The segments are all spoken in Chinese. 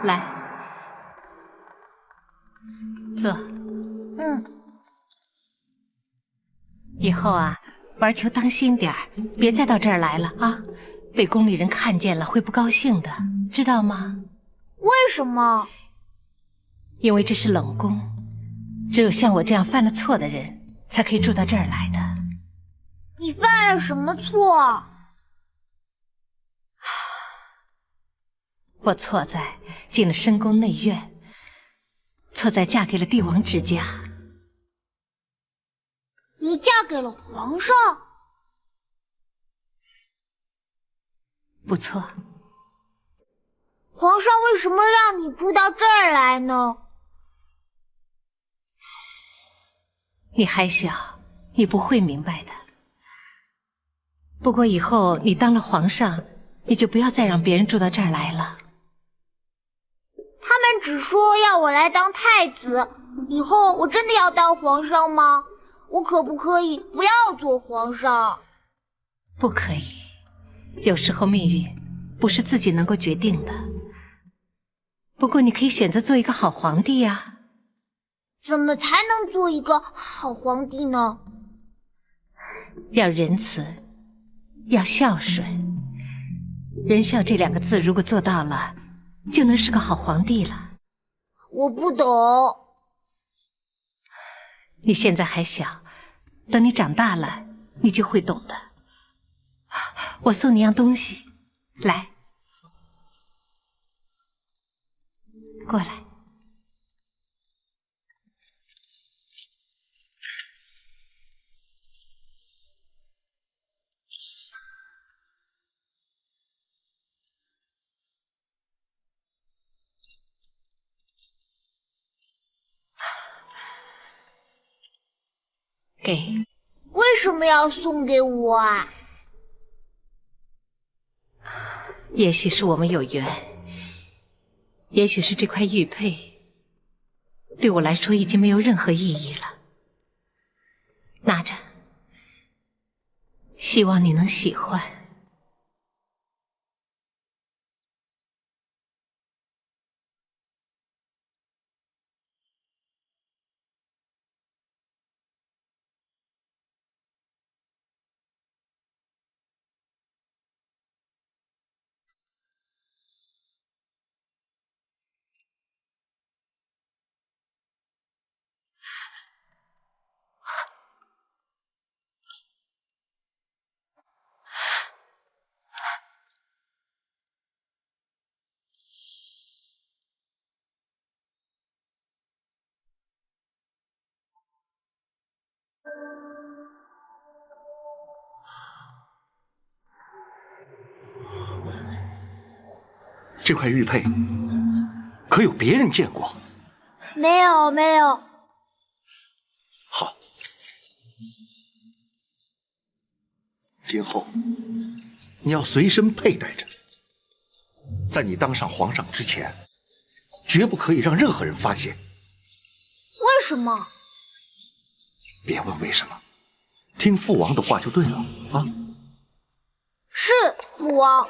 来，坐。以后啊，玩球当心点儿，别再到这儿来了啊！被宫里人看见了会不高兴的，知道吗？为什么？因为这是冷宫，只有像我这样犯了错的人才可以住到这儿来的。你犯了什么错？我错在进了深宫内院，错在嫁给了帝王之家。你嫁给了皇上？不错。皇上为什么让你住到这儿来呢？你还小，你不会明白的。不过以后你当了皇上，你就不要再让别人住到这儿来了。他们只说要我来当太子，以后我真的要当皇上吗？我可不可以不要做皇上？不可以，有时候命运不是自己能够决定的。不过你可以选择做一个好皇帝呀。怎么才能做一个好皇帝呢？要仁慈，要孝顺。仁孝这2个字如果做到了，就能是个好皇帝了。我不懂。你现在还小，等你长大了，你就会懂的。我送你样东西，来，过来。给。为什么要送给我啊？也许是我们有缘，也许是这块玉佩对我来说已经没有任何意义了。拿着，希望你能喜欢。这块玉佩可有别人见过？没有，没有。好，今后你要随身佩戴着，在你当上皇上之前，绝不可以让任何人发现。为什么？别问为什么，听父王的话就对了啊。是父王。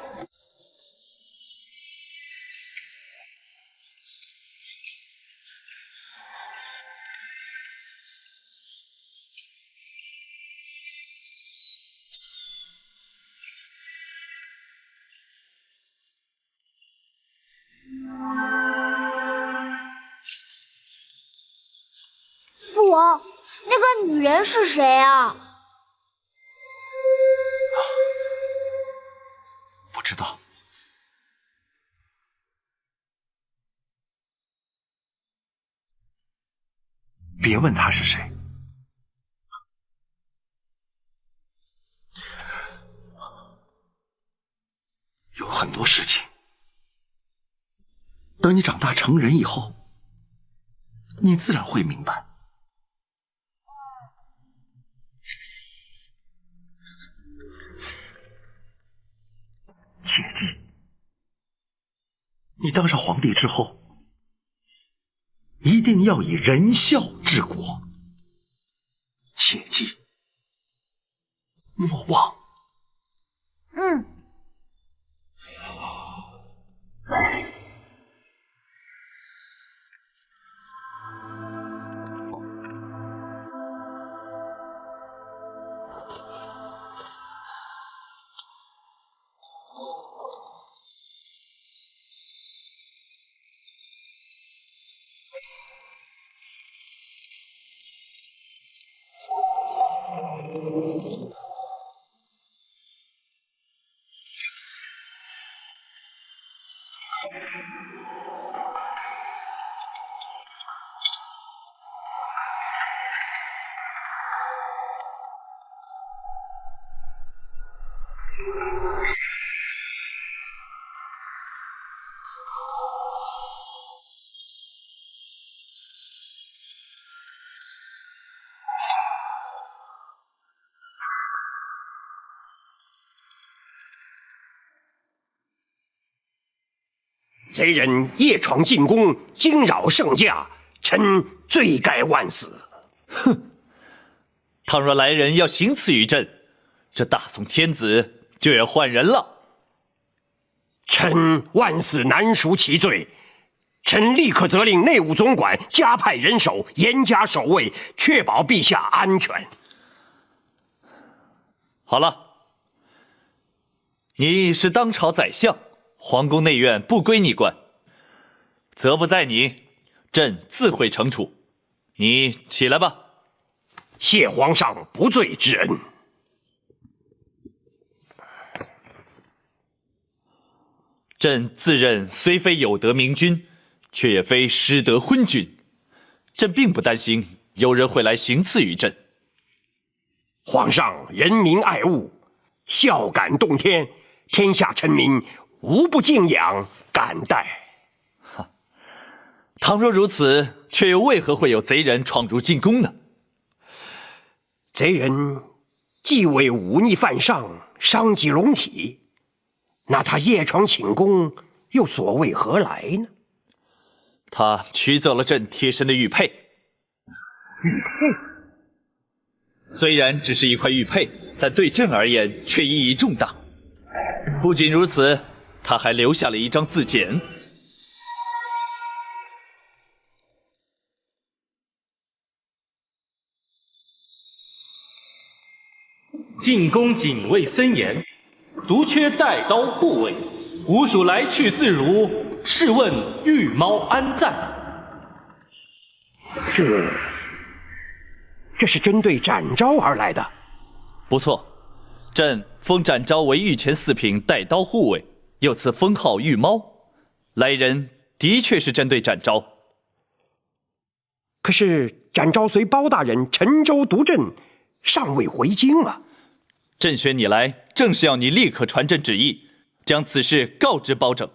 父王，那个女人是谁啊？不知道。别问她是谁。有很多事情，等你长大成人以后，你自然会明白。切记，你当上皇帝之后，一定要以仁孝治国。切记，莫忘。嗯。贼人夜闯进宫，惊扰圣驾，臣罪该万死。哼！倘若来人要行刺于朕，这大宋天子就要换人了。臣万死难赎其罪，臣立刻责令内务总管加派人手，严加守卫，确保陛下安全。好了，你是当朝宰相，皇宫内院不归你管，责不在你，朕自会惩处。你起来吧。谢皇上不罪之恩。朕自认虽非有德明君，却也非失德昏君。朕并不担心有人会来行刺于朕。皇上仁民爱物，孝感动天，天下臣民无不敬仰感戴。倘若如此，却又为何会有贼人闯入进宫呢？贼人既为忤逆犯上，伤及龙体，那他夜闯寝宫，又所为何来呢？他取走了朕贴身的玉佩。玉佩？虽然只是一块玉佩，但对朕而言却意义重大。不仅如此，他还留下了一张字简。进宫警卫森严，独缺带刀护卫，吾属来去自如。试问玉猫安在？这是针对展昭而来的。不错，朕封展昭为御前四品带刀护卫，又赐封号玉猫。来人的确是针对展昭。可是展昭随包大人沉舟独镇，尚未回京啊。朕选你来，正是要你立刻传朕旨意，将此事告知包拯，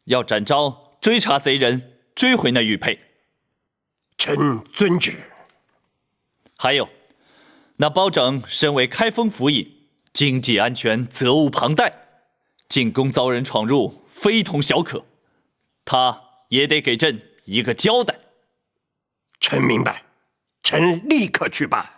要展昭追查贼人，追回那玉佩。臣遵旨。还有，那包拯身为开封府尹，经济安全责无旁贷，进宫遭人闯入，非同小可，他也得给朕一个交代。臣明白，臣立刻去办。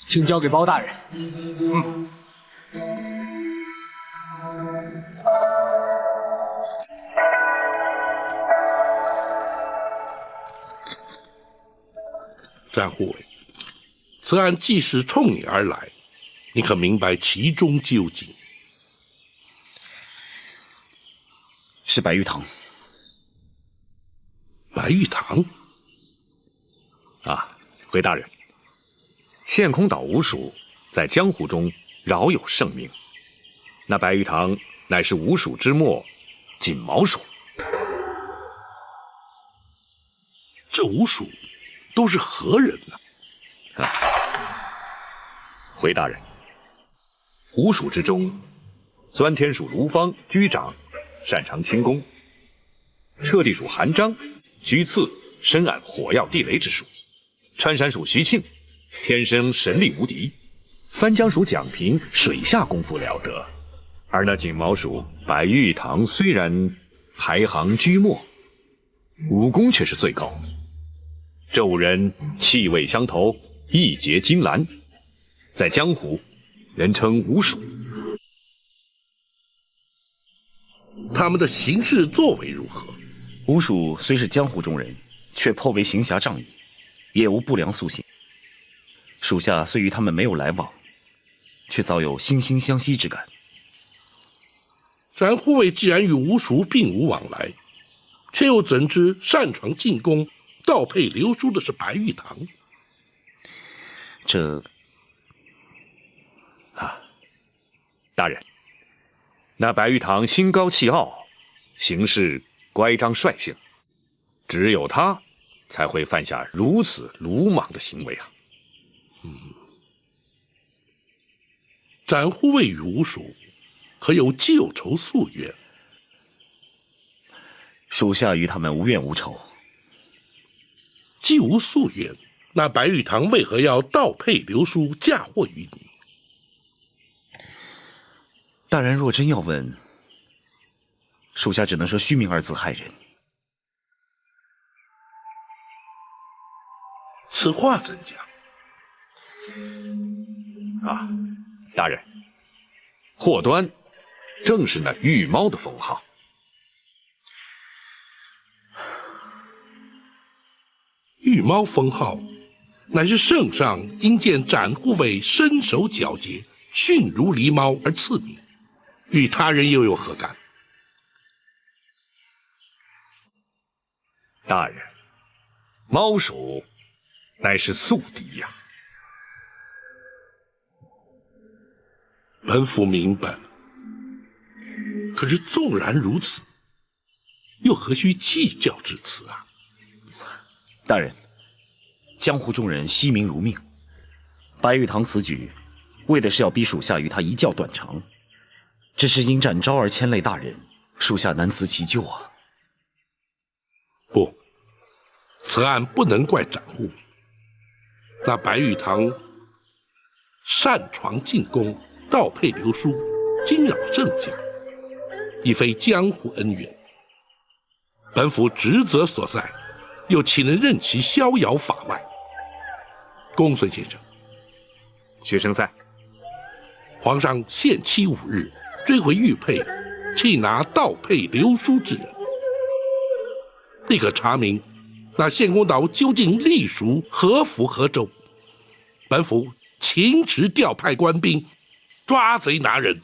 请交给包大人。展护卫，此案既是冲你而来，你可明白其中究竟？是白玉堂。白玉堂？啊，回大人，陷空岛吴蜀在江湖中饶有盛名，那白玉堂乃是吴蜀之末锦毛蜀。这吴蜀都是何人呢？回大人，吴蜀之中，钻天属卢芳居长，擅长轻功；彻地属韩章，居次，深谙火药地雷之术；穿山鼠徐庆天生神力无敌；翻江鼠蒋平水下功夫了得。而那锦毛鼠白玉堂虽然排行居末，武功却是最高。这五人气味相投，义结金兰，在江湖人称五鼠。他们的行事作为如何？吴蜀虽是江湖中人，却颇为行侠仗义，也无不良素行。属下虽与他们没有来往，却早有惺惺相惜之感。展护卫既然与吴蜀并无往来，却又怎知擅闯进宫、盗配流书的是白玉堂？大人，那白玉堂心高气傲，行事乖张率性，只有他才会犯下如此鲁莽的行为啊！展护卫与吴蜀可有旧仇宿怨？属下与他们无怨无仇。既无宿怨，那白玉堂为何要盗配流书嫁祸于你？大人若真要问，属下只能说虚名二字害人。此话怎讲？大人，祸端正是那玉猫的封号。玉猫封号，乃是圣上因见展护卫身手矫捷，迅如狸猫而赐名，与他人又有何干？大人，猫鼠乃是宿敌呀。本府明白了。可是纵然如此，又何须计较至此啊？大人，江湖中人惜名如命，白玉堂此举，为的是要逼属下与他一较短长。只是因展昭而牵累大人，属下难辞其咎啊。不，此案不能怪展护卫。那白玉堂擅闯进宫，盗配流书，惊扰圣驾，已非江湖恩怨。本府职责所在，又岂能任其逍遥法外？公孙先生，学生在。皇上限期5日追回玉佩，缉拿盗配流书之人，立刻查明那献公岛究竟隶属何府何州。本府请旨调派官兵抓贼拿人。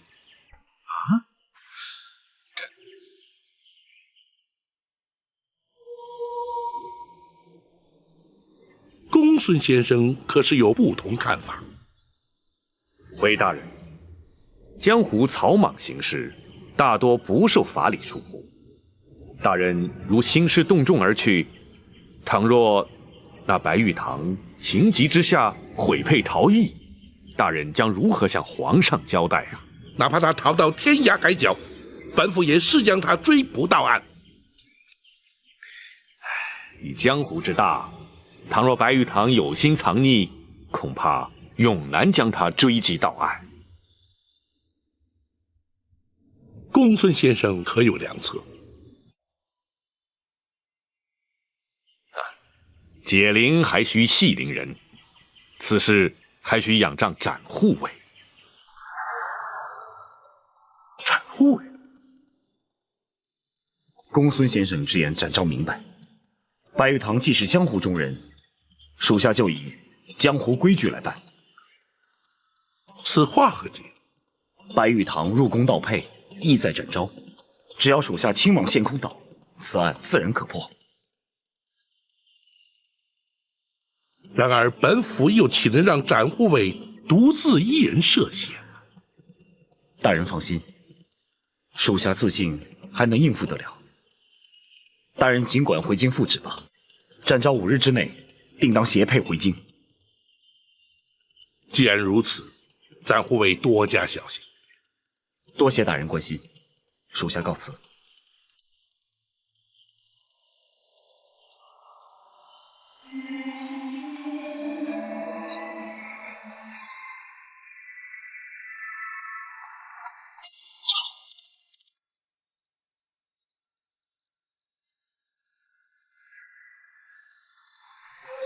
公孙先生可是有不同看法？回大人，江湖草莽行事，大多不受法理束缚。大人如兴师动众而去，倘若那白玉堂情急之下毁佩逃逸，大人将如何向皇上交代啊？哪怕他逃到天涯海角，本府也誓将他追捕到案。以江湖之大，倘若白玉堂有心藏匿，恐怕永难将他追击到案。公孙先生可有良策？解铃还须系铃人，此事还需仰仗展护卫。展护卫？公孙先生之言，展昭明白。白玉堂既是江湖中人，属下就以江湖规矩来办。此话何解？白玉堂入宫盗配，意在展昭，只要属下亲往献空岛，此案自然可破。然而本府又岂能让展护卫独自一人涉险？大人放心，属下自信还能应付得了。大人尽管回京复旨吧，展昭5日之内定当携佩回京。既然如此，展护卫多加小心。多谢大人关心，属下告辞。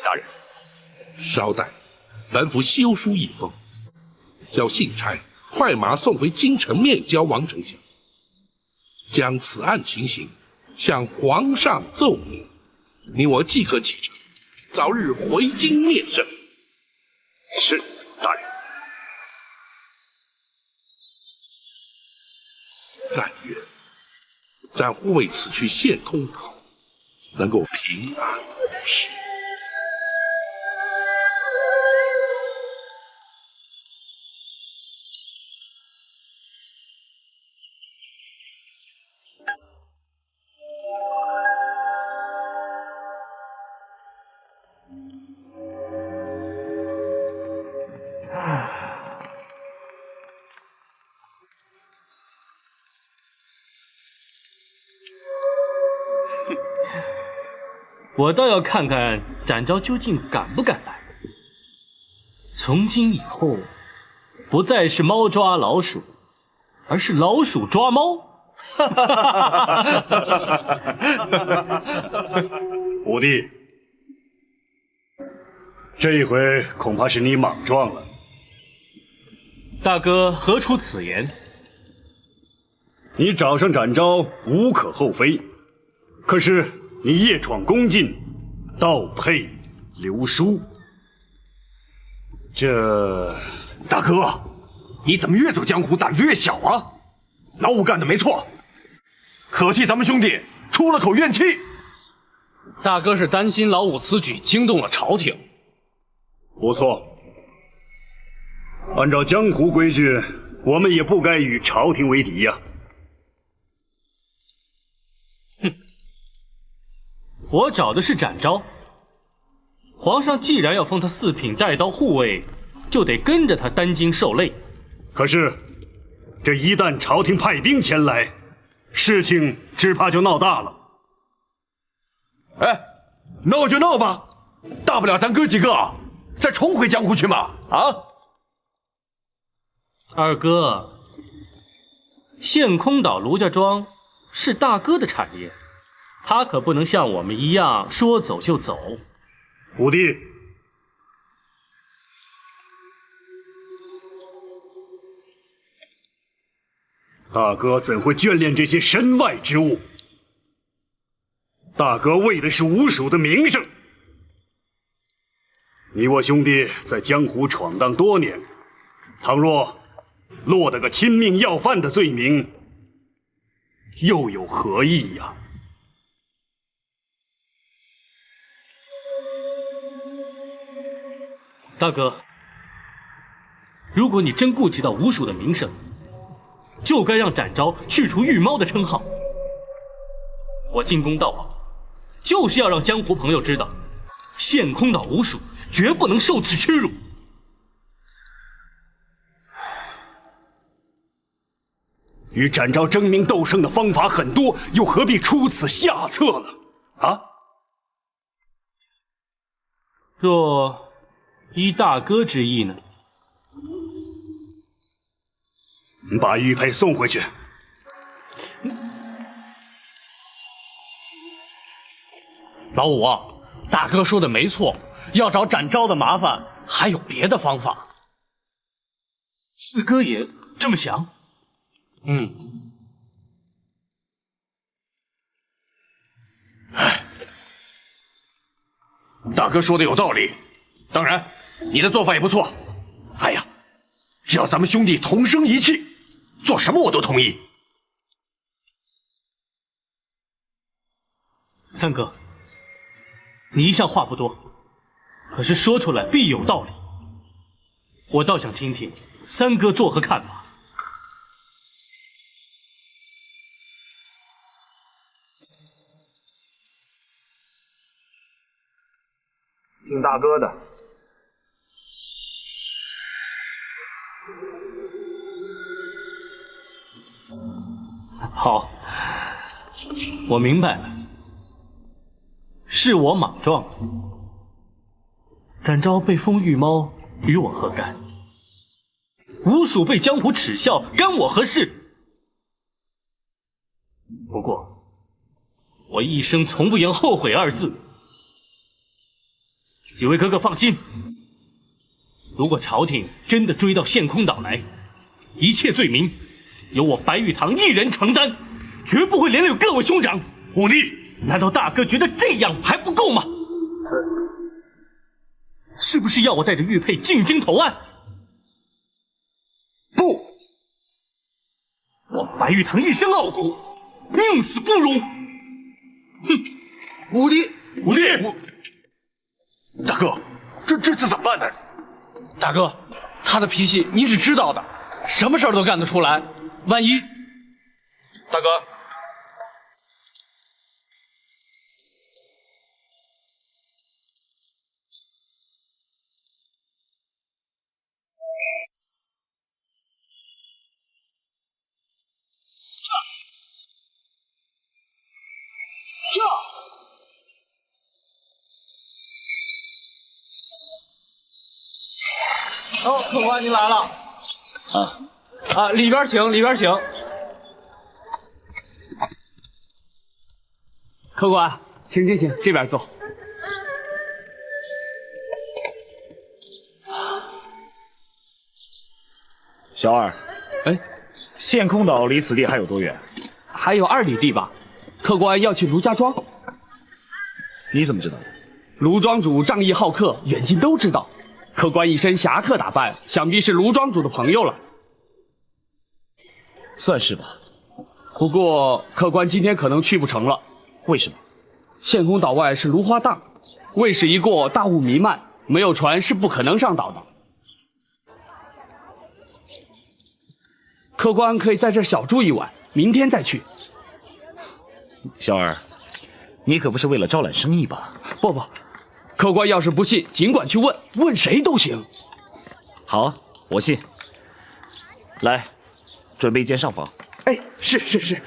大人，稍待，本府修书一封，叫信差快马送回京城面交王丞相，将此案情形向皇上奏明。你我即刻启程，早日回京面圣。是，大人。但愿战护卫此去献空岛能够平安无事。我倒要看看展昭究竟敢不敢来。从今以后，不再是猫抓老鼠，而是老鼠抓猫。五弟，这一回恐怕是你莽撞了。大哥何出此言？你找上展昭无可厚非，可是你夜闯宫禁，盗配流书，这……大哥，你怎么越走江湖胆子越小啊？老五干的没错，可替咱们兄弟出了口怨气。大哥是担心老五此举惊动了朝廷。不错，按照江湖规矩，我们也不该与朝廷为敌呀。哼，我找的是展昭。皇上既然要封他四品带刀护卫，就得跟着他担惊受累。可是，这一旦朝廷派兵前来，事情只怕就闹大了。哎，闹就闹吧，大不了咱哥几个再重回江湖去嘛！啊，二哥，陷空岛卢家庄是大哥的产业，他可不能像我们一样说走就走。五弟，大哥怎会眷恋这些身外之物？大哥为的是吴蜀的名声。你我兄弟在江湖闯荡多年，倘若落得个亲命要犯的罪名，又有何意呀？大哥，如果你真顾及到吴蜀的名声，就该让展昭去除御猫的称号。我进宫盗宝，就是要让江湖朋友知道，陷空岛吴蜀绝不能受此屈辱。与展昭争名斗胜的方法很多，又何必出此下策呢？啊！若依大哥之意呢？把玉佩送回去。老五啊，大哥说的没错，要找展昭的麻烦，还有别的方法。四哥也这么想？大哥说的有道理，当然你的做法也不错。哎呀，只要咱们兄弟同声一气，做什么我都同意。三哥，你一向话不多，可是说出来必有道理。我倒想听听三哥作何看法。听大哥的。好，我明白了，是我莽撞了。展昭被封御猫，与我何干？吴蜀被江湖耻笑，干我何事？不过，我一生从不言后悔二字。几位哥哥放心，如果朝廷真的追到陷空岛来，一切罪名由我白玉堂一人承担，绝不会连累各位兄长。武帝，难道大哥觉得这样还不够吗？是不是要我带着玉佩进京投案？不，我白玉堂一身傲骨，宁死不辱。哼！武帝，大哥，这怎么办呢？大哥，他的脾气你是知道的，什么事儿都干得出来。万一……大哥，哦，客官您来了。里边请，里边请。客官，请，这边坐。小二，哎，陷空岛离此地还有多远？还有2里地吧。客官要去卢家庄。你怎么知道的？卢庄主仗义好客，远近都知道。客官一身侠客打扮，想必是卢庄主的朋友了。算是吧。不过客官今天可能去不成了。为什么？陷空岛外是芦花荡，卫士一过，大雾弥漫，没有船是不可能上岛的。客官可以在这小住一晚，明天再去。小二，你可不是为了招揽生意吧？不，客官要是不信，尽管去问，问谁都行。好，我信。来，准备一间上房。哎，是。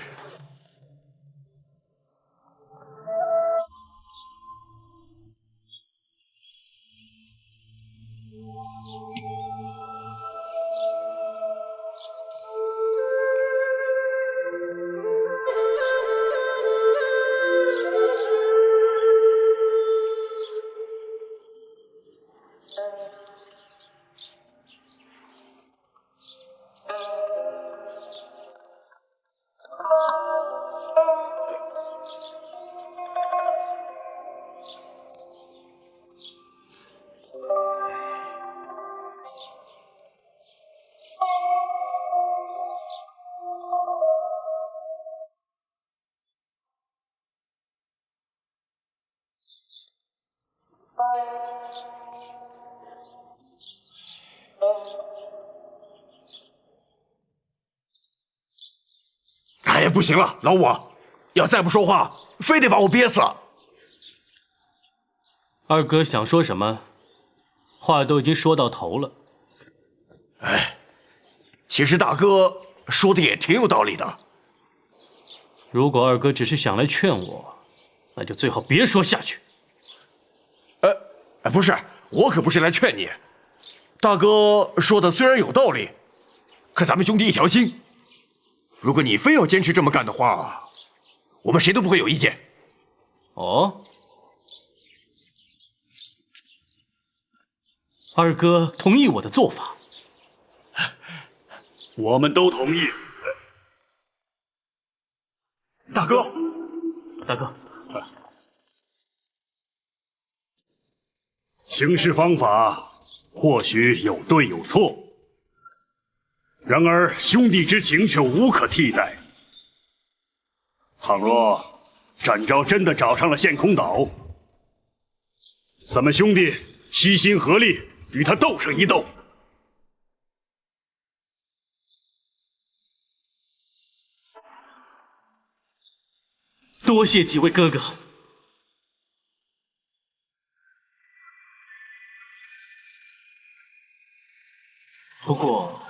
哎，不行了，老五，要再不说话，非得把我憋死。二哥想说什么，话都已经说到头了。哎，其实大哥说的也挺有道理的。如果二哥只是想来劝我，那就最好别说下去。不是，我可不是来劝你。大哥说的虽然有道理，可咱们兄弟一条心。如果你非要坚持这么干的话，我们谁都不会有意见。哦，二哥同意我的做法，我们都同意。大哥，行事方法或许有对有错，然而兄弟之情却无可替代。倘若展昭真的找上了陷空岛，咱们兄弟齐心合力与他斗上一斗。多谢几位哥哥。不过，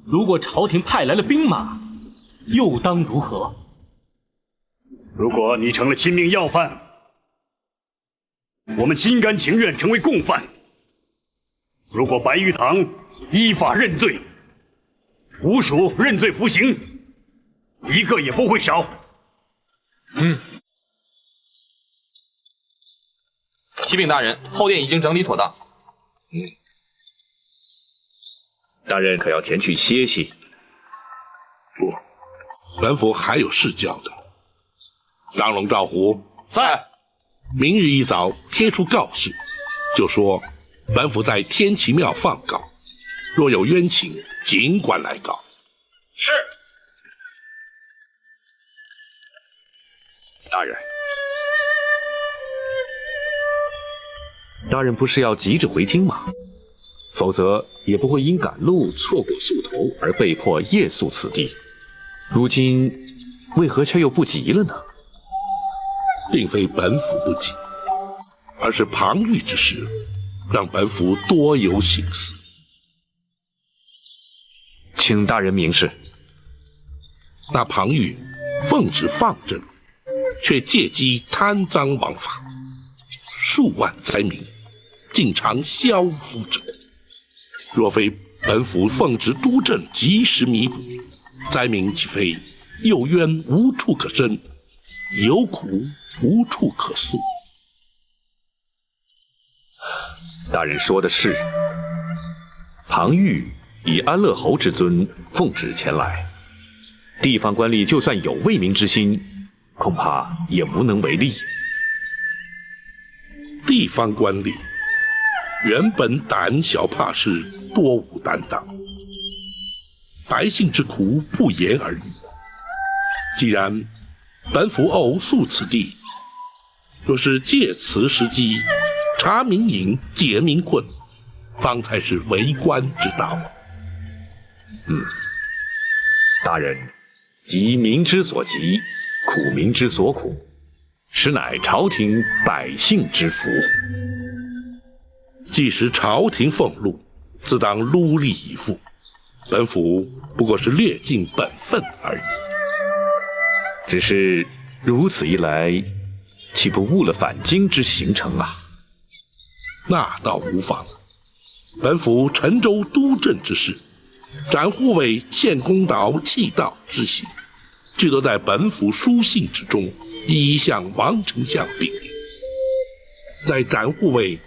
如果朝廷派来了兵马，又当如何？如果你成了亲命要犯，我们心甘情愿成为共犯。如果白玉堂依法认罪，吴蜀认罪服刑，一个也不会少。启禀大人，后殿已经整理妥当。大人可要前去歇息？不，本府还有事交代。张龙、赵虎在。明日一早贴出告示，就说本府在天齐庙放告，若有冤情，尽管来告。是。大人，大人不是要急着回京吗？否则也不会因赶路错过宿头而被迫夜宿此地。如今为何却又不急了呢？并非本府不急，而是庞玉之事让本府多有省思。请大人明示。那庞玉奉旨放赈，却借机贪赃枉法，数万灾民竟常消夫者。若非本府奉旨督政及时弥补，灾民岂非有冤无处可伸，有苦无处可诉。大人说的是，庞玉以安乐侯之尊奉旨前来，地方官吏就算有为民之心，恐怕也无能为力。地方官吏原本胆小怕事，多无担当，百姓之苦不言而喻。既然本府偶宿此地，若是借此时机查民隐、解民困，方才是为官之道。大人急民之所急，苦民之所苦，实乃朝廷百姓之福。既使朝廷俸禄，自当戮力以赴。本府不过是略尽本分而已。只是如此一来，岂不误了返京之行程啊？那倒无妨。本府陈州督政之事，斩护卫、献公道、弃道之行，俱都在本府书信之中一一向王丞相禀明。在斩护卫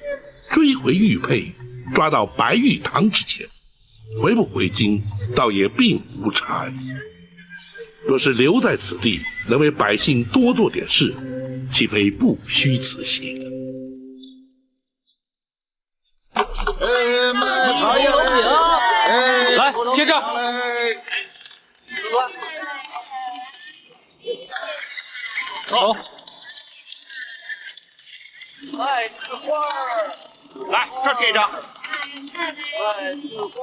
追回玉佩，抓到白玉堂之前，回不回京，倒也并无差异。若是留在此地，能为百姓多做点事，岂非不虚此行？来，贴上。走。来字画，来这儿贴一张。来字画。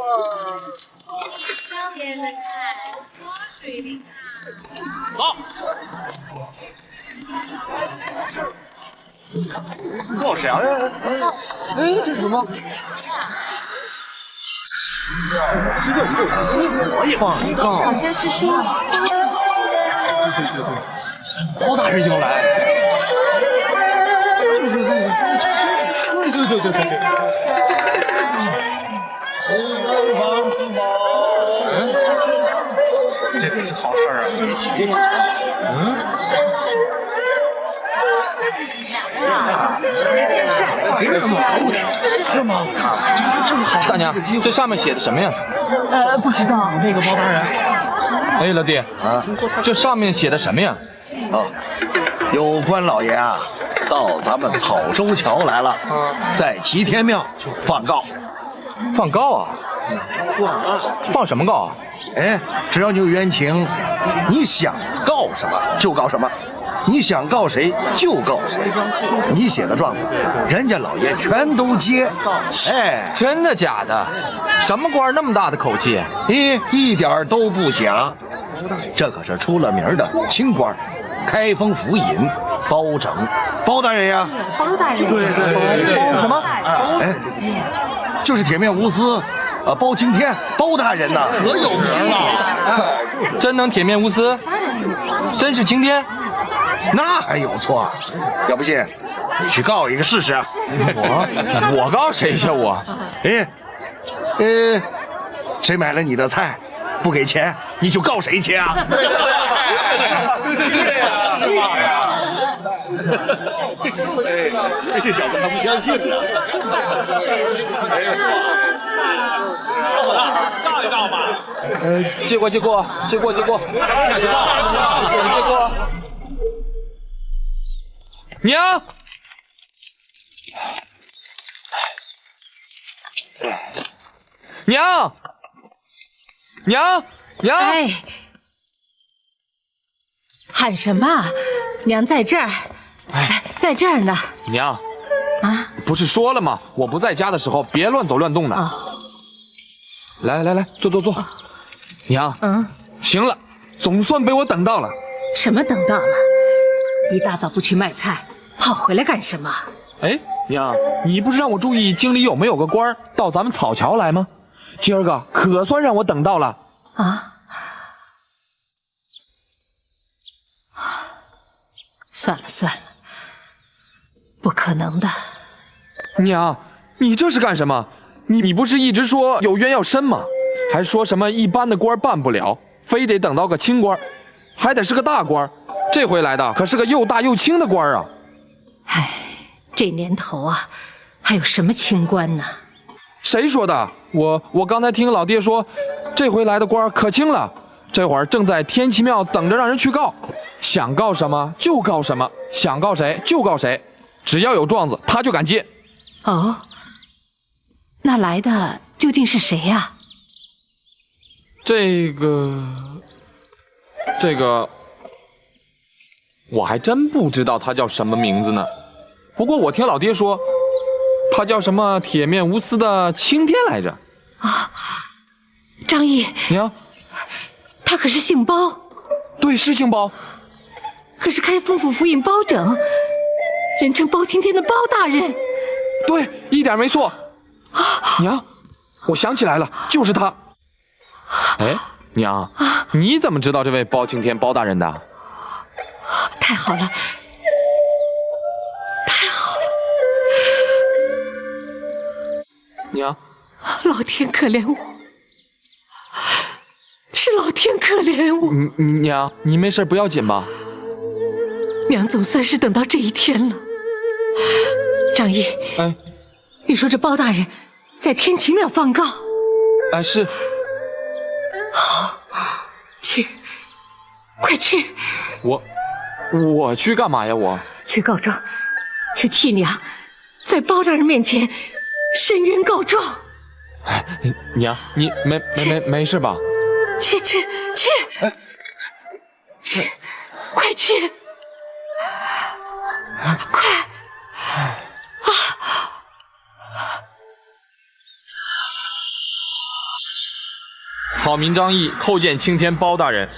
走。告啥呀？哎，这是什么？这要够我也放告。好像是说，对，包大人要来。对。这可是好事啊！是吗？大娘，这上面写的什么呀？不知道。那个包大人。哎，老弟啊，这上面写的什么呀？有关老爷啊，到咱们草州桥来了，在齐天庙放告。放告啊？放什么告啊？哎，只要你有冤情，你想告什么就告什么，你想告谁就告谁。你写的状子，人家老爷全都接。哎，真的假的？什么官那么大的口气？一点都不假。这可是出了名的清官，开封府尹包拯，包大人呀。包大人。对。包什么？哎，就是铁面无私。包青天，包大人呐，可有名了！真能铁面无私？真是青天？那还有错？要不信，你去告一个试试。我告谁去？我，谁买了你的菜，不给钱，你就告谁去啊？这小子还不相信呢。告一告吧。借过。娘，娘！哎，喊什么？娘在这儿，在这儿呢。娘，啊，不是说了吗？我不在家的时候别乱走乱动的。来，坐。娘，行了，总算被我等到了。什么等到了？一大早不去卖菜，跑回来干什么？哎，娘，你不是让我注意京里有没有个官到咱们草桥来吗？今儿个可算让我等到了。啊，算了，不可能的。娘，你这是干什么？你不是一直说有冤要伸吗？还说什么一般的官办不了，非得等到个清官，还得是个大官。这回来的可是个又大又轻的官啊！唉，这年头啊，还有什么清官呢？谁说的？我刚才听老爹说，这回来的官可轻了。这会儿正在天齐庙等着让人去告，想告什么就告什么，想告谁就告谁，只要有状子他就敢接。哦，那来的究竟是谁呀？这个，我还真不知道他叫什么名字呢。不过我听老爹说，他叫什么铁面无私的青天来着。啊，张毅，娘，他可是姓包。对，是姓包。可是开封府府尹包拯，人称包青天的包大人。对，一点没错。娘，我想起来了，就是他。哎，娘，你怎么知道这位包青天包大人的？太好了，娘，老天可怜我，是老天可怜我。娘，你没事不要紧吧？娘总算是等到这一天了。张毅，哎，你说这包大人在天齐庙放告？哎，是。好，去，快去！我去干嘛呀？我去告状，去替娘在包大人面前申冤告状。娘，你没事吧？去，快去！快！草民张毅叩见青天包大人。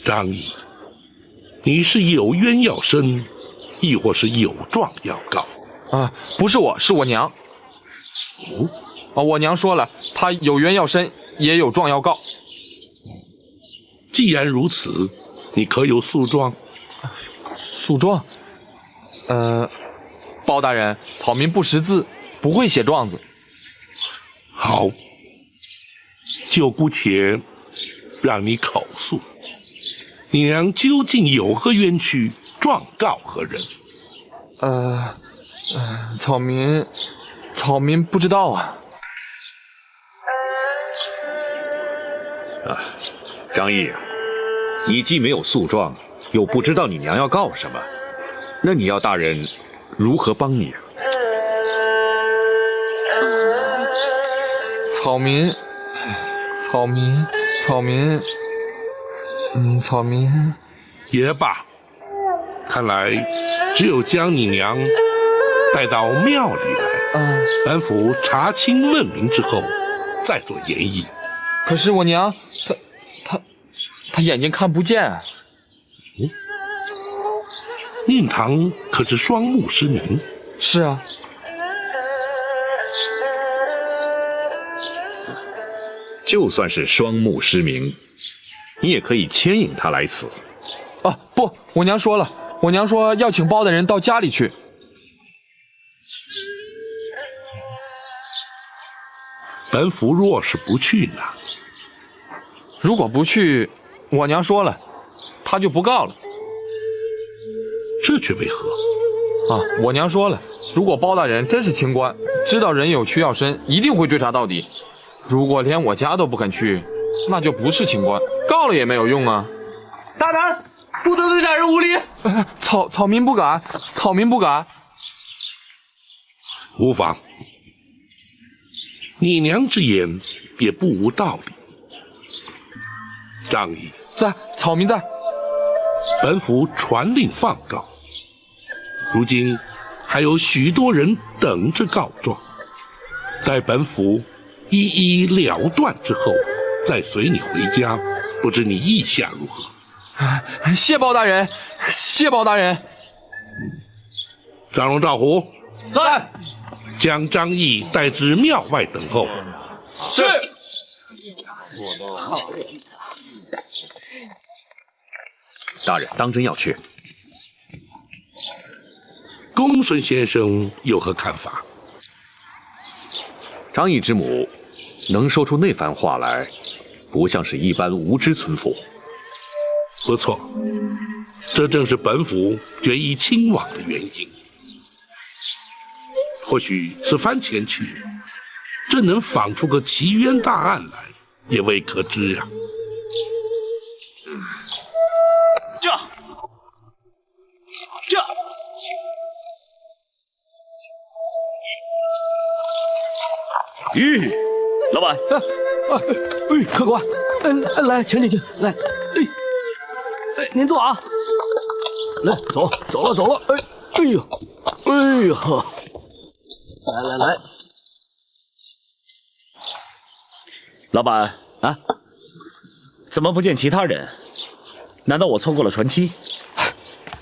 张毅，你是有冤要伸，亦或是有状要告？啊，不是我，是我娘。我娘说了，她有冤要伸，也有状要告。既然如此，你可有诉状？诉状？包大人，草民不识字，不会写状子。好，就姑且让你口诉。你娘究竟有何冤屈，状告何人？草民不知道啊。张毅，你既没有诉状，又不知道你娘要告什么，那你要大人如何帮你啊？草民，也罢，看来只有将你娘带到庙里来，本府查清问明之后，再做研议。可是我娘，她眼睛看不见。宁堂可是双目失明？是啊。就算是双目失明，你也可以牵引他来此。不，我娘说了，我娘说要请包大人到家里去。本府若是不去呢？如果不去，我娘说了，她就不告了。这却为何？啊，我娘说了，如果包大人真是清官，知道人有屈要伸，一定会追查到底。如果连我家都不肯去，那就不是清官，告了也没有用啊。大胆，不得对大人无礼！草民不敢，草民不敢。无妨，你娘之言也不无道理。张仪在，草民在。本府传令放告，如今还有许多人等着告状，待本府一一了断之后，再随你回家。不知你意下如何？谢包大人，谢包大人。张龙、赵虎在，将张毅带至庙外等候。是。大人当真要去？公孙先生有何看法？张毅之母能说出那番话来，不像是一般无知村妇。不错，这正是本府决意亲往的原因。或许此番前去，真能访出个奇冤大案来，也未可知呀。咦，老板，客官，来，请进去，来，您坐啊，来，走了，哎呦，来，老板啊，怎么不见其他人？难道我错过了传期？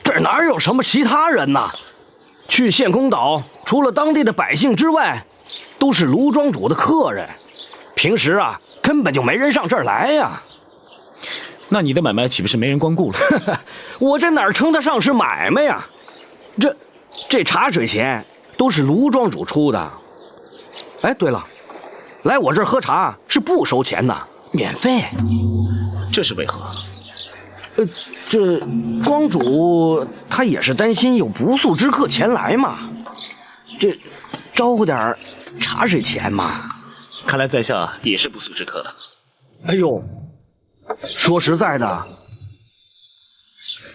这哪有什么其他人呐？去县公岛，除了当地的百姓之外，都是卢庄主的客人，平时啊根本就没人上这儿来呀。那你的买卖岂不是没人光顾了？我这哪称得上是买卖呀？这茶水钱都是卢庄主出的。哎，对了，来我这儿喝茶是不收钱的，免费。这是为何？这庄主他也是担心有不速之客前来嘛，这招呼点茶水钱嘛。看来在下也是不速之客了。哎呦，说实在的，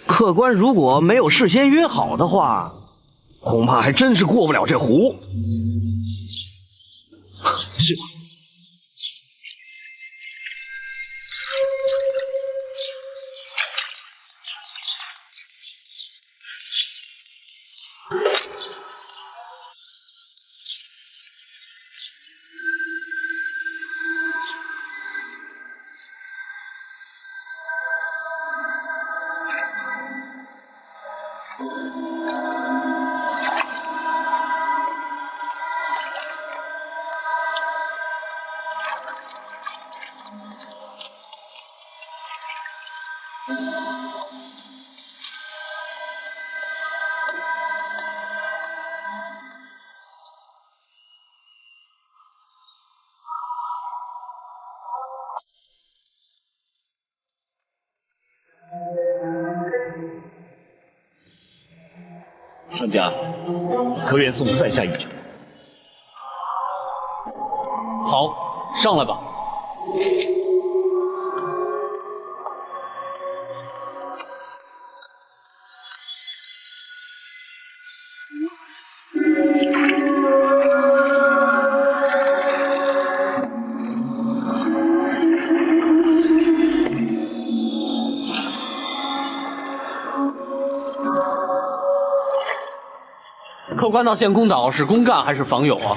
客官如果没有事先约好的话，恐怕还真是过不了这湖。是吗？专家，可愿送在下一程？好，上来吧。客官到县公岛是公干还是访友啊？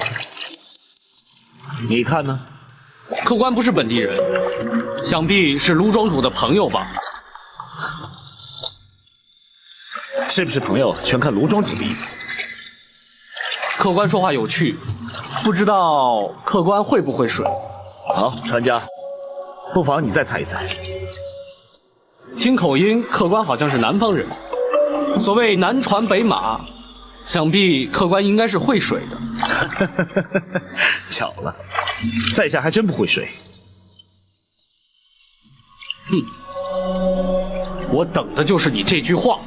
你看呢？客官不是本地人，想必是卢庄主的朋友吧？是不是朋友，全看卢庄主的意思。客官说话有趣，不知道客官会不会水？好，船家，不妨你再猜一猜。听口音，客官好像是南方人。所谓南船北马，想必客官应该是会水的。巧了，在下还真不会水。我等的就是你这句话。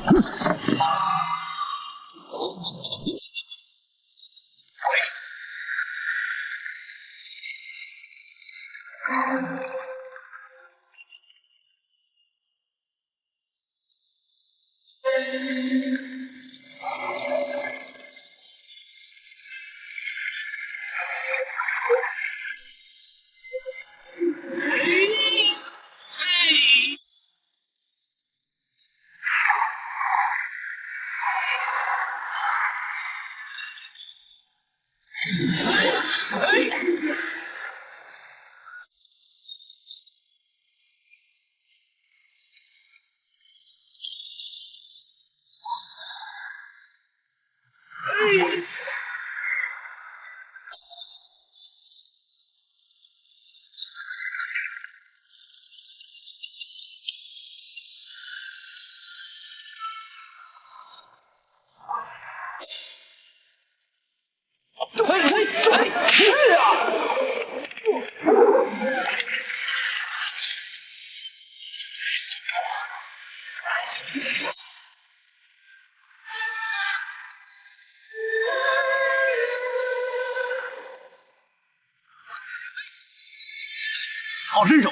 好身手，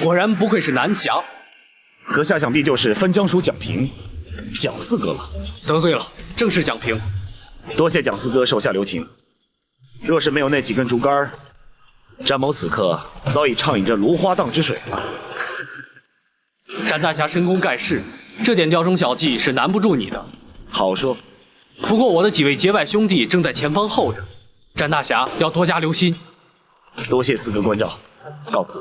果然不愧是南侠。阁下想必就是分江署蒋平，蒋四哥了。得罪了，正是蒋平。多谢蒋四哥手下留情。若是没有那几根竹竿，詹某此刻早已畅饮着芦花荡之水了。詹大侠深功盖世，这点雕虫小技是难不住你的。好说。不过我的几位结拜兄弟正在前方候着，詹大侠要多加留心。多谢四哥关照，告辞。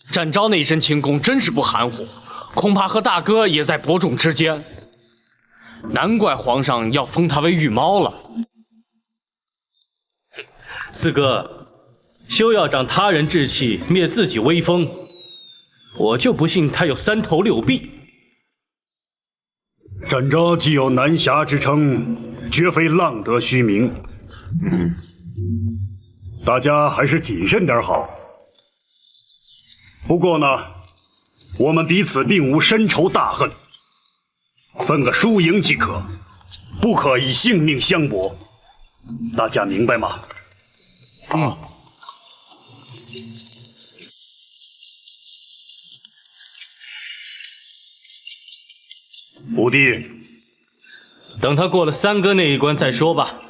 展昭那一身轻功真是不含糊，恐怕和大哥也在伯仲之间。难怪皇上要封他为御猫了。四哥，休要长他人志气，灭自己威风。我就不信他有三头六臂。展昭既有南侠之称，绝非浪得虚名。大家还是谨慎点好。不过呢，我们彼此并无深仇大恨，分个输赢即可，不可以性命相搏。大家明白吗？五弟，等他过了三哥那一关再说吧。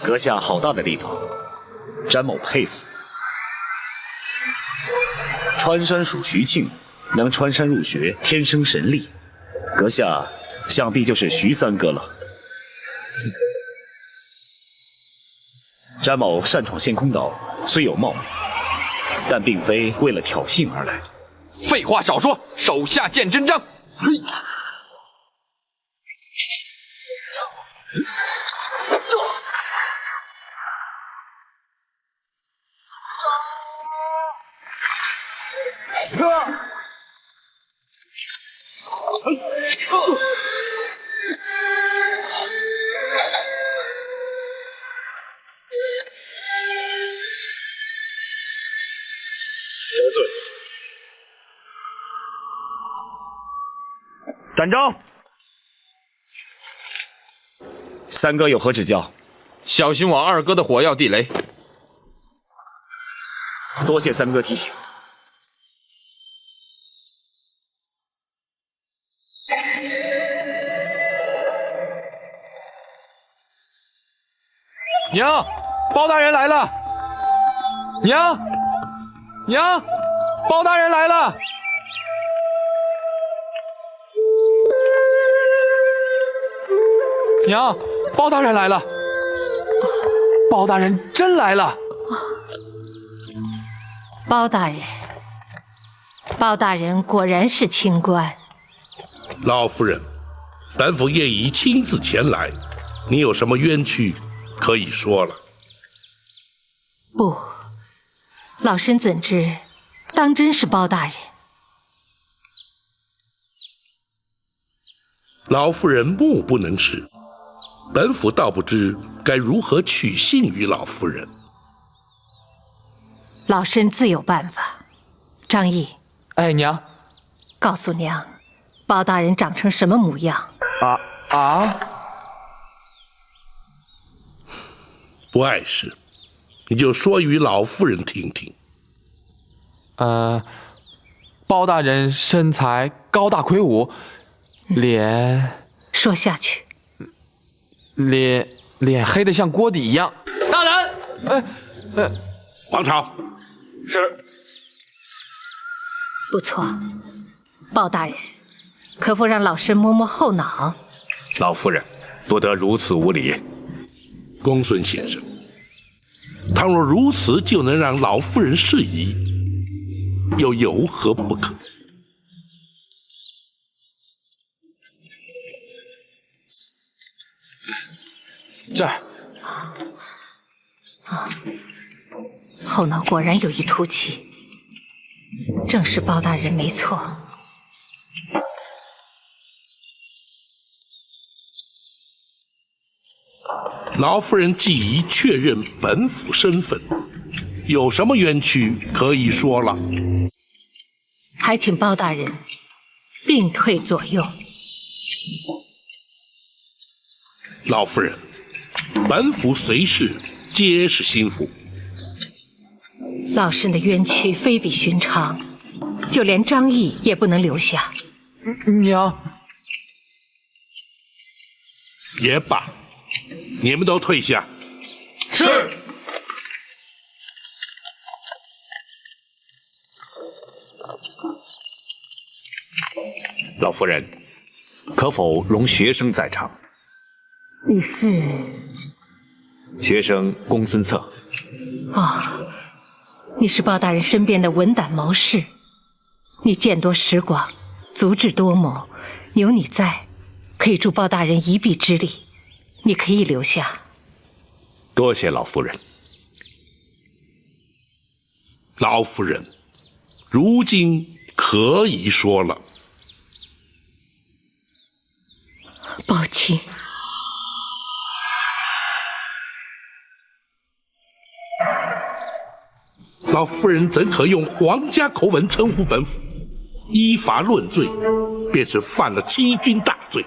阁下好大的力道，詹某佩服。川山属徐庆，能穿山入穴，天生神力，阁下想必就是徐三哥了。詹某擅闯陷空岛，虽有冒昧，但并非为了挑衅而来。废话少说，手下见真章。得罪。展昭，三哥有何指教？小心我二哥的火药地雷。多谢三哥提醒。娘，包大人来了！娘，娘，包大人来了！娘，包大人来了！包大人真来了！包大人，包大人果然是清官。老夫人，本府业已亲自前来，你有什么冤屈可以说了。不，老身怎知，当真是包大人。老夫人目不能视，本府倒不知该如何取信于老夫人。老身自有办法。张毅，哎，娘，告诉娘，包大人长成什么模样？不碍事，你就说与老夫人听听。包大人身材高大魁梧，脸……说下去。脸黑得像锅底一样。大人，王朝。是。不错，包大人，可否让老身摸摸后脑？老夫人，不得如此无礼。公孙先生，倘若如此就能让老夫人适宜，又有何不可？这儿。后脑果然有一凸起，正是包大人没错。老夫人既已确认本府身份，有什么冤屈可以说了？还请包大人并退左右。老夫人，本府随侍皆是心腹。老身的冤屈非比寻常，就连张毅也不能留下。娘，也罢，你们都退下。是。老夫人，可否容学生在场？你是？学生公孙策。哦，你是包大人身边的文胆谋士，你见多识广，足智多谋，有你在，可以助包大人一臂之力。你可以留下。多谢老夫人。老夫人，如今可以说了。抱歉。老夫人怎可用皇家口吻称呼本府？依法论罪，便是犯了欺君大罪。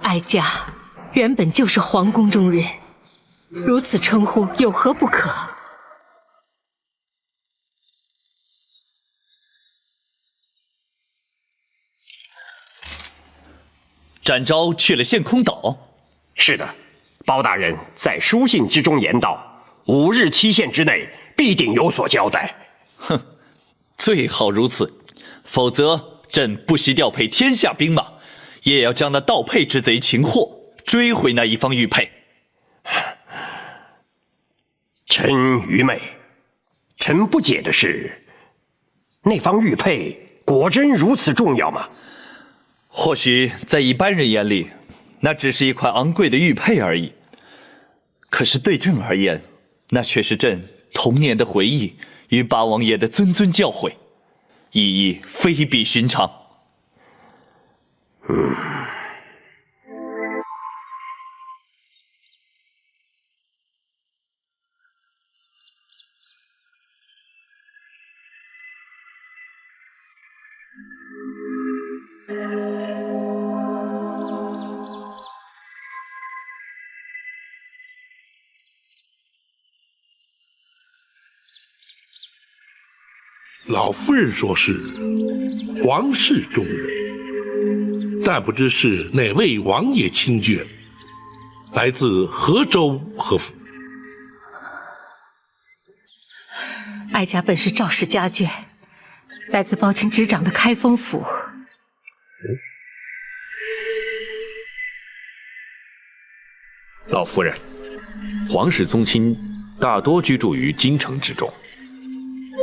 哀家原本就是皇宫中人，如此称呼有何不可？展昭去了陷空岛。是的，包大人在书信之中言道，5日期限之内必定有所交代。哼，最好如此，否则朕不惜调配天下兵马，也要将那盗配之贼擒获，追回那一方玉佩。臣愚昧，臣不解的是，那方玉佩果真如此重要吗？或许在一般人眼里，那只是一块昂贵的玉佩而已。可是对朕而言，那却是朕童年的回忆与八王爷的谆谆教诲，意义非比寻常。老夫人说是皇室中人，但不知是哪位王爷亲眷，来自何州何府。哀家本是赵氏家眷，来自包青执掌的开封府。老夫人，皇室宗亲大多居住于京城之中，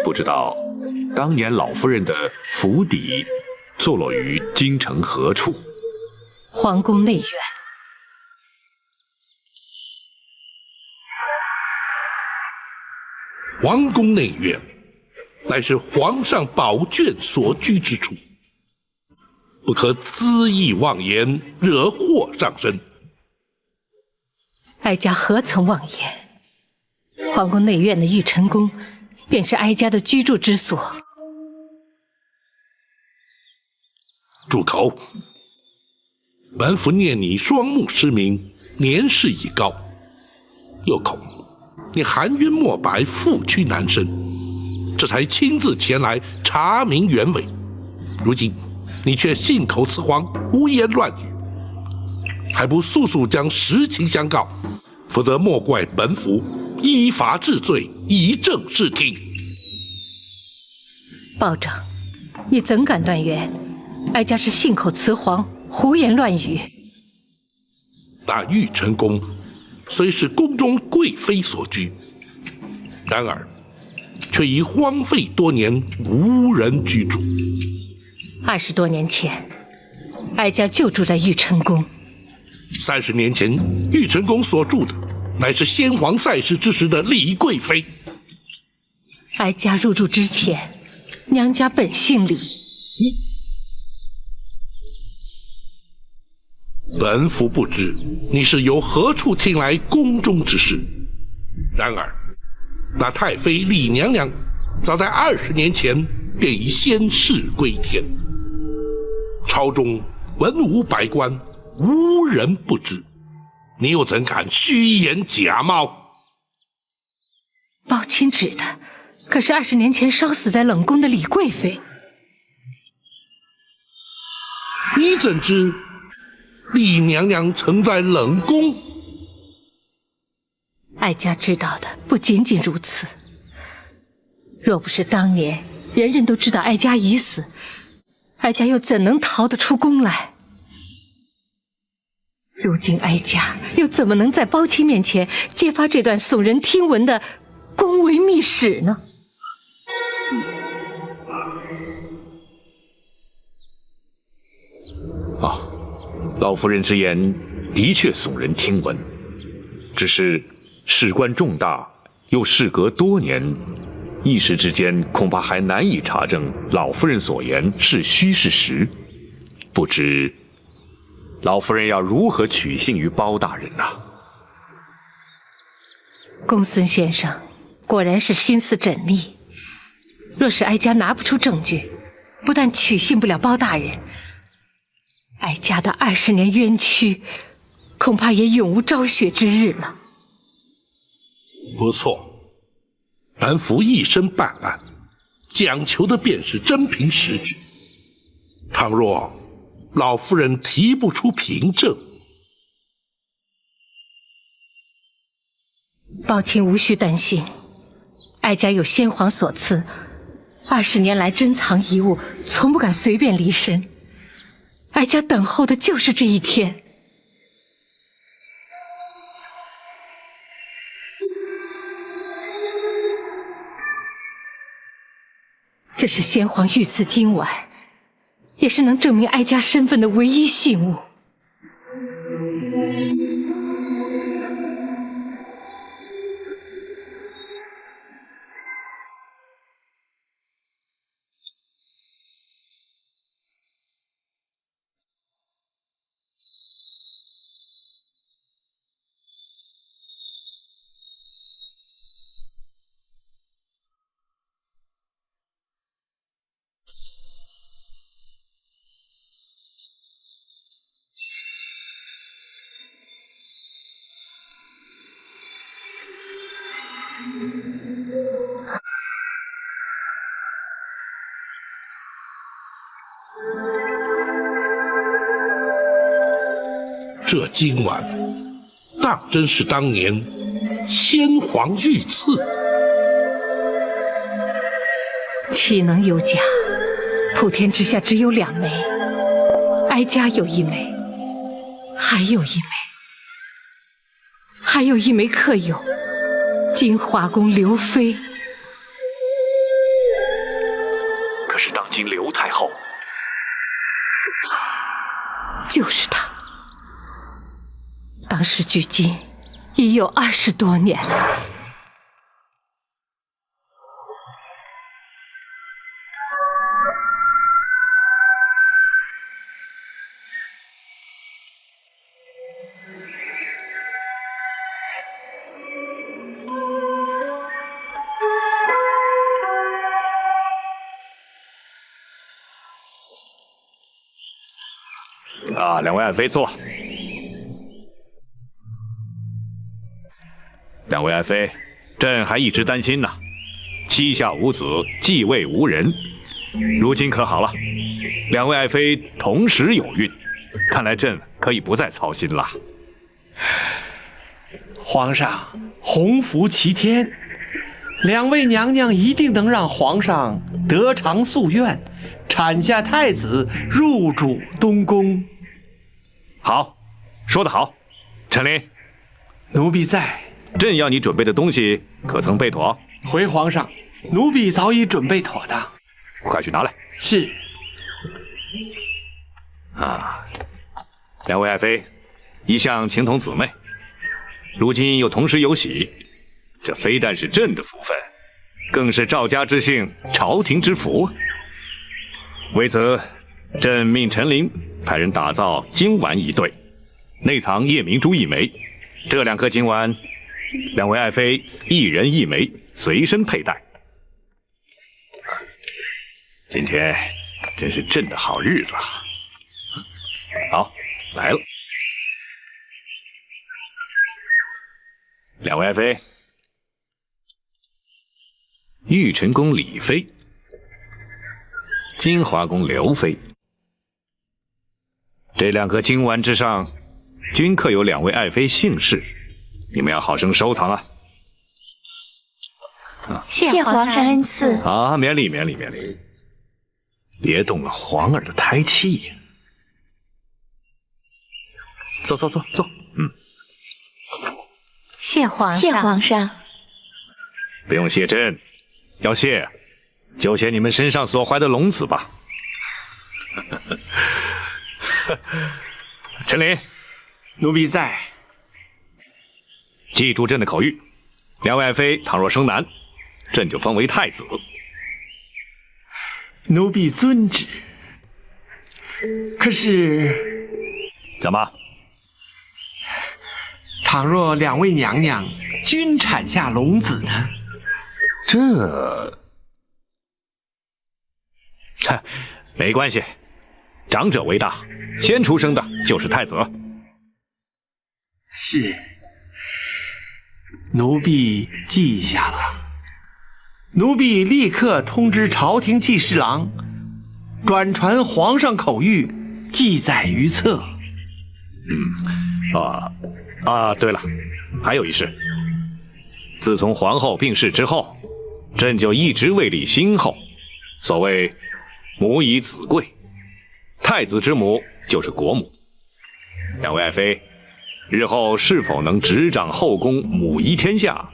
不知道当年老夫人的府邸坐落于京城何处？皇宫内院。皇宫内院，乃是皇上宝眷所居之处，不可恣意妄言，惹祸上身。哀家何曾妄言？皇宫内院的玉晨宫，便是哀家的居住之所。住口！本府念你双目失明，年事已高，又恐你含冤莫白，负屈难伸，这才亲自前来查明原委。如今你却信口雌黄，胡言乱语，还不速速将实情相告，否则莫怪本府依法治罪，以正视听。保长，你怎敢断言哀家是信口雌黄、胡言乱语？那玉晨宫虽是宫中贵妃所居，然而却已荒废多年，无人居住。20多年前，哀家就住在玉晨宫。30年前，玉晨宫所住的乃是先皇在世之时的李贵妃。哀家入住之前，娘家本姓李。本府不知你是由何处听来宫中之事，然而那太妃李娘娘早在20年前便已仙逝归天，朝中文武百官无人不知，你又怎敢虚言假冒？包青指的可是20年前烧死在冷宫的李贵妃。你怎知李娘娘曾在冷宫？哀家知道的不仅仅如此。若不是当年人人都知道哀家已死，哀家又怎能逃得出宫来？如今哀家又怎么能在包青面前揭发这段耸人听闻的宫闱秘史呢？老夫人之言的确耸人听闻，只是事关重大，又事隔多年，一时之间恐怕还难以查证老夫人所言是虚是实。不知老夫人要如何取信于包大人呐？公孙先生果然是心思缜密。若是哀家拿不出证据，不但取信不了包大人，哀家的20年冤屈，恐怕也永无昭雪之日了。不错，本府一生办案，讲求的便是真凭实据。倘若老夫人提不出凭证，包青无需担心，哀家有先皇所赐20年来珍藏遗物，从不敢随便离身。哀家等候的就是这一天。这是先皇御赐金碗，也是能证明哀家身份的唯一信物。这金碗当真是当年先皇御赐，岂能有假？普天之下只有2枚，哀家有1枚，还有1枚刻有金华宫刘妃。可是当今刘太后，就是她。当时距今已有20多年了。2位爱妃坐。2位爱妃，朕还一直担心呢，膝下无子，继位无人。如今可好了，2位爱妃同时有孕，看来朕可以不再操心了。皇上，洪福齐天，2位娘娘一定能让皇上得偿夙愿，产下太子，入主东宫。好，说得好，陈琳，奴婢在。朕要你准备的东西可曾备妥？回皇上，奴婢早已准备妥当。快去拿来。是。啊，2位爱妃一向情同姊妹，如今又同时有喜，这非但是朕的福分，更是赵家之幸，朝廷之福。为此，朕命陈琳派人打造金碗1对，内藏夜明珠1枚。这2颗金碗，2位爱妃一人1枚，随身佩戴。今天真是朕的好日子啊！好，来了。2位爱妃，玉晨宫李妃，金华宫刘妃。这2颗金碗之上，均刻有2位爱妃姓氏，你们要好生收藏啊！谢皇上恩赐。啊，免礼免礼免礼，别动了皇儿的胎气。坐。谢皇上。谢皇上。不用谢朕，要谢就谢你们身上所怀的龙子吧。陈琳，奴婢在。记住朕的口谕，2位爱妃倘若生男，朕就封为太子。奴婢遵旨。可是，怎么？倘若2位娘娘均产下龙子呢？没关系，长者为大，先出生的就是太子。是，奴婢记下了。奴婢立刻通知朝廷记侍郎，转传皇上口谕，记载于册。对了，还有一事，自从皇后病逝之后，朕就一直位立新后，所谓母以子贵，太子之母就是国母。两位爱妃，日后是否能执掌后宫，母仪天下，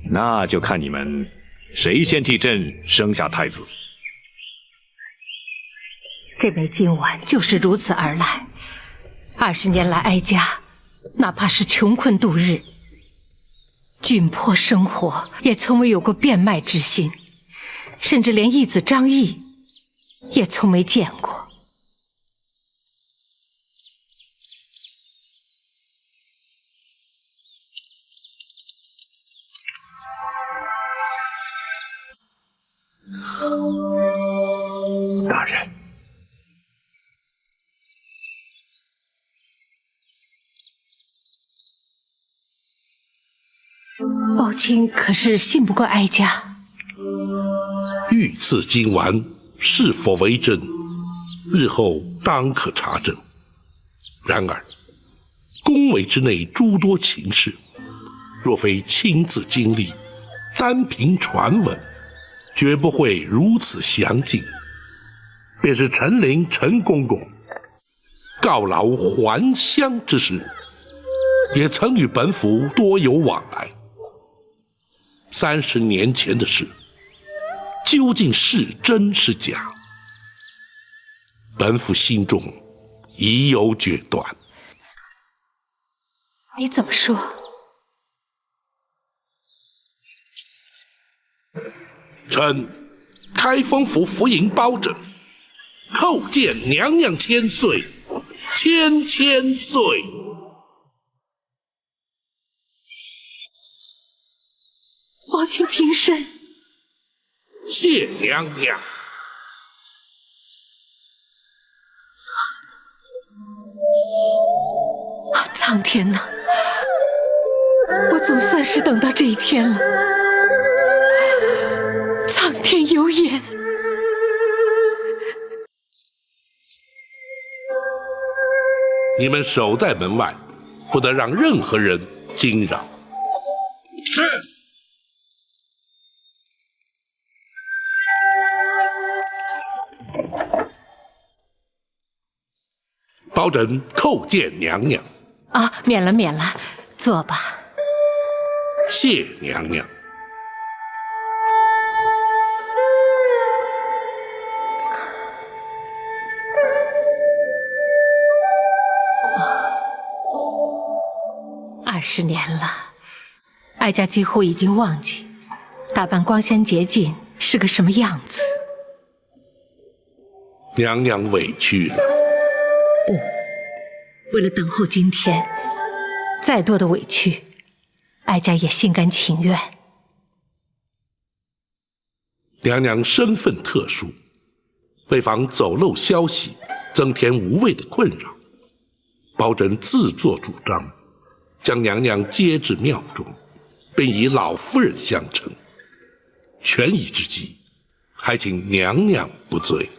那就看你们谁先替朕生下太子。这枚金碗就是如此而来。20年来，哀家哪怕是穷困度日，窘迫生活，也从未有过变卖之心，甚至连义子张毅也从没见过。大人，宝卿可是信不过哀家。御赐金丸是否为真，日后当可查证。然而，宫闱之内诸多情事，若非亲自经历，单凭传闻，绝不会如此详尽。便是陈琳陈公公告劳还乡之时，也曾与本府多有往来。30年前的事，究竟是真是假？本府心中已有决断。你怎么说？臣开封府府尹包拯叩见娘娘千岁，千岁。宝卿平身。谢娘娘。苍天呐，我总算是等到这一天了。苍天有眼。你们守在门外，不得让任何人惊扰。是。包拯叩见娘娘。啊，免了免了，坐吧。谢娘娘。20年了，哀家几乎已经忘记打扮光鲜洁净是个什么样子。娘娘委屈了。不，为了等候今天，再多的委屈，哀家也心甘情愿。娘娘身份特殊，为防走漏消息，增添无谓的困扰，包拯自作主张，将娘娘接至庙中，并以老夫人相称。权宜之计，还请娘娘不罪。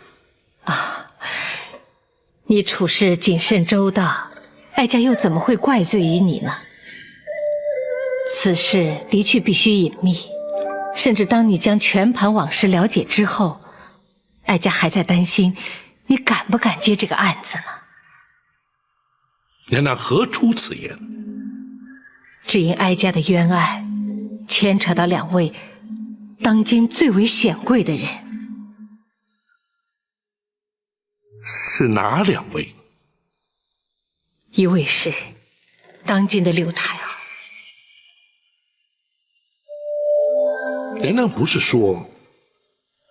啊，你处事谨慎周到，哀家又怎么会怪罪于你呢？此事的确必须隐秘，甚至当你将全盘往事了解之后，哀家还在担心你敢不敢接这个案子呢？娘娘何出此言？只因哀家的冤案牵扯到2位当今最为显贵的人。是哪2位？一位是当今的刘太后。娘娘不是说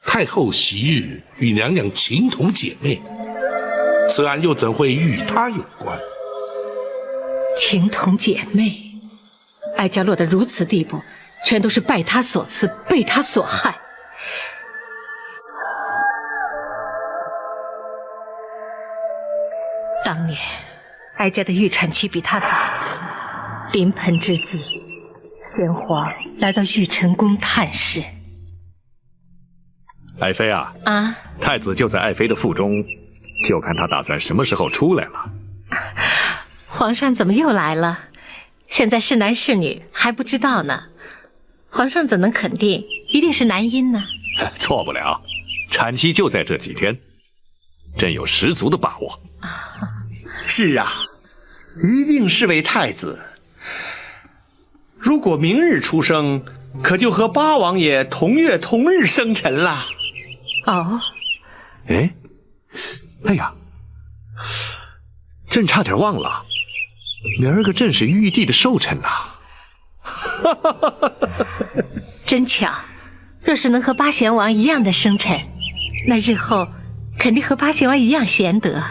太后昔日与娘娘情同姐妹，此案又怎会与她有关？情同姐妹，哀家落得如此地步，全都是拜她所赐，被她所害。当年哀家的预产期比她早，临盆之际，先皇来到玉成宫探视。爱妃啊，太子就在爱妃的腹中，就看他打算什么时候出来了。皇上怎么又来了？现在是男是女还不知道呢。皇上怎能肯定一定是男婴呢？错不了，产期就在这几天，朕有十足的把握。是啊，一定是位太子。如果明日出生，可就和八王爷同月同日生辰了。哦，哎呀，朕差点忘了，明儿个朕是玉帝的寿辰呐。真巧，若是能和八贤王一样的生辰，那日后肯定和八贤王一样贤德。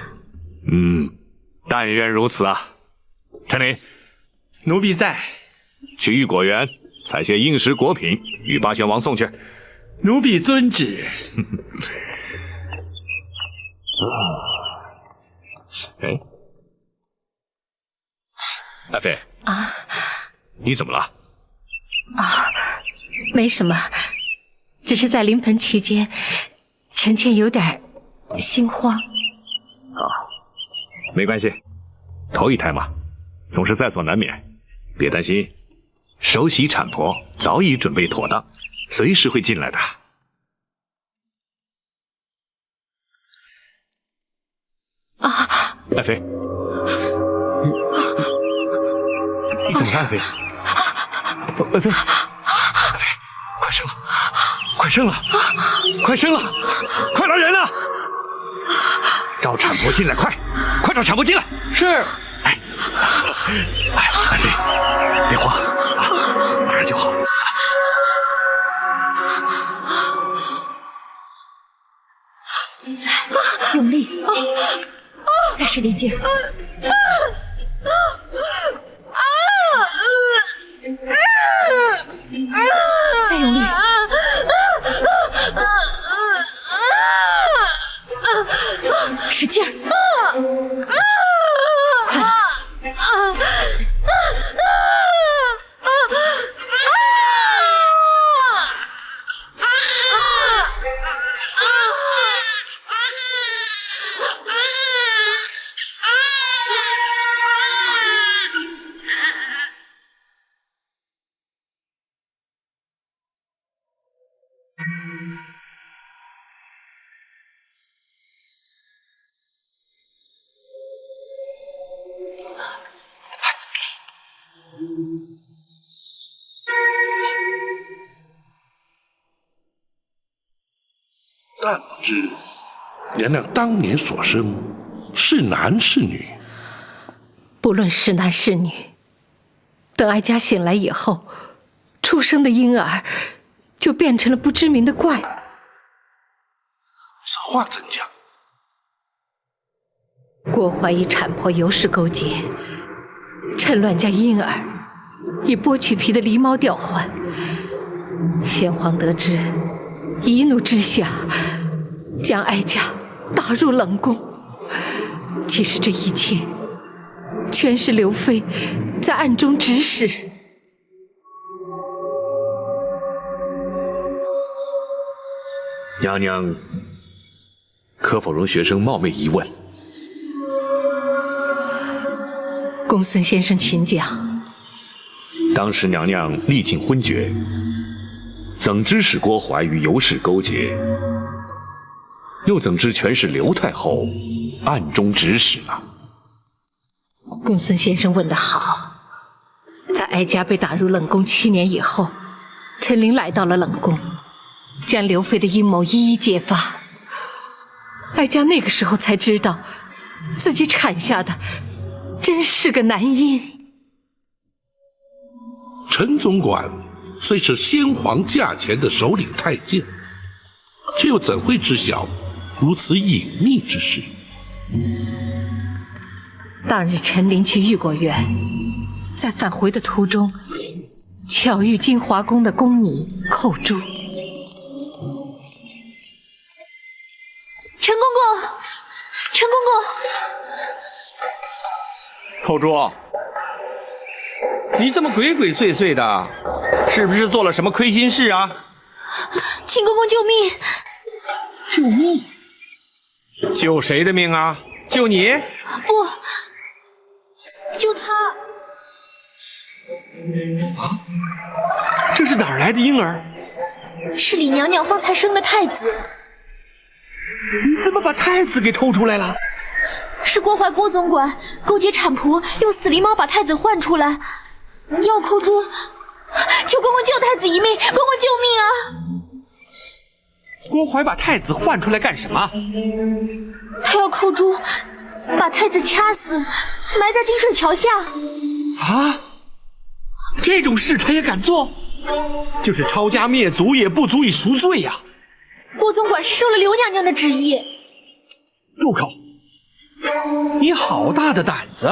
但愿如此啊。陈琳，奴婢在。去玉果园采些应时果品，与八贤王送去。奴婢遵旨。爱妃啊，你怎么了？没什么，只是在临盆期间，臣妾有点心慌。没关系，头一胎嘛，总是在所难免，别担心。首席产婆早已准备妥当，随时会进来的。爱妃，你怎么了，爱妃？爱妃，快生了，快生了，快生了，快来人啊！找产婆进来，快找产婆进来！是。爱妃，别慌啊，马上就好。用力，再使点劲儿。再用力。使劲儿。快了。但不知娘娘当年所生是男是女？不论是男是女，等哀家醒来以后，出生的婴儿就变成了不知名的怪物。此话怎讲？郭槐与产婆尤氏勾结，趁乱将婴儿以剥去皮的狸猫调换。先皇得知，一怒之下将哀家打入冷宫。其实这一切全是刘妃在暗中指使。娘娘，可否容学生冒昧一问？公孙先生请讲。当时娘娘历尽昏厥，怎知使郭槐与尤氏勾结？又怎知全是刘太后暗中指使呢？公孙先生问得好。在哀家被打入冷宫7年以后，陈琳来到了冷宫，将刘妃的阴谋一一揭发。哀家那个时候才知道，自己产下的真是个男婴。陈总管虽是先皇驾前的首领太监，却又怎会知晓如此隐秘之事？当日陈琳去玉果园，在返回的途中，巧遇金华宫的宫女寇珠。陈公公，陈公公，寇珠，你这么鬼鬼祟祟的，是不是做了什么亏心事啊？请公公救命！救命？救谁的命啊？救你？不，救他。啊，这是哪儿来的婴儿？是李娘娘方才生的太子。你怎么把太子给偷出来了？是郭淮郭总管勾结产婆，用死狸猫把太子换出来，要扣住。求公公救太子一命，公公救命啊！郭淮把太子换出来干什么？他要扣住，把太子掐死，埋在金水桥下。啊！这种事他也敢做？就是抄家灭族也不足以赎罪呀！郭总管是受了刘娘娘的旨意。住口！你好大的胆子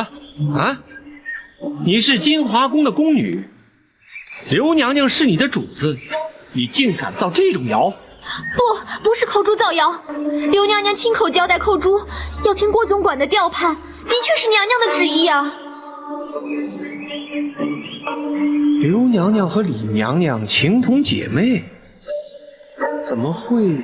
啊！你是金华宫的宫女，刘娘娘是你的主子，你竟敢造这种谣！不是扣珠造谣，刘娘娘亲口交代扣珠要听郭总管的调判，的确是娘娘的旨意啊。刘娘娘和李娘娘情同姐妹，怎么会？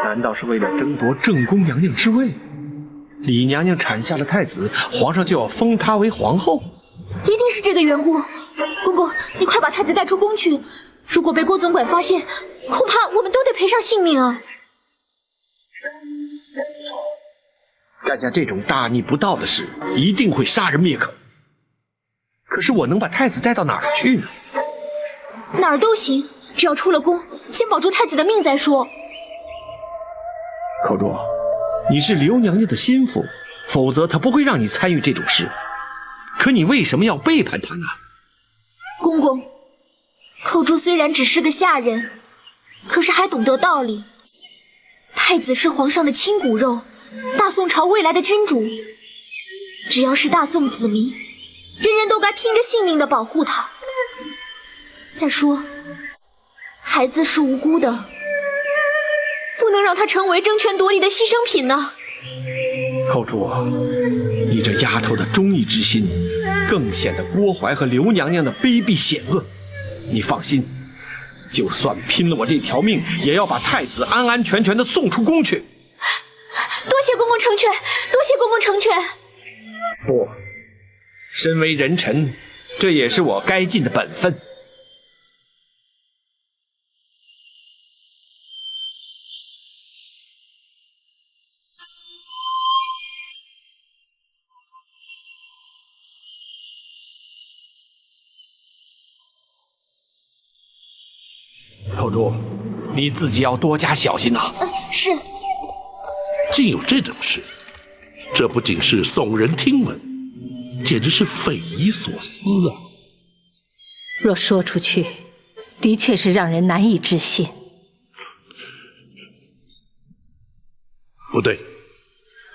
难道是为了争夺正宫娘娘之位？李娘娘产下了太子，皇上就要封她为皇后？一定是这个缘故。公公，你快把太子带出宫去，如果被郭总管发现，恐怕我们都得赔上性命啊！干下这种大逆不道的事，一定会杀人灭口。可是我能把太子带到哪儿去呢？哪儿都行，只要出了宫，先保住太子的命再说。口珠，你是刘娘娘的心腹，否则她不会让你参与这种事。可你为什么要背叛她呢？公公，寇珠虽然只是个下人，可是还懂得道理。太子是皇上的亲骨肉，大宋朝未来的君主，只要是大宋子民，人人都该拼着性命的保护他。再说，孩子是无辜的，不能让他成为争权夺利的牺牲品呢。寇珠，你这丫头的忠义之心，更显得郭淮和刘娘娘的卑鄙险恶。你放心，就算拼了我这条命，也要把太子安安全全的送出宫去。多谢公公成全，多谢公公成全。不，身为人臣，这也是我该尽的本分。寇珠，你自己要多加小心呐。是。竟有这种事，这不仅是耸人听闻，简直是匪夷所思啊！若说出去，的确是让人难以置信。不对，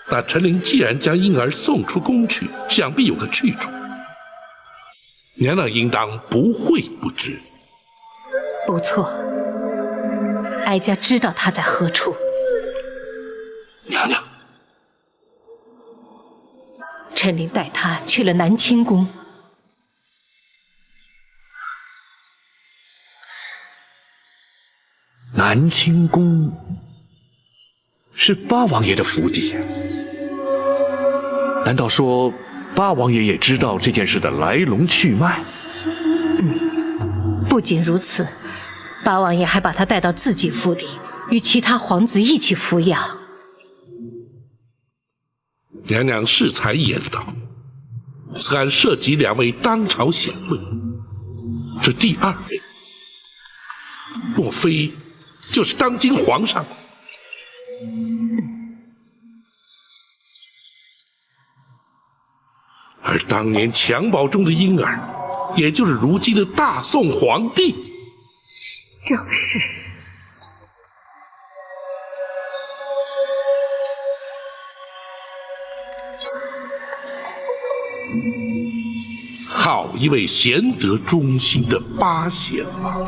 那陈琳既然将婴儿送出宫去，想必有个去处。娘娘应当不会不知。不错，哀家知道他在何处。娘娘，陈琳带他去了南清宫。南清宫是八王爷的府邸，难道说八王爷也知道这件事的来龙去脉？不仅如此，八王爷还把他带到自己府邸，与其他皇子一起抚养。娘娘适才言道，此案涉及2位当朝显贵，这第2位，莫非就是当今皇上？而当年襁褓中的婴儿，也就是如今的大宋皇帝。正是。好一位贤德忠心的八贤啊！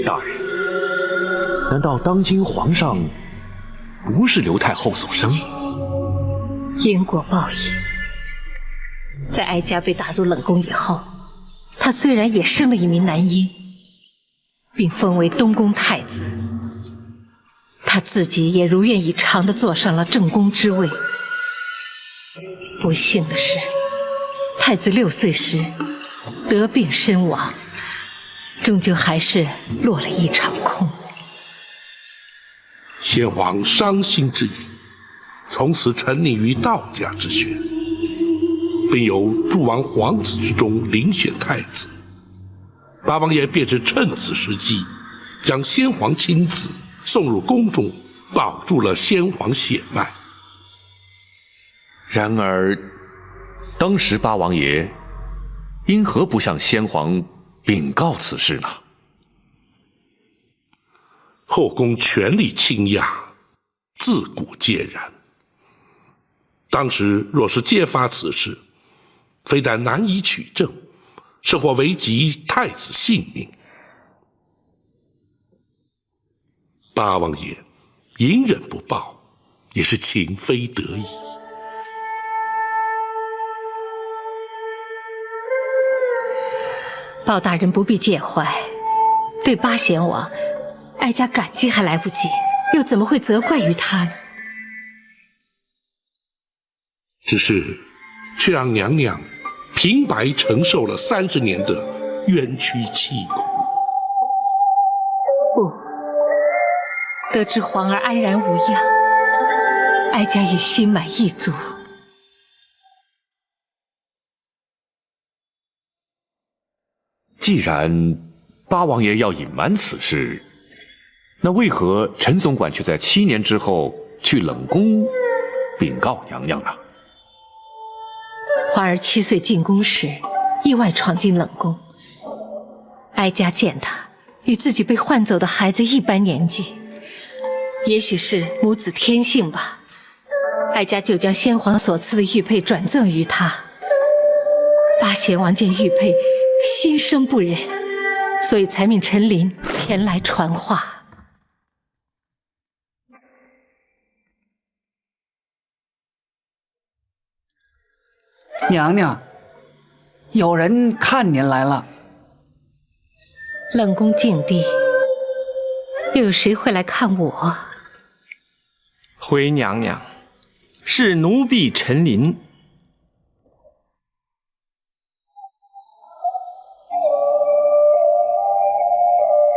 大人，难道当今皇上不是刘太后所生？因果报应。在哀家被打入冷宫以后，他虽然也生了一名男婴，并封为东宫太子，他自己也如愿以偿地坐上了正宫之位。不幸的是，太子6岁时得病身亡，终究还是落了一场空。先皇伤心之余，从此沉溺于道家之学，并由诸王皇子之中遴选太子。八王爷便是趁此时机，将先皇亲子送入宫中，保住了先皇血脉。然而，当时八王爷因何不向先皇禀告此事呢？后宫权力倾轧，自古皆然。当时若是揭发此事，非但难以取证，甚或危及太子性命。八王爷隐忍不报，也是情非得已。包大人不必介怀，对八贤王，哀家感激还来不及，又怎么会责怪于他呢？只是，却让娘娘平白承受了30年的冤屈凄苦。不，得知皇儿安然无恙，哀家已心满意足。既然八王爷要隐瞒此事，那为何陈总管却在7年之后去冷宫禀告娘娘呢？皇儿7岁进宫时，意外闯进冷宫，哀家见他与自己被换走的孩子一般年纪，也许是母子天性吧。哀家就将先皇所赐的玉佩转赠于他。八贤王见玉佩，心生不忍，所以才命陈琳前来传话。娘娘，有人看您来了。冷宫静地，又有谁会来看我？回娘娘，是奴婢陈琳。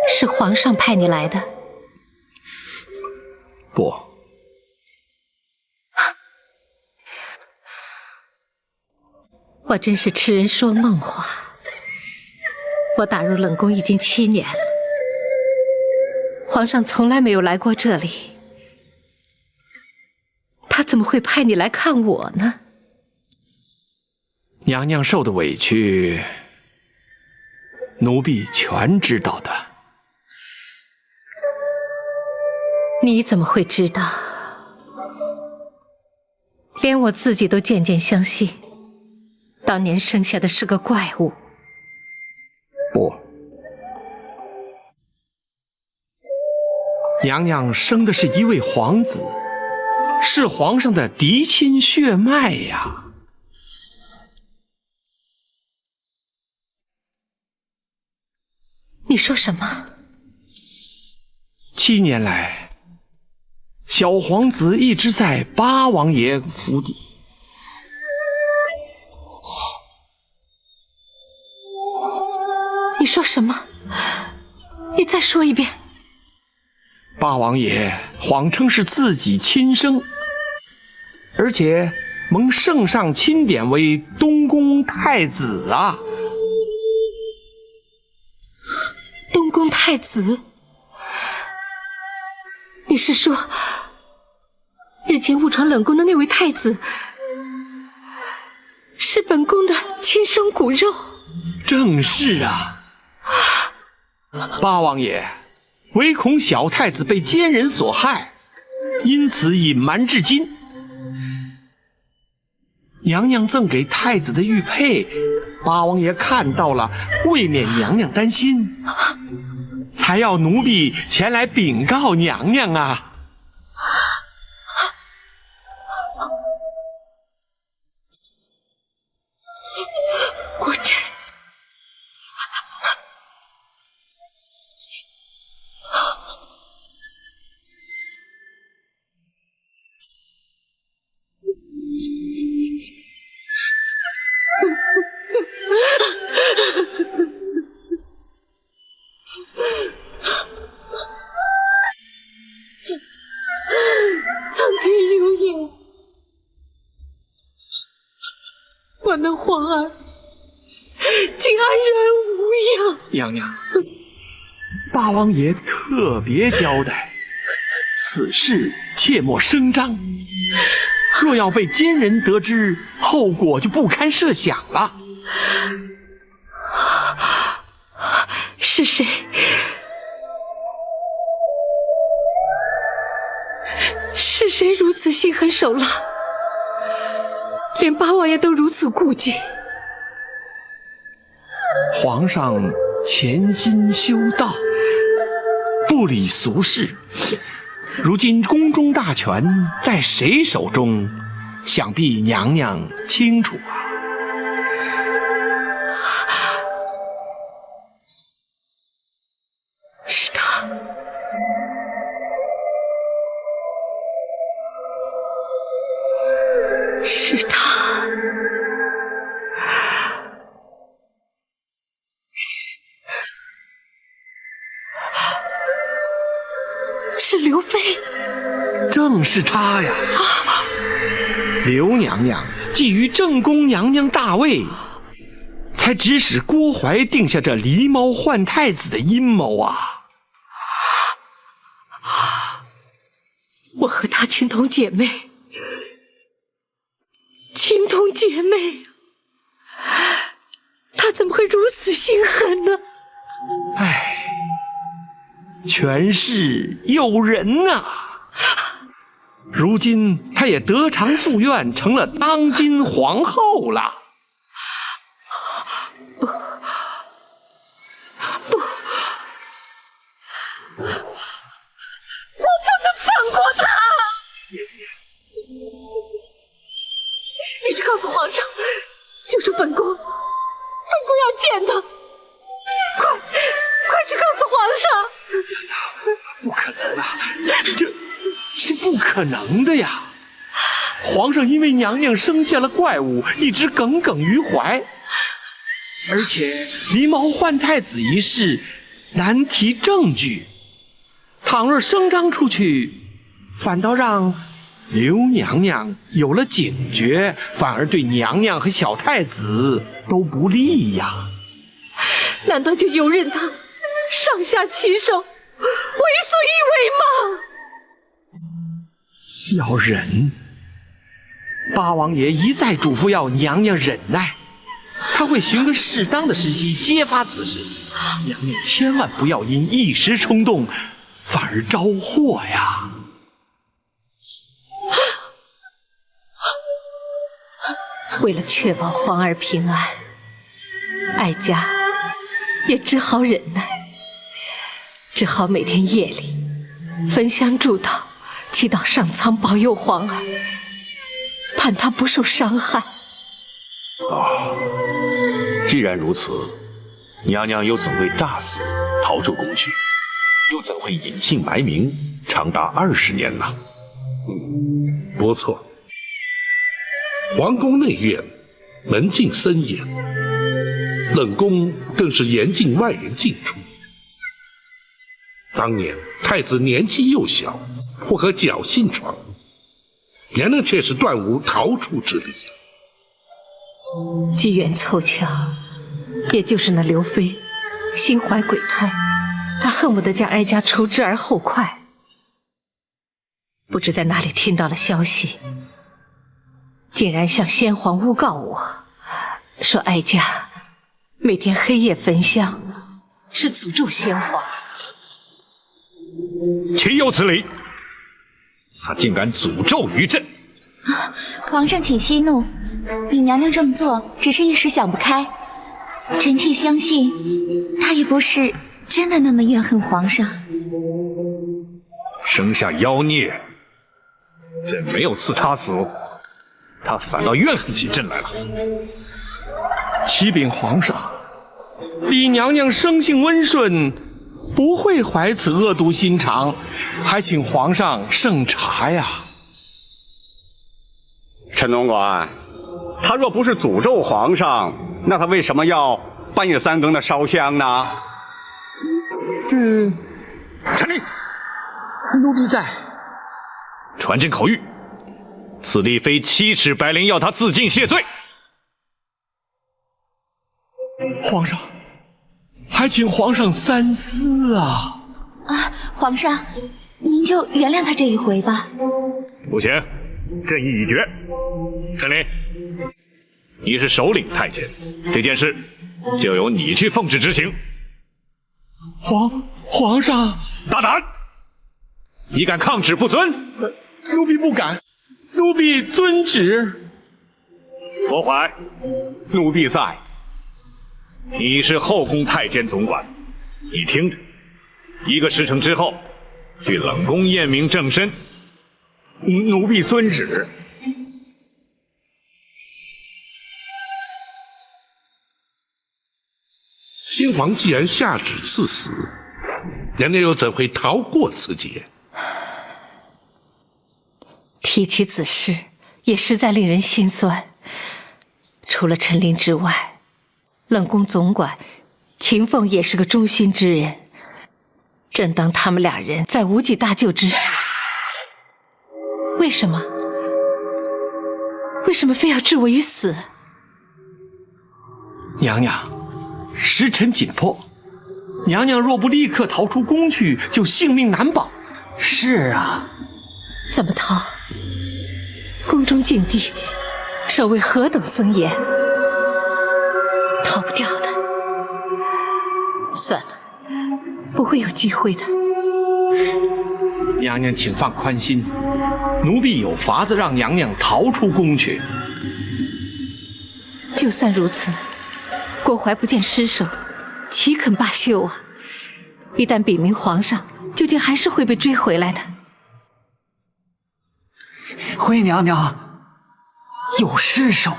是皇上派你来的？不。我真是痴人说梦话。我打入冷宫已经7年了，皇上从来没有来过这里，他怎么会派你来看我呢？娘娘受的委屈，奴婢全知道的。你怎么会知道？连我自己都渐渐相信，当年生下的是个怪物。不，娘娘生的是一位皇子，是皇上的嫡亲血脉呀。你说什么？7年来，小皇子一直在八王爷府邸。你说什么？你再说一遍。八王爷谎称是自己亲生，而且蒙圣上钦点为东宫太子啊。东宫太子？你是说，日前误闯冷宫的那位太子，是本宫的亲生骨肉？正是啊。八王爷唯恐小太子被奸人所害，因此隐瞒至今。娘娘赠给太子的玉佩，八王爷看到了，未免娘娘担心，才要奴婢前来禀告娘娘啊。国真，苍天有眼，我那皇儿竟安然无恙。娘娘，八王爷特别交代，此事切莫声张，若要被奸人得知，后果就不堪设想了。是谁？是谁如此心狠手辣，连八王爷都如此顾忌？皇上潜心修道，不理俗事。如今宫中大权在谁手中，想必娘娘清楚啊。是他。是他，是刘妃，正是他呀！刘娘娘觊觎正宫娘娘大位，才指使郭槐定下这狸猫换太子的阴谋啊！我和她情同姐妹。情同姐妹，他怎么会如此心狠呢？唉，权势诱人啊！如今他也得偿夙愿，成了当今皇后了。不，我不能放过他！你去告诉皇上，就说本宫要见他，快去告诉皇上！不可能啊，这不可能的呀！皇上因为娘娘生下了怪物，一直耿耿于怀，而且狸猫换太子一事难提证据，倘若声张出去，反倒让刘娘娘有了警觉，反而对娘娘和小太子都不利呀。难道就由任他上下其手，为所欲为吗？要忍，八王爷一再嘱咐要娘娘忍耐，他会寻个适当的时机揭发此事。娘娘千万不要因一时冲动，反而招祸呀。为了确保皇儿平安，哀家也只好忍耐，只好每天夜里焚香祝祷，祈祷上苍保佑皇儿，盼他不受伤害。既然如此，娘娘又怎会诈死逃出宫去？又怎会隐姓埋名长达20年呢？不错，皇宫内院门禁森严，冷宫更是严禁外人进出。当年太子年纪幼小，或和侥幸闯入，娘娘却是断无逃出之理。机缘凑巧，也就是那刘妃心怀鬼胎，她恨不得将哀家除之而后快。不知在哪里听到了消息，竟然向先皇诬告我，说哀家每天黑夜焚香，是诅咒先皇。岂有此理！他竟敢诅咒于朕！皇上请息怒，李娘娘这么做只是一时想不开，臣妾相信她也不是真的那么怨恨皇上。生下妖孽，朕没有赐他死，他反倒怨恨起朕来了。启禀皇上，李娘娘生性温顺，不会怀此恶毒心肠，还请皇上圣察呀。陈总管，他若不是诅咒皇上，那他为什么要半夜3更的烧香呢？这传令，奴婢在。传朕口谕，此地非7尺白绫，要他自尽谢罪。皇上，还请皇上三思啊！皇上，您就原谅他这一回吧。不行，朕意已决。陈琳，你是首领太监，这件事就由你去奉旨执行。皇上，大胆！你敢抗旨不遵？奴婢不敢，奴婢遵旨。郭槐，奴婢在。你是后宫太监总管，你听着，1个时辰之后，去冷宫验明正身。奴婢遵旨。先皇既然下旨赐死，娘娘又怎会逃过此劫？提起此事，也实在令人心酸。除了陈琳之外，冷宫总管秦凤也是个忠心之人。正当他们2人在无计搭救之时，为什么非要置我于死？娘娘，时辰紧迫，娘娘若不立刻逃出宫去，就性命难保。是啊，怎么逃？宫中禁地，守卫何等森严，逃不掉的。算了，不会有机会的。娘娘请放宽心，奴婢有法子让娘娘逃出宫去。就算如此，郭槐不见尸首，岂肯罢休啊？一旦禀明皇上，究竟还是会被追回来的。回娘娘，有尸首。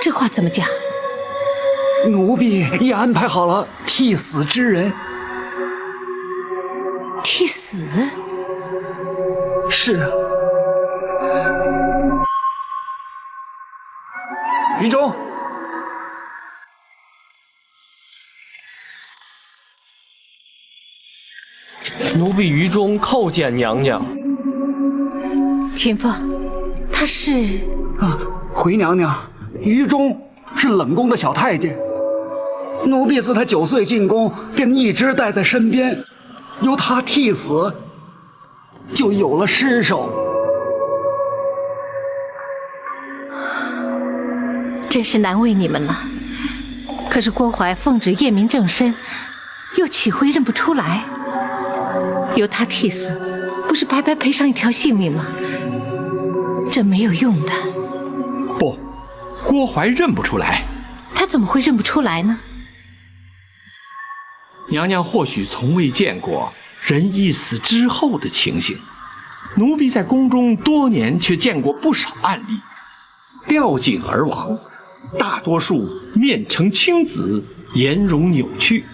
这话怎么讲？奴婢也安排好了替死之人。替死？是啊。于中，奴婢于中叩见娘娘。秦凤，他是……回娘娘，于中是冷宫的小太监。奴婢自他9岁进宫，便一直带在身边，由他替死，就有了尸首。真是难为你们了。可是郭槐奉旨验明正身，又岂会认不出来？由他替死，不是白白赔上一条性命吗？这没有用的。不，郭槐认不出来。他怎么会认不出来呢？娘娘或许从未见过人一死之后的情形，奴婢在宫中多年，却见过不少案例，掉井而亡，大多数面呈青紫，颜容扭曲。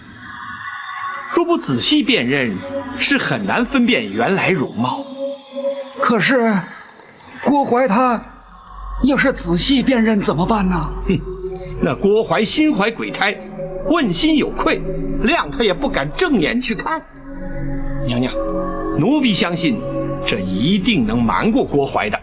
若不仔细辨认，是很难分辨原来容貌。可是郭槐他要是仔细辨认怎么办呢？那郭槐心怀鬼胎，问心有愧，谅他也不敢正眼去看。娘娘，奴婢相信，这一定能瞒过郭槐的。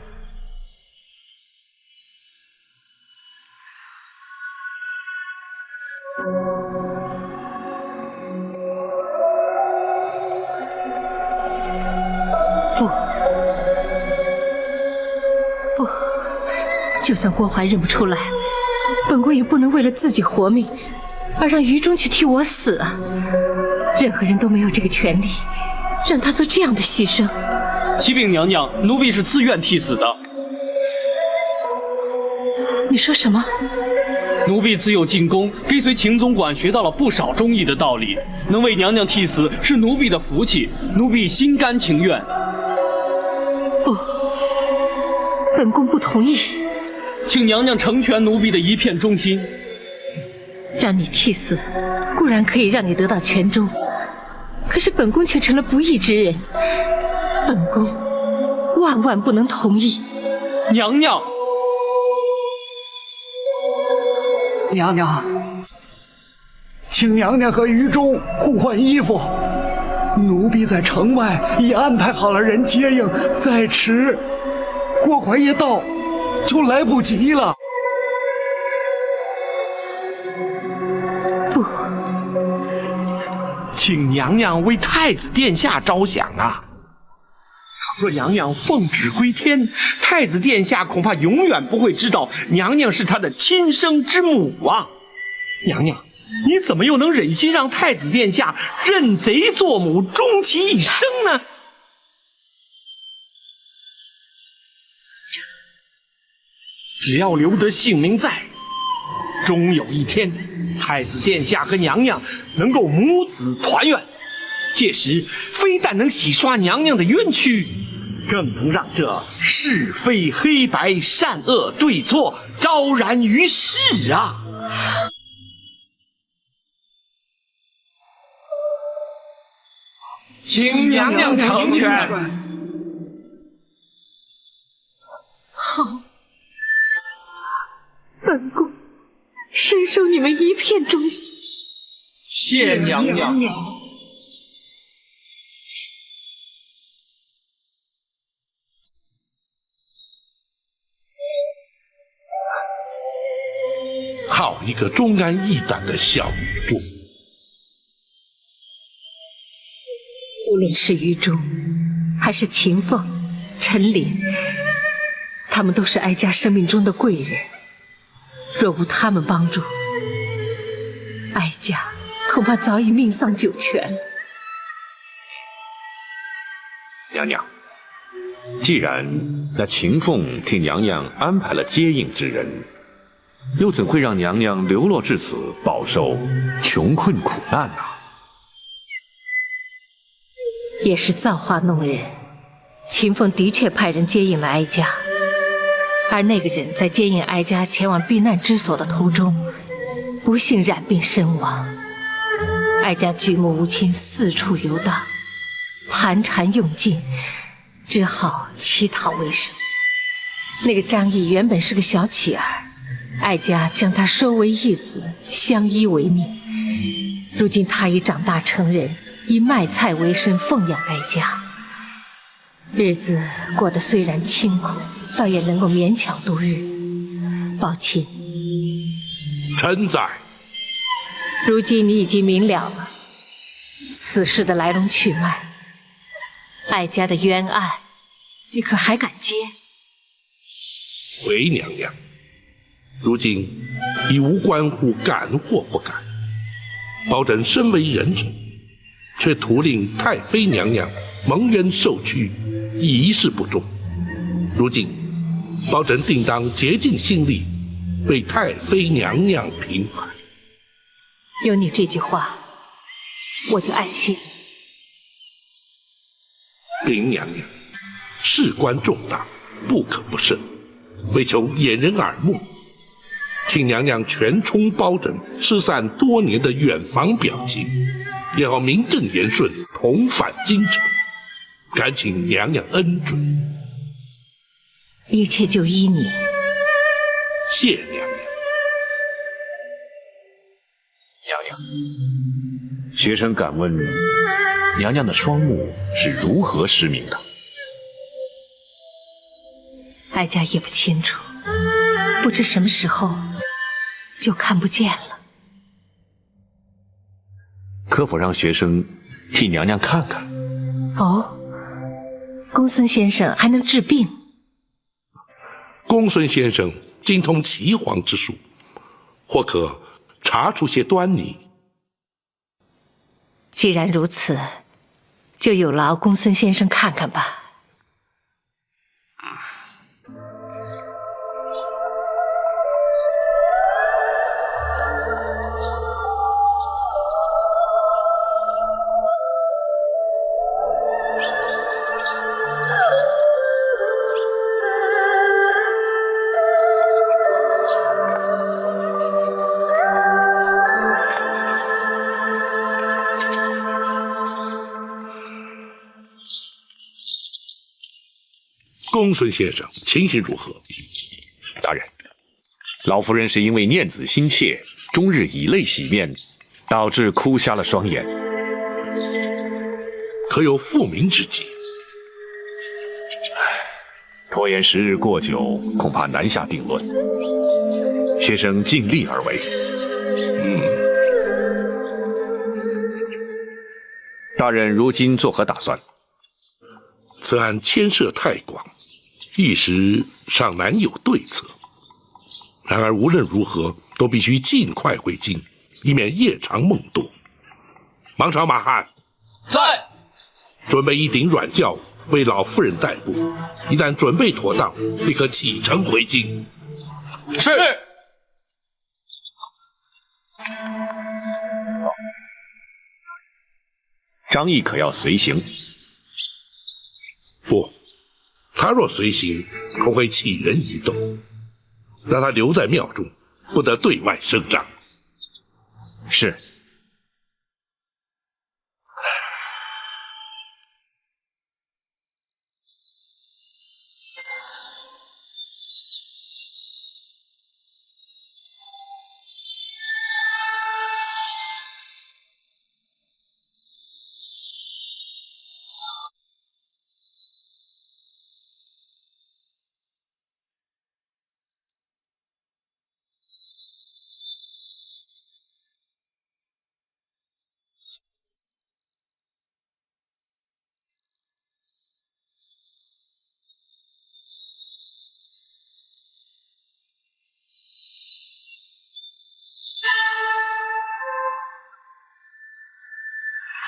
不，就算郭槐认不出来，本宫也不能为了自己活命，而让于中去替我死啊！任何人都没有这个权利，让他做这样的牺牲。启禀娘娘，奴婢是自愿替死的。你说什么？奴婢自幼进宫，跟随秦总管学到了不少忠义的道理，能为娘娘替死是奴婢的福气，奴婢心甘情愿。不，本宫不同意。请娘娘成全奴婢的一片忠心。让你替死，固然可以让你得到全忠，可是本宫却成了不义之人，本宫万万不能同意。娘娘，娘娘，请娘娘和于中互换衣服。奴婢在城外已安排好了人接应，再迟，郭槐一到就来不及了。不，请娘娘为太子殿下着想啊！若娘娘奉旨归天，太子殿下恐怕永远不会知道娘娘是他的亲生之母啊！娘娘，你怎么又能忍心让太子殿下认贼作母，终其一生呢？只要留得性命在，终有一天，太子殿下和娘娘能够母子团圆。届时，非但能洗刷娘娘的冤屈，更能让这是非黑白、善恶对错昭然于世啊！请娘娘成全。好，本宫深受你们一片忠心。谢娘娘。好一个忠肝义胆的小愚忠！无论是于中，还是秦凤、陈琳，他们都是哀家生命中的贵人。若无他们帮助，哀家恐怕早已命丧九泉。娘娘，既然那秦凤替娘娘安排了接应之人，又怎会让娘娘流落至此，饱受穷困苦难啊？也是造化弄人，秦凤的确派人接应了哀家，而那个人在接应哀家前往避难之所的途中，不幸染病身亡。哀家举目无亲，四处游荡，盘缠用尽，只好乞讨为生。那个张毅原本是个小乞儿，哀家将他收为义子，相依为命。如今他已长大成人，以卖菜为生，奉养哀家。日子过得虽然清苦，倒也能够勉强度日。宝琴，臣在。如今你已经明了了此事的来龙去脉，哀家的冤案，你可还敢接？回娘娘，如今已无关乎敢或不敢。保朕身为人臣，却徒令太妃娘娘蒙冤受屈，一事不忠。如今保朕定当竭尽心力，为太妃娘娘平反。有你这句话，我就安心。禀娘娘，事关重大，不可不慎。为求掩人耳目，请娘娘全充包拯失散多年的远房表亲，也好名正言顺同返京城，恳请娘娘恩准。一切就依你。谢娘娘。娘娘，学生敢问，娘娘的双目是如何失明的？哀家也不清楚，不知什么时候就看不见了。可否让学生替娘娘看看？哦，公孙先生还能治病？公孙先生精通岐黄之术，或可查出些端倪。既然如此，就有劳公孙先生看看吧。公孙先生情形如何？大人，老夫人是因为念子心切，终日以泪洗面，导致哭瞎了双眼。可有复明之计？拖延时日过久，恐怕难下定论。学生尽力而为。大人如今作何打算？此案牵涉太广，一时尚难有对策。然而无论如何，都必须尽快回京，以免夜长梦多。芒朝马汉在，准备一顶软轿，为老夫人代步。一旦准备妥当，立刻启程回京。是。张毅可要随行？不，他若随行，恐会起人疑窦。让他留在庙中，不得对外声张。是。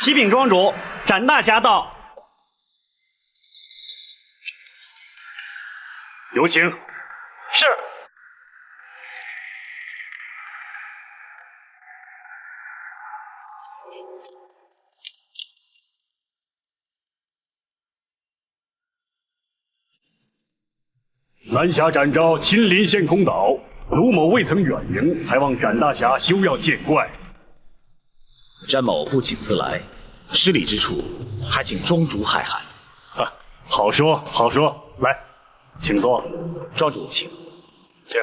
启禀庄主，展大侠到。有请。是。蓝霞展昭亲临仙空岛，卢某未曾远迎，还望展大侠休要见怪。詹某不请自来，失礼之处，还请庄主海涵。好说好说，来，请坐。庄主请。请。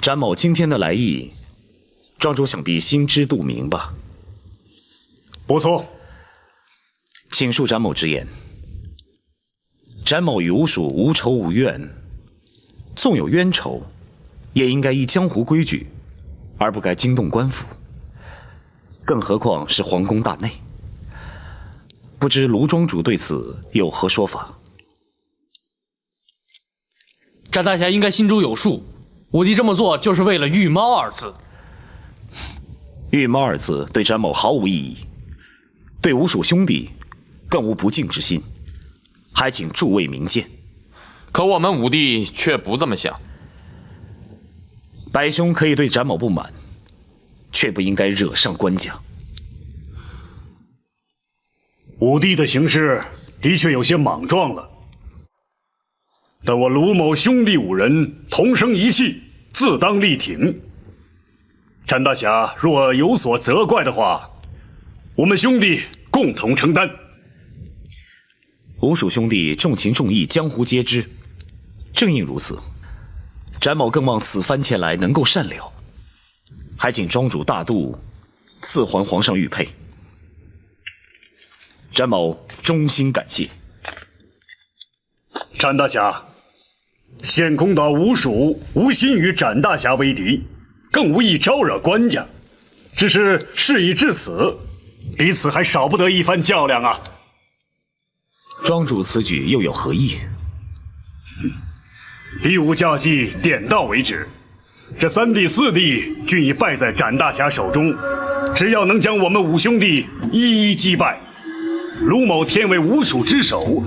詹某今天的来意，庄主想必心知肚明吧？不错。请恕詹某直言。詹某与吴蜀无仇无怨，纵有冤仇，也应该依江湖规矩，而不该惊动官府。更何况是皇宫大内，不知卢庄主对此有何说法？展大侠应该心中有数，武帝这么做就是为了御猫二字。御猫二字对詹某毫无意义，对吴蜀兄弟更无不敬之心。还请诸位明鉴。可我们武帝却不这么想。白兄可以对展某不满，却不应该惹上官家。武帝的行事的确有些莽撞了，但我卢某兄弟5人同声一气，自当力挺。展大侠若有所责怪的话，我们兄弟共同承担。吴蜀兄弟重情重义，江湖皆知。正因如此，展某更望此番前来能够善了，还请庄主大度，赐还皇上玉佩。展某衷心感谢。展大侠，仙空岛吴蜀无心与展大侠为敌，更无意招惹官家，只是事已至此，彼此还少不得一番较量啊。庄主此举又有何意？第5教计点到为止，这3弟4弟均已败在展大侠手中，只要能将我们5兄弟一一击败，卢某天为吴蜀之首，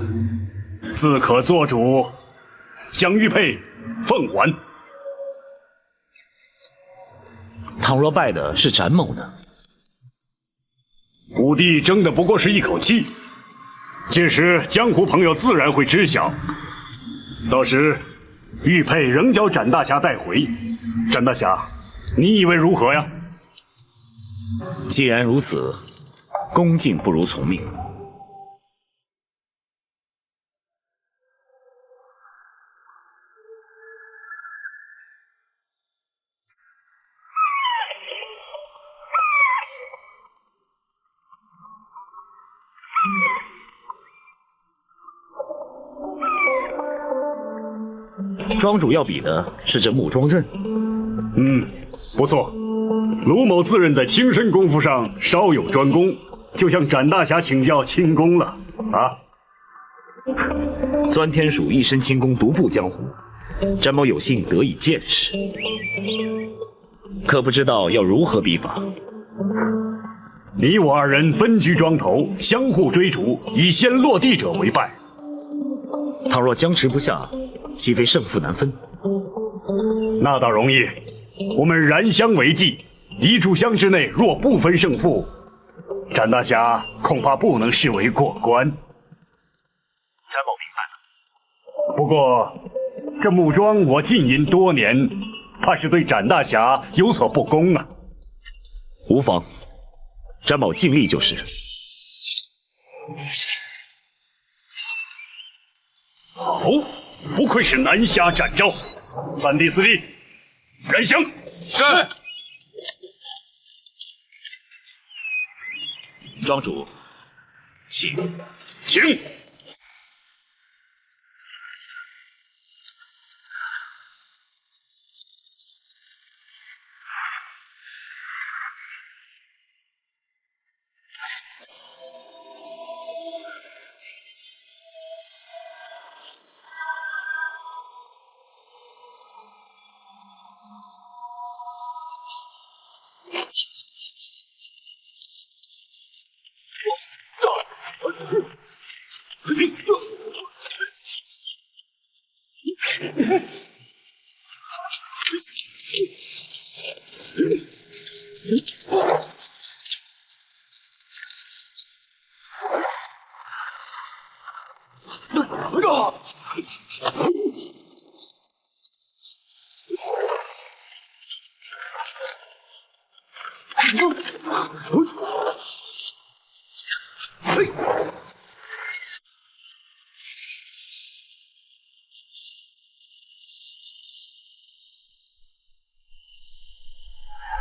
自可做主，将玉佩奉还。倘若败的是展某呢？武帝争的不过是一口气，届时江湖朋友自然会知晓，到时玉佩仍交展大侠带回。展大侠，你以为如何呀？既然如此，恭敬不如从命。庄主要比的是这木桩刃。不错。卢某自认在轻身功夫上稍有专攻，就向展大侠请教轻功了啊。钻天鼠一身轻功独步江湖，展某有幸得以见识，可不知道要如何比法。你我二人分居庄头，相互追逐，以先落地者为败。倘若僵持不下，岂非胜负难分？那倒容易，我们燃香为祭，一炷香之内若不分胜负，展大侠恐怕不能视为过关。展某明白了。不过这木桩我浸淫多年，怕是对展大侠有所不公啊。无妨，展某尽力就是。好，不愧是南侠展昭。三弟四弟，燃香。是。庄主，请。请。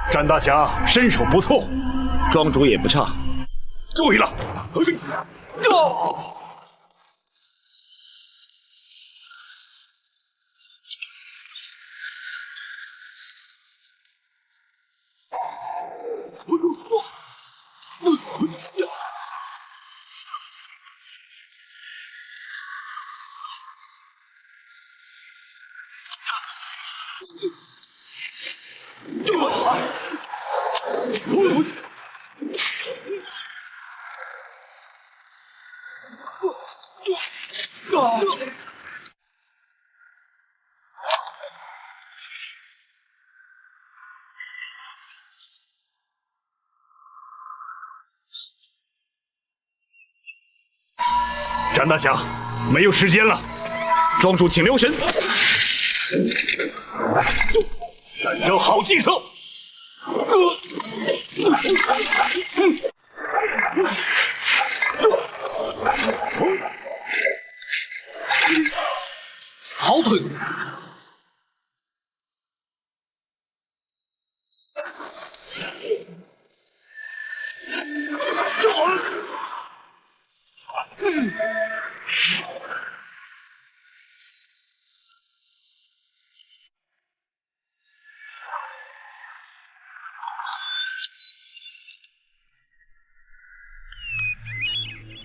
展大侠身手不错，庄主也不差。注意了！展大侠，没有时间了，庄主请留神。展昭好计策。好腿！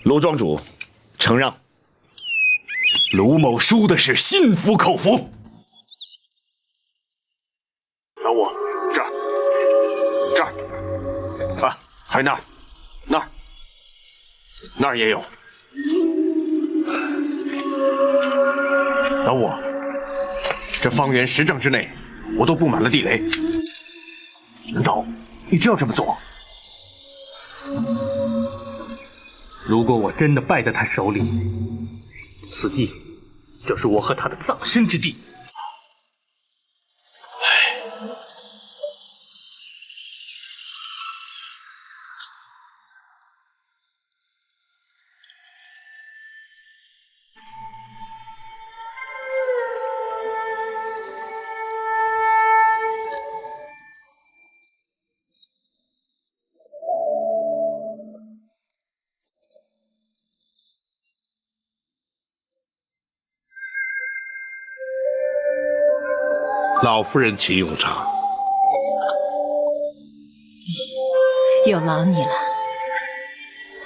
卢庄主，承让。卢某输的是心服口服。拿我这儿，啊，还有那儿也有。等我，这方圆10丈之内，我都布满了地雷。难道你真要这么做？如果我真的败在他手里，此地就是我和他的葬身之地。老夫人请用茶。有劳你了。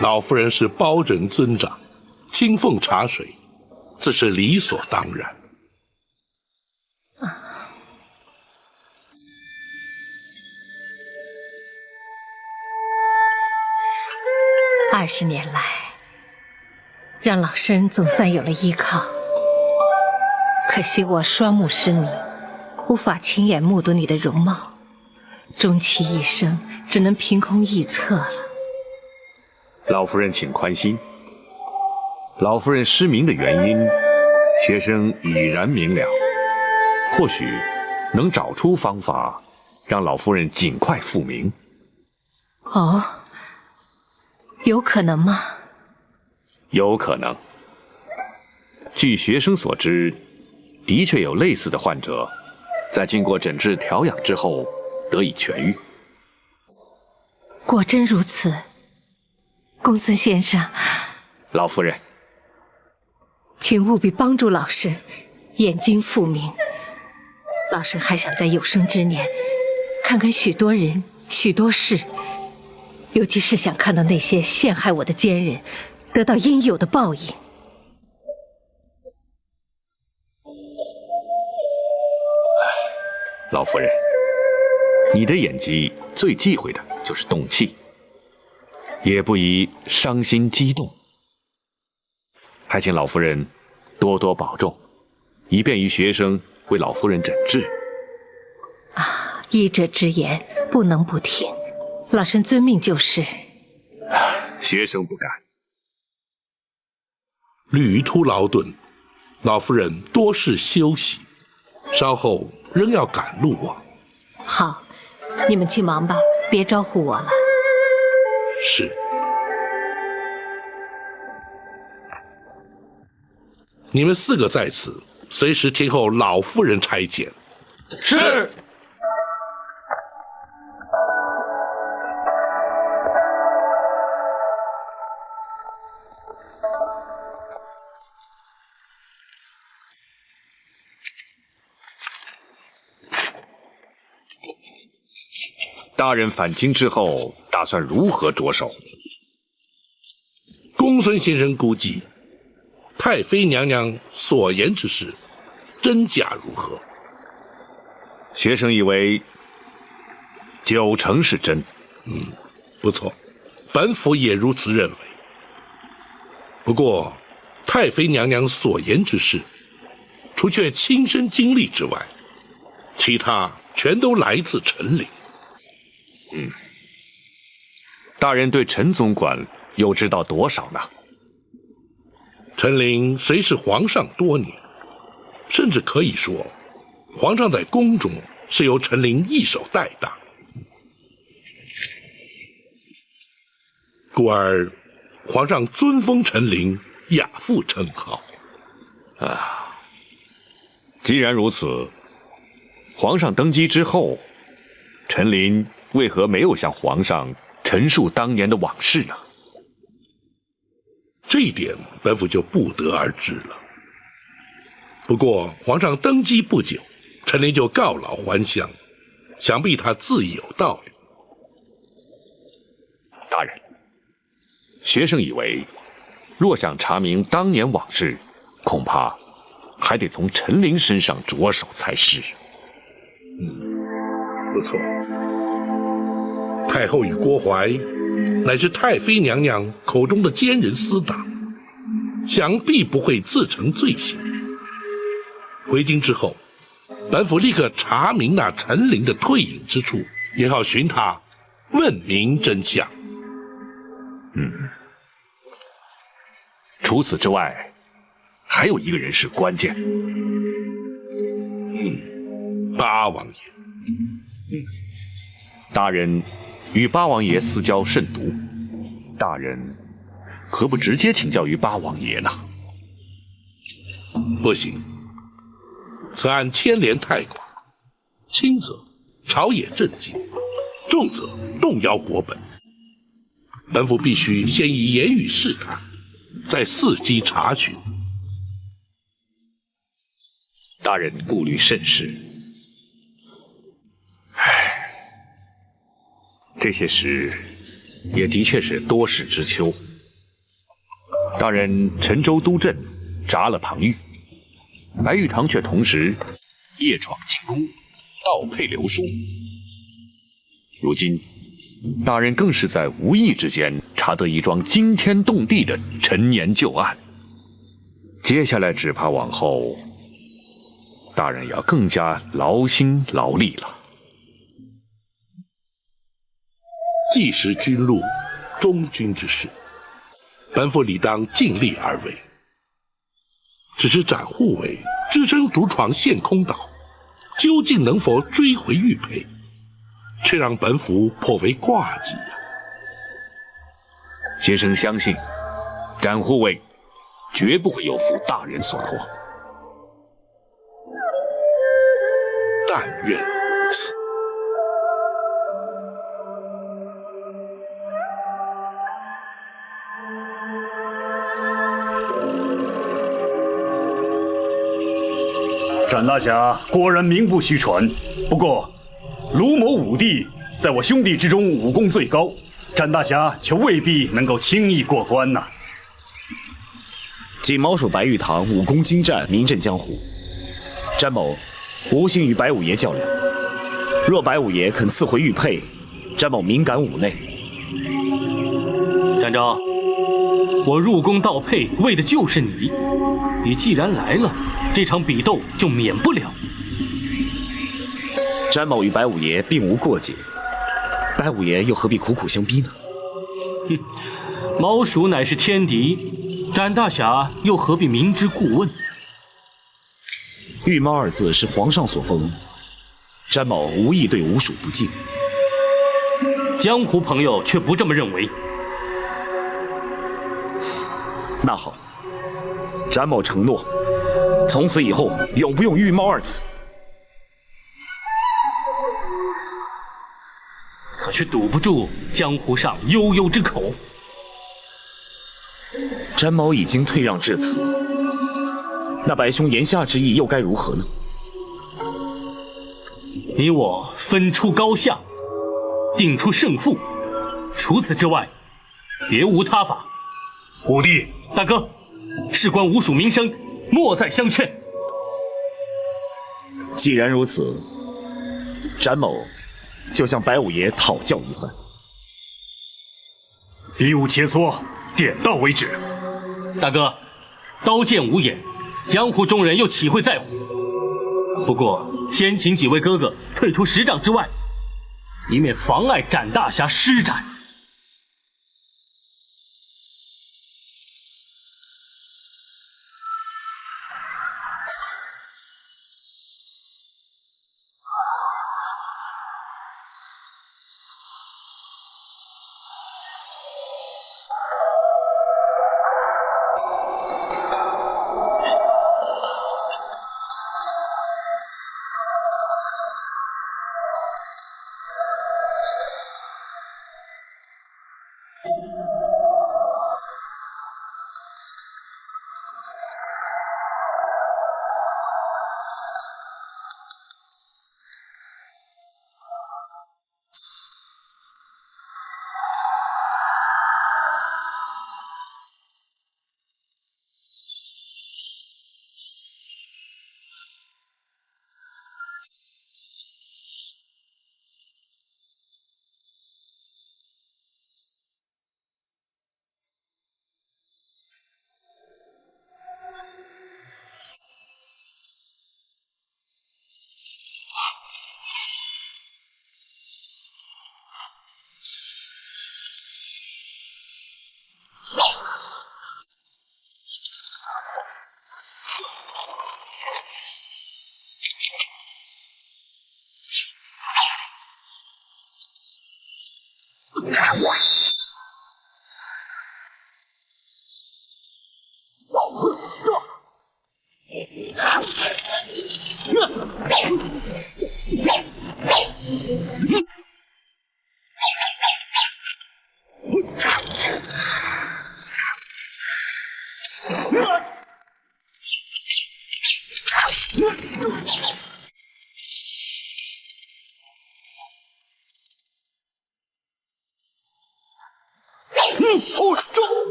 老夫人是包拯尊长，亲奉茶水，自是理所当然。20年来，让老身总算有了依靠。可惜我双目失明，无法亲眼目睹你的容貌，终其一生只能凭空臆测了。老夫人请宽心，老夫人失明的原因，学生已然明了，或许能找出方法，让老夫人尽快复明。哦，有可能吗？有可能。据学生所知，的确有类似的患者，在经过诊治调养之后得以痊愈。果真如此，公孙先生，老夫人，请务必帮助老身，眼睛复明。老身还想在有生之年，看看许多人、许多事，尤其是想看到那些陷害我的奸人得到应有的报应。老夫人，你的演技最忌讳的就是动气，也不宜伤心激动。还请老夫人多多保重，以便于学生为老夫人诊治。啊，医者之言不能不听，老身遵命就是。学生不敢。旅途劳顿，老夫人多事休息，稍后仍要赶路啊。好，你们去忙吧，别招呼我了。是。你们4个在此，随时听候老夫人差遣。是。大人返京之后，打算如何着手？公孙先生估计，太妃娘娘所言之事，真假如何？学生以为90%是真。不错，本府也如此认为。不过，太妃娘娘所言之事，除却亲身经历之外，其他全都来自陈琳。大人对陈总管又知道多少呢？陈琳虽是皇上多年，甚至可以说，皇上在宫中是由陈琳一手带大。故而，皇上尊封陈琳亚父称号。既然如此，皇上登基之后，陈琳为何没有向皇上陈述当年的往事呢？这一点本府就不得而知了。不过皇上登基不久，陈琳就告老还乡，想必他自有道理。大人，学生以为，若想查明当年往事，恐怕还得从陈琳身上着手才是。不错。太后与郭槐，乃是太妃娘娘口中的奸人私党，想必不会自成罪行。回京之后，本府立刻查明那陈琳的退隐之处，也好寻他问明真相。除此之外，还有一个人是关键。八王爷。大人与八王爷私交甚笃，大人何不直接请教于八王爷呢？不行，此案牵连太广，轻则朝野震惊，重则动摇国本。本府必须先以言语试探，再伺机查询。大人顾虑甚是。这些时也的确是多事之秋。大人陈州督镇，铡了庞玉，白玉堂却同时夜闯进宫，盗配流书。如今，大人更是在无意之间查得一桩惊天动地的陈年旧案。接下来只怕往后，大人要更加劳心劳力了。既识君路，忠君之事，本府理当尽力而为。只是展护卫只身独闯陷空岛，究竟能否追回玉佩，却让本府颇为挂记啊。学生相信，展护卫绝不会有负大人所托。但愿如此。展大侠果然名不虚传，不过卢某武帝在我兄弟之中武功最高，展大侠却未必能够轻易过关呐。锦毛鼠白玉堂武功精湛，名震江湖。詹某无心与白五爷较量，若白五爷肯赐回玉佩，詹某敏感五内。展昭，我入宫盗佩为的就是你，你既然来了，这场比斗就免不了。詹某与白五爷并无过节，白五爷又何必苦苦相逼呢？哼，毛鼠乃是天敌，展大侠又何必明知故问？玉猫二字是皇上所封，詹某无意对吴蜀不敬。江湖朋友却不这么认为。那好，詹某承诺，从此以后永不用玉猫二字。可却堵不住江湖上悠悠之口。詹某已经退让至此，那白兄言下之意又该如何呢？你我分出高下，定出胜负，除此之外，别无他法。武帝，大哥，事关吴蜀名声，莫再相劝。既然如此，詹某就向白五爷讨教一番。比武切磋，点到为止。大哥，刀剑无眼，江湖中人又岂会在乎？不过，先请几位哥哥退出10丈之外，以免妨碍展大侠施展。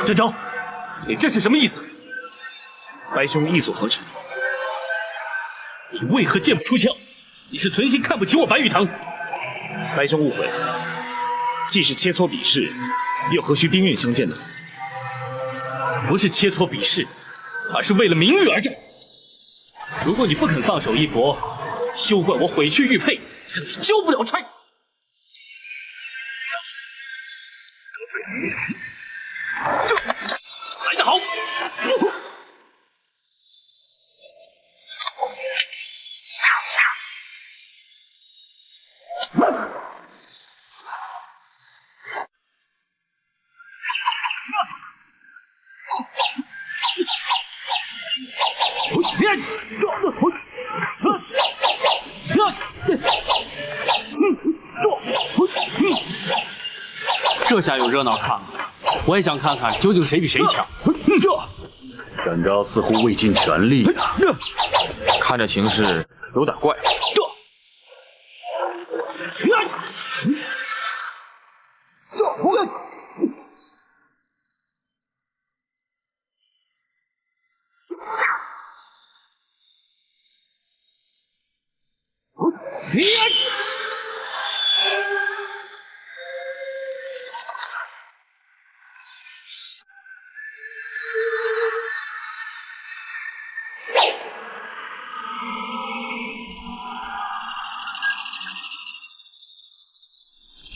展昭，你这是什么意思？白兄意所何指？你为何剑不出鞘？你是存心看不起我白玉堂？白兄误会了，既是切磋比试，又何须兵刃相见呢？不是切磋比试，而是为了名誉而战。如果你不肯放手一搏，休怪我毁去玉佩，让你交不了差。来得好！这下有热闹看了，我也想看看究竟谁比谁强。展昭似乎未尽全力啊，看这形势有点怪。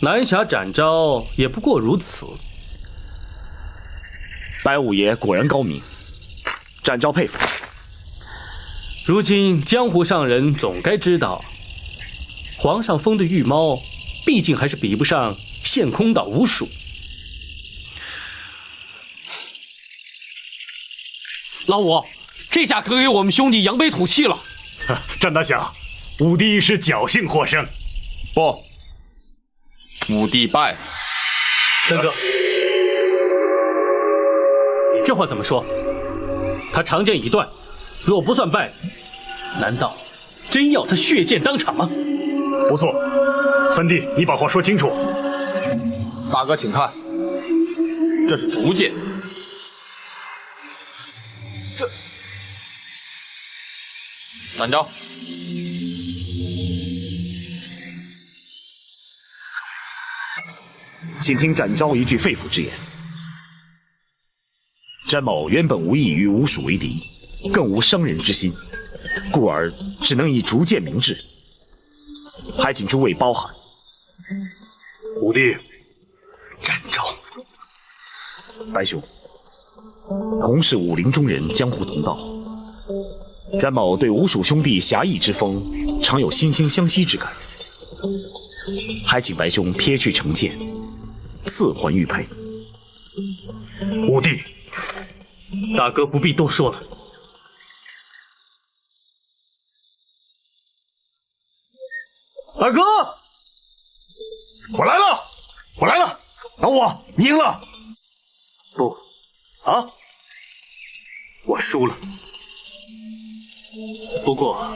南侠展昭也不过如此。白五爷果然高明，展昭佩服。如今江湖上人总该知道，皇上封的御猫，毕竟还是比不上陷空岛无鼠。老五，这下可给我们兄弟扬眉吐气了。战大侠，五弟是侥幸获胜。不，五弟败了。三哥，你这话怎么说？他长剑已断，若不算败，难道真要他血溅当场吗？不错，三弟，你把话说清楚。大哥，请看，这是竹剑。展昭，请听展昭一句肺腑之言。詹某原本无意与吴蜀为敌，更无伤人之心，故而只能以竹剑明志，还请诸位包涵。五弟，展昭，白兄，同是武林中人，江湖同道。詹某对吴蜀兄弟侠义之风，常有惺惺相惜之感，还请白兄撇去成见，赐还玉佩。五弟，大哥不必多说了。二哥，我来了，我来了，老五，你赢了。不，啊，我输了。不过，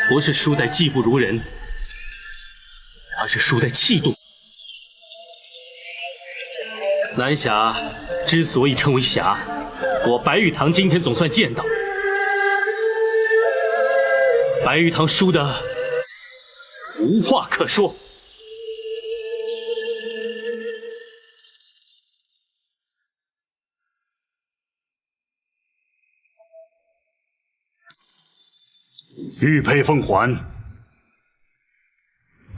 不是输在技不如人，而是输在气度。南侠之所以称为侠，我白玉堂今天总算见到了。白玉堂输的无话可说。玉佩奉还。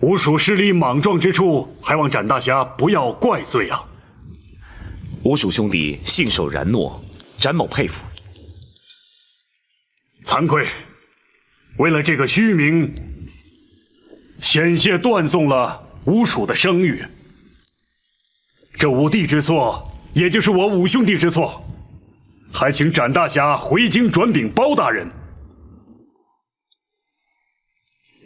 吴蜀势力莽撞之处，还望展大侠不要怪罪啊！吴蜀兄弟信守然诺，展某佩服。惭愧，为了这个虚名，险些断送了吴蜀的声誉。这五弟之错，也就是我五兄弟之错，还请展大侠回京转禀包大人。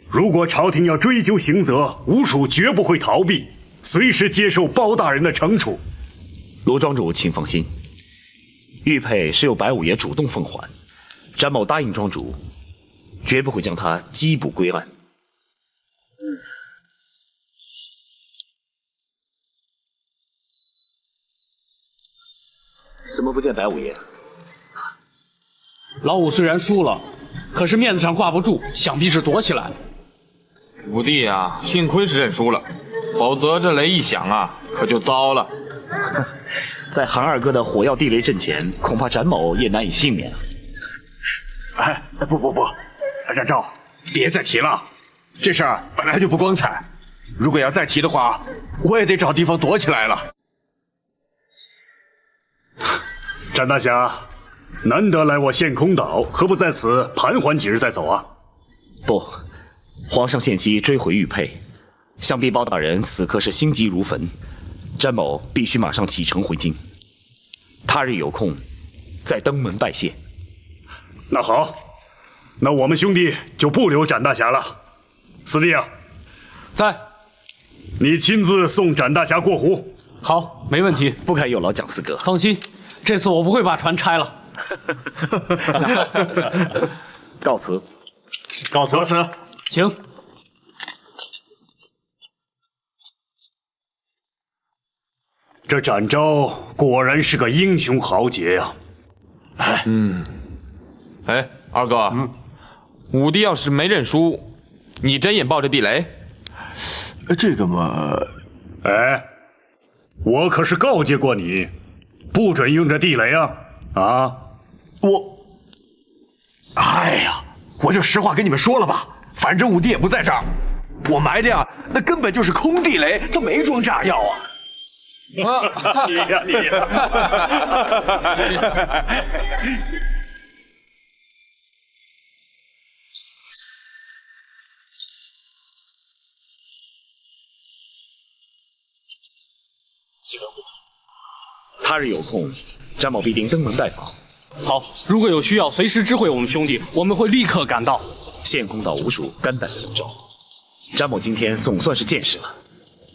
如果朝廷要追究刑责，吴蜀绝不会逃避，随时接受包大人的惩处。罗庄主，请放心，玉佩是由白五爷主动奉还，展某答应庄主，绝不会将他缉捕归案。怎么不见白五爷？老五虽然输了，可是面子上挂不住，想必是躲起来了。五弟啊，幸亏是认输了，否则这雷一响啊，可就糟了。在韩二哥的火药地雷阵前，恐怕展某也难以幸免啊。哎，不，展昭，别再提了，这事儿本来就不光彩，如果要再提的话，我也得找地方躲起来了。展大侠，难得来我陷空岛，何不在此盘桓几日再走啊？不，皇上限期追回玉佩，想必包大人此刻是心急如焚，詹某必须马上启程回京。他日有空，再登门拜谢。那好，那我们兄弟就不留展大侠了。四弟啊，在，你亲自送展大侠过湖。好，没问题，不敢有劳蒋四哥。放心，这次我不会把船拆了。告辞。告辞。请。这展昭果然是个英雄豪杰呀！哎，二哥，五弟要是没认输，你真眼抱着地雷？这个嘛，哎，我可是告诫过你，不准用这地雷啊！啊，哎呀，我就实话跟你们说了吧，反正五弟也不在这儿，我埋的呀，那根本就是空地雷，它没装炸药啊！你呀！他日有空，詹某必定登门拜访。好，如果有需要，随时知会我们兄弟，我们会立刻赶到。陷空岛无属肝胆相照，詹某今天总算是见识了。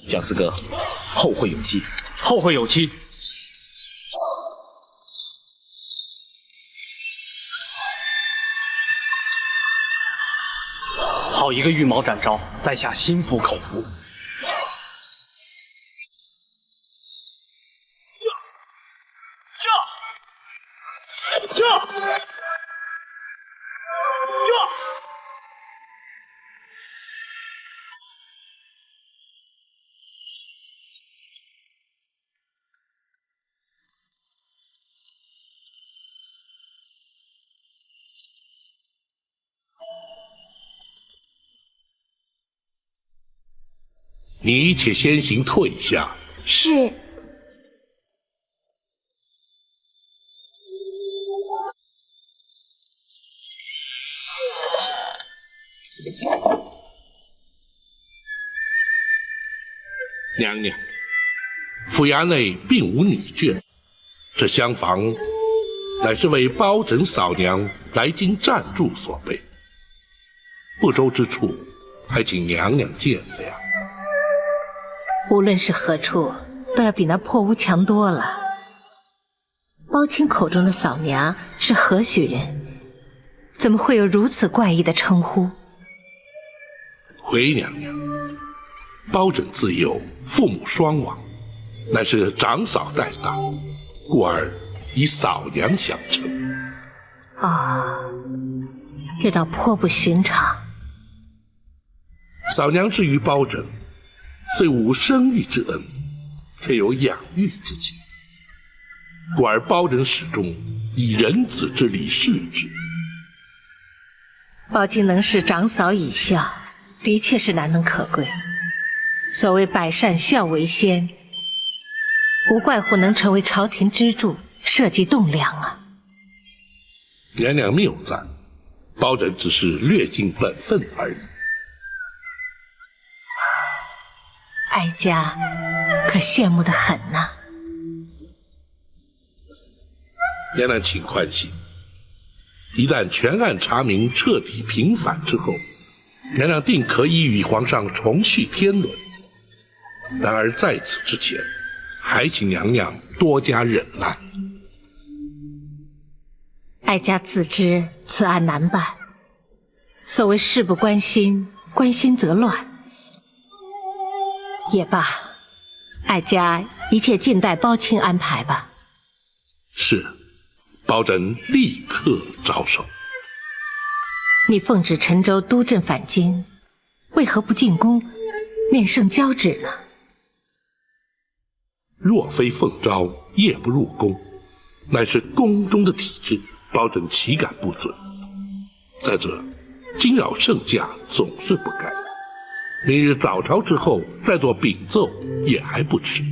蒋四哥，后会有期。后会有期。好一个羽毛展昭，在下心服口服。这！你且先行退下。是。娘娘，府衙内并无女眷，这厢房乃是为包拯嫂娘来京暂住所备，不周之处，还请娘娘见谅。无论是何处，都要比那破屋强多了。包青口中的嫂娘是何许人？怎么会有如此怪异的称呼？回娘娘，包拯自幼父母双亡，乃是长嫂带大，故而以嫂娘相称。这倒颇不寻常。嫂娘至于包拯，虽无生育之恩，却有养育之情，故而包拯始终以人子之礼视之。包青能视长嫂以孝，的确是难能可贵。所谓百善孝为先，无怪乎能成为朝廷支柱，社稷栋梁啊！娘娘谬赞，包拯只是略尽本分而已。哀家可羡慕得很呐。娘娘请宽心，一旦全案查明，彻底平反之后，娘娘定可以与皇上重续天伦。然而在此之前，还请娘娘多加忍耐。哀家自知此案难办，所谓事不关心，关心则乱。也罢，哀家一切静待包青安排吧。是，包拯立刻着手。你奉旨陈州督镇返京，为何不进宫面圣交旨呢？若非奉诏，夜不入宫，乃是宫中的体制，包拯岂敢不准？再者，惊扰圣驾总是不该。明日早朝之后再做禀奏，也还不迟。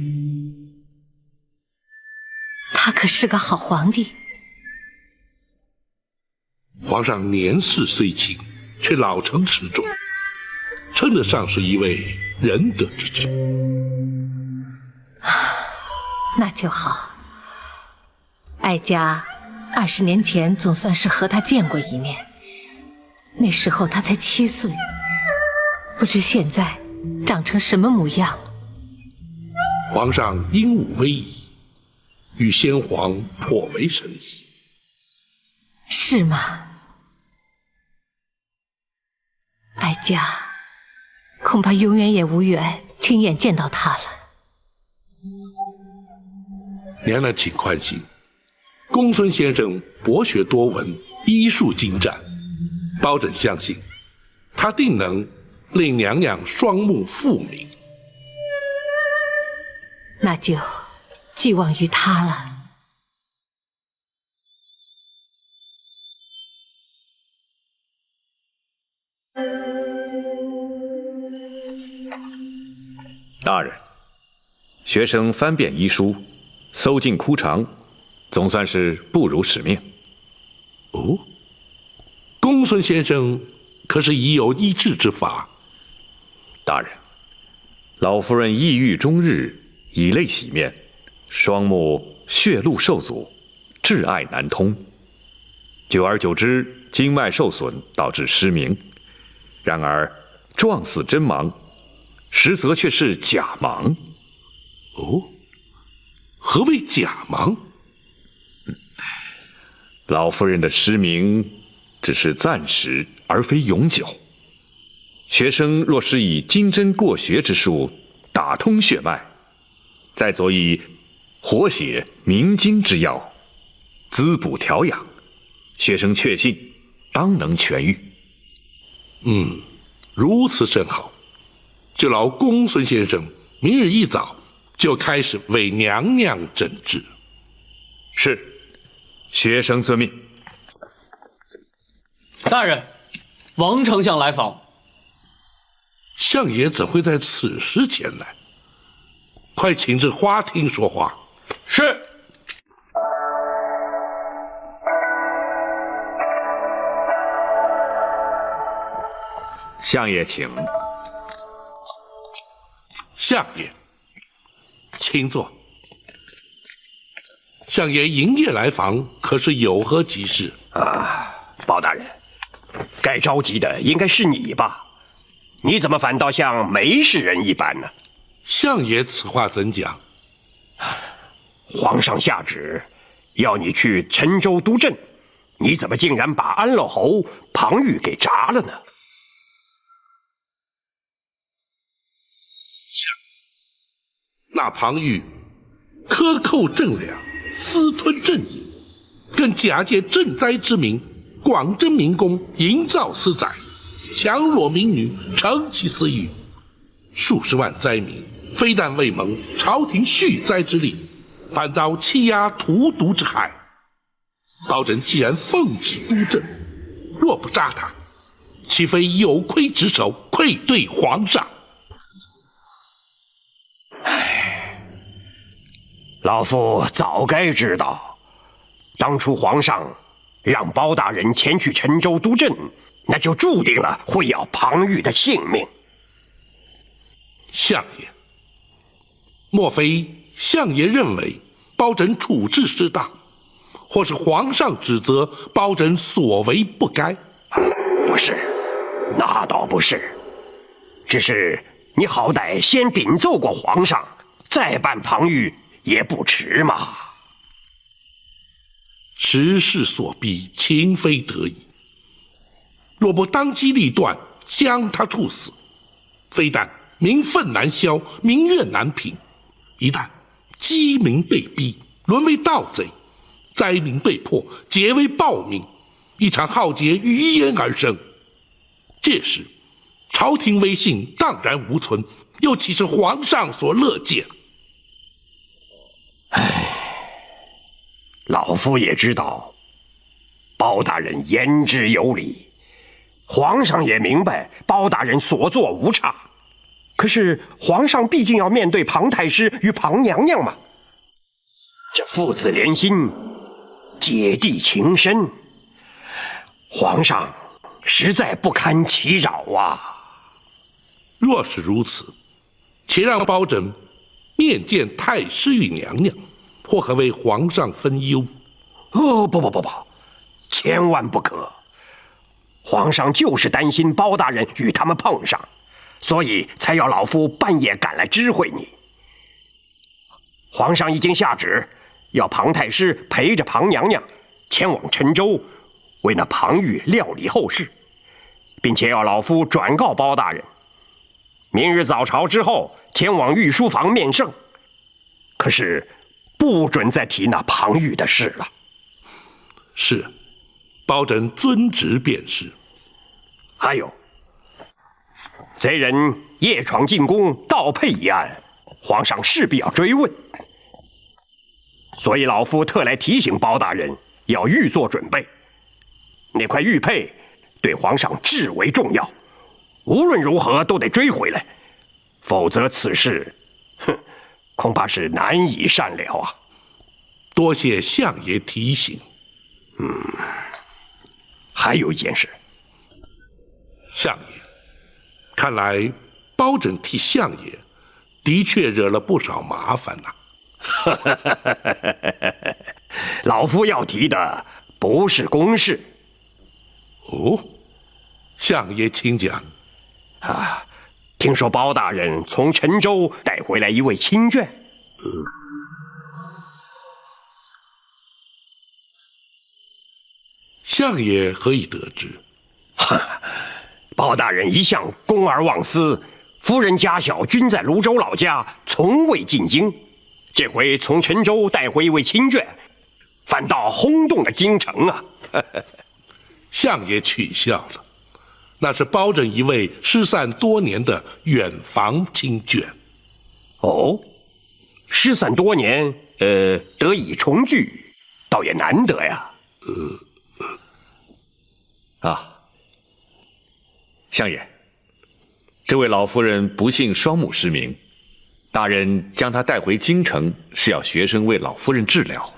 他可是个好皇帝。皇上年事虽轻，却老成持重，称得上是一位仁德之君。那就好。哀家20年前总算是和他见过一面，那时候他才7岁，不知现在长成什么模样了。皇上英武威仪，与先皇颇为神似。是吗？哀家恐怕永远也无缘亲眼见到他了。娘娘请宽心，公孙先生博学多闻，医术精湛，包拯相信他定能令娘娘双目复明。那就寄望于他了。大人，学生翻遍医书，搜尽枯肠，总算是不辱使命。哦，公孙先生可是已有医治之法？大人，老夫人抑郁终日，以泪洗面，双目血路受阻，挚爱难通。久而久之，经脉受损，导致失明。然而状似真盲，实则却是假盲。哦，何谓假盲？老夫人的失明只是暂时，而非永久。学生若是以金针过穴之术打通血脉，再佐以活血明经之药，滋补调养，学生确信当能痊愈。如此甚好。就劳公孙先生明日一早就开始为娘娘诊治。是，学生遵命。大人，王丞相来访。相爷怎会在此时前来？快请至花厅说话。是。相爷请。相爷，请坐。相爷营夜来访，可是有何急事？包大人，该着急的应该是你吧？你怎么反倒像没事人一般呢？相爷此话怎讲？皇上下旨要你去陈州督镇，你怎么竟然把安乐侯庞玉给铡了呢？那庞玉克扣赈粮，私吞赈银，更假借赈灾之名，广征民工，营造私宰，强裸民女，成其私欲。数十万灾民非但未蒙朝廷恤灾之力，反遭欺压荼毒之害。包拯既然奉旨督镇，若不扎他，岂非有亏职守，愧对皇上？老夫早该知道，当初皇上让包大人前去陈州督镇，那就注定了会要庞玉的性命。相爷，莫非相爷认为包拯处置失当，或是皇上指责包拯所为不该？不是，那倒不是，只是你好歹先禀奏过皇上，再办庞玉也不迟嘛。时势所逼，情非得已。若不当机立断将他处死，非但民愤难消，民怨难平，一旦鸡民被逼沦为盗贼，灾民被迫，皆为暴民，一场浩劫于焉而生。届时，朝廷威信荡然无存，又岂是皇上所乐见？老夫也知道，包大人言之有理，皇上也明白包大人所作无差。可是皇上毕竟要面对庞太师与庞娘娘嘛，这父子连心，姐弟情深，皇上实在不堪其扰啊。若是如此，且让包拯面见太师与娘娘，或可为皇上分忧。不，千万不可！皇上就是担心包大人与他们碰上，所以才要老夫半夜赶来知会你。皇上已经下旨，要庞太师陪着庞娘娘前往陈州，为那庞玉料理后事，并且要老夫转告包大人，明日早朝之后前往御书房面圣。可是不准再提那庞玉的事了。是，包拯遵旨便是。还有，贼人夜闯进宫盗佩一案，皇上势必要追问，所以老夫特来提醒包大人要预做准备。那块玉佩对皇上至为重要，无论如何都得追回来，否则此事，恐怕是难以善了啊。多谢相爷提醒。还有一件事，相爷，看来包拯替相爷的确惹了不少麻烦呐。老夫要提的不是公事。哦，相爷请讲。听说包大人从陈州带回来一位亲眷。相爷何以得知？包大人一向公而忘私，夫人家小均在泸州老家，从未进京。这回从陈州带回一位亲眷，反倒轰动了京城啊！相爷取笑了，那是包拯一位失散多年的远房亲眷。哦，失散多年，得以重聚，倒也难得呀。相爷，这位老夫人不幸双目失明，大人将她带回京城，是要学生为老夫人治疗。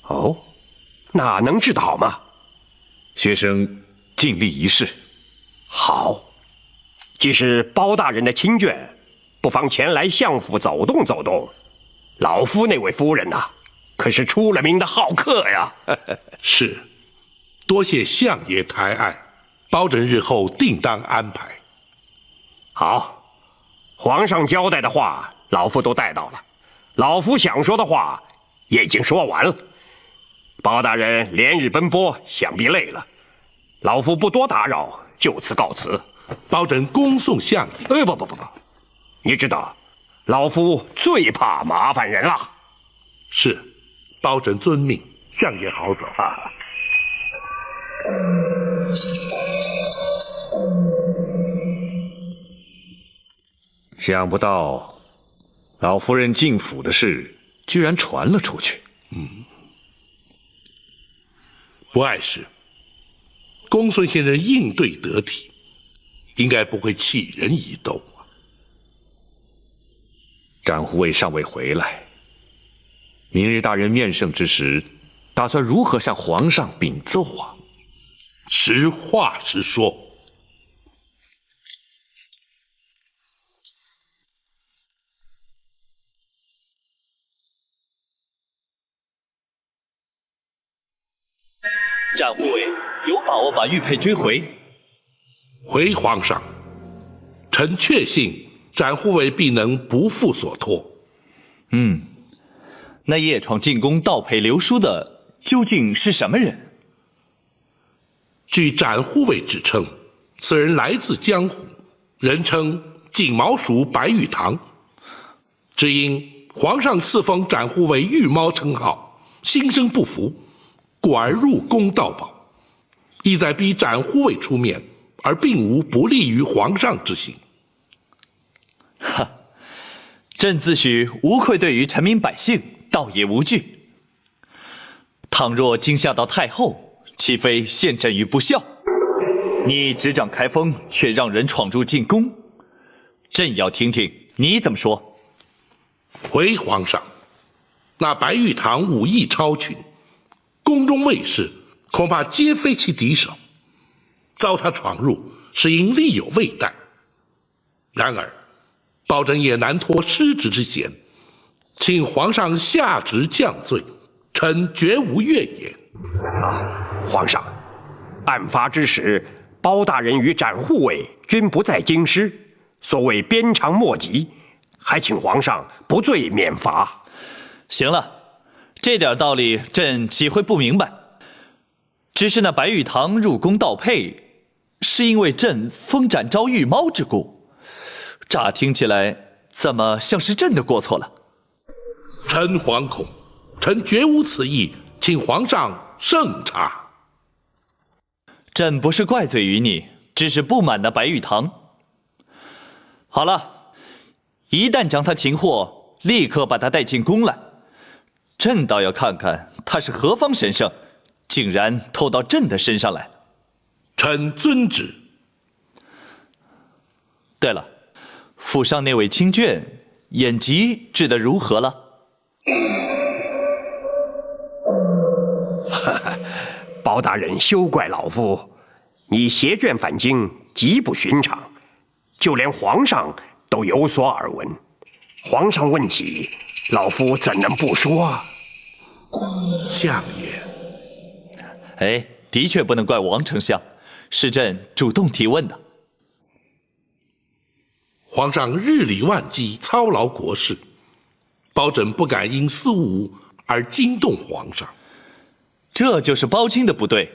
哦，那能治得好吗？学生尽力一试。好，既是包大人的亲眷，不妨前来相府走动走动。老夫那位夫人呐，可是出了名的好客呀。是，多谢相爷抬爱，包拯日后定当安排。好，皇上交代的话，老夫都带到了。老夫想说的话也已经说完了。包大人连日奔波，想必累了，老夫不多打扰，就此告辞。包拯恭送相爷。不，你知道，老夫最怕麻烦人了。是，包拯遵命，相爷好走。想不到，老夫人进府的事居然传了出去。不碍事，公孙先生应对得体，应该不会弃人以斗啊。展护卫尚未回来，明日大人面圣之时，打算如何向皇上禀奏啊？实话实说。展护卫有把握把玉佩追回？回皇上，臣确信展护卫必能不负所托。那夜闯进宫盗佩流书的究竟是什么人？据展护卫指称，此人来自江湖，人称锦毛鼠白玉堂。只因皇上赐封展护卫御猫称号，心生不服，故而入宫盗宝，意在逼斩护卫出面，而并无不利于皇上之心。哈，朕自诩无愧对于臣民百姓，倒也无惧。倘若惊吓到太后，岂非陷朕于不孝？你执掌开封，却让人闯入进宫，朕要听听你怎么说。回皇上，那白玉堂武艺超群，宫中卫士恐怕皆非其敌手，遭他闯入，是因力有未逮。然而，保朕也难脱失职之嫌，请皇上下旨降罪，臣绝无怨言。皇上，案发之时，包大人与斩护卫均不在京师，所谓鞭长莫及，还请皇上不罪免罚。行了，这点道理朕岂会不明白？只是那白玉堂入宫盗佩，是因为朕封展昭御猫之故，乍听起来怎么像是朕的过错了？臣惶恐，臣绝无此意，请皇上慎查。朕不是怪罪于你，只是不满那白玉堂。好了，一旦将他擒获，立刻把他带进宫来。朕倒要看看他是何方神圣，竟然偷到朕的身上来。臣遵旨。对了，府上那位亲眷眼疾治得如何了？包大人休怪老夫，你携眷返京极不寻常，就连皇上都有所耳闻。皇上问起，老夫怎能不说？相爷，哎，的确不能怪王丞相，是朕主动提问的。皇上日理万机，操劳国事，包拯不敢因私务而惊动皇上。这就是包青的不对。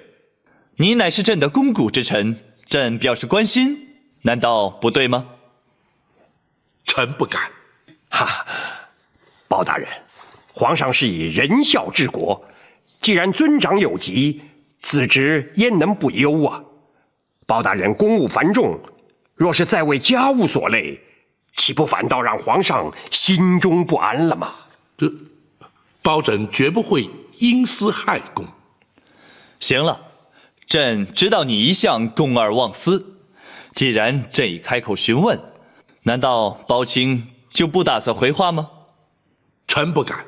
你乃是朕的肱骨之臣，朕表示关心，难道不对吗？臣不敢。哈，包大人，皇上是以仁孝治国，既然尊长有疾，子侄焉能不忧啊？包大人公务繁重，若是再为家务所累，岂不反倒让皇上心中不安了吗？这包拯绝不会因私害公。行了，朕知道你一向公而忘私，既然朕已开口询问，难道包青就不打算回话吗？臣不敢。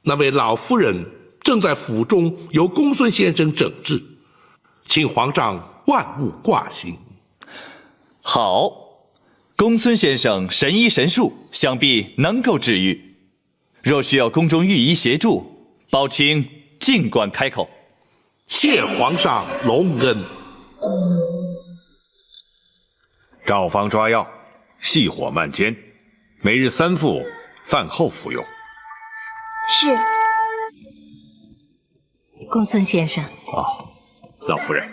那位老夫人正在府中由公孙先生整治，请皇上万勿挂心。好，公孙先生神医神术，想必能够治愈。若需要宫中御医协助，包青尽管开口。谢皇上隆恩。照方抓药，细火慢煎，每日3副，饭后服用。是。公孙先生。老夫人。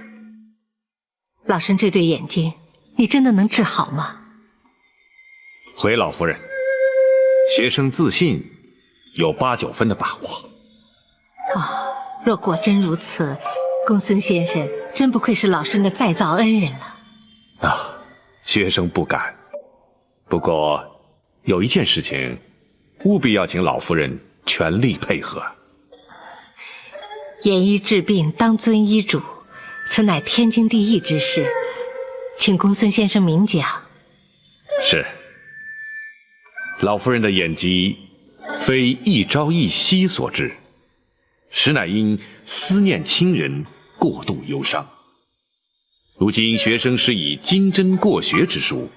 老身这对眼睛，你真的能治好吗？回老夫人，学生自信有8、9分的把握。若果真如此，公孙先生真不愧是老身的再造恩人了。学生不敢。不过有一件事情，务必要请老夫人全力配合。严医治病，当遵医嘱，此乃天经地义之事，请公孙先生明讲。是。老夫人的眼疾，非一朝一夕所致，实乃因思念亲人，过度忧伤。如今学生施以金针过血之术，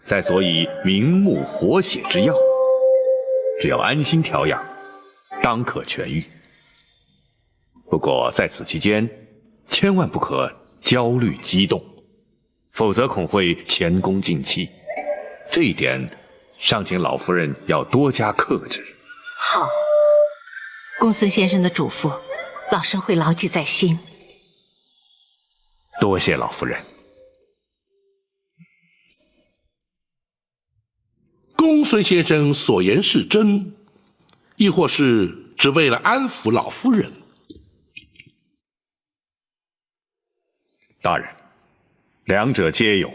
再佐以明目活血之药，只要安心调养，当可痊愈。不过在此期间，千万不可焦虑激动，否则恐会前功尽弃。这一点，尚请老夫人要多加克制。好，公孙先生的嘱咐，老身会牢记在心。多谢老夫人。公孙先生所言是真，亦或是只为了安抚老夫人。大人，两者皆有。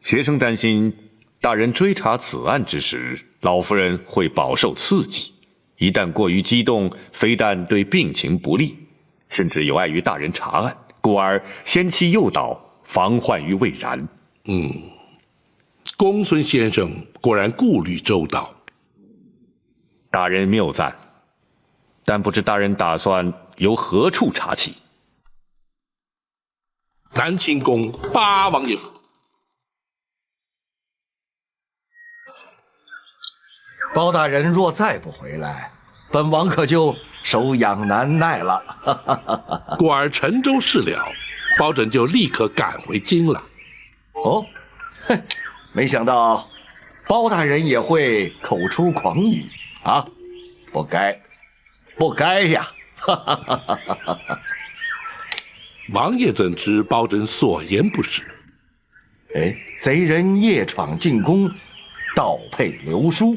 学生担心，大人追查此案之时，老夫人会饱受刺激，一旦过于激动，非但对病情不利，甚至有碍于大人查案，故而先期诱导，防患于未然。公孙先生果然顾虑周到。大人谬赞，但不知大人打算由何处查起？南清宫八王爷府。包大人若再不回来，本王可就手痒难耐了。果儿陈州事了，包拯就立刻赶回京了。哦，没想到包大人也会口出狂语啊！不该，不该呀！王爷怎知包拯所言不实？哎，贼人夜闯进宫，盗配流书，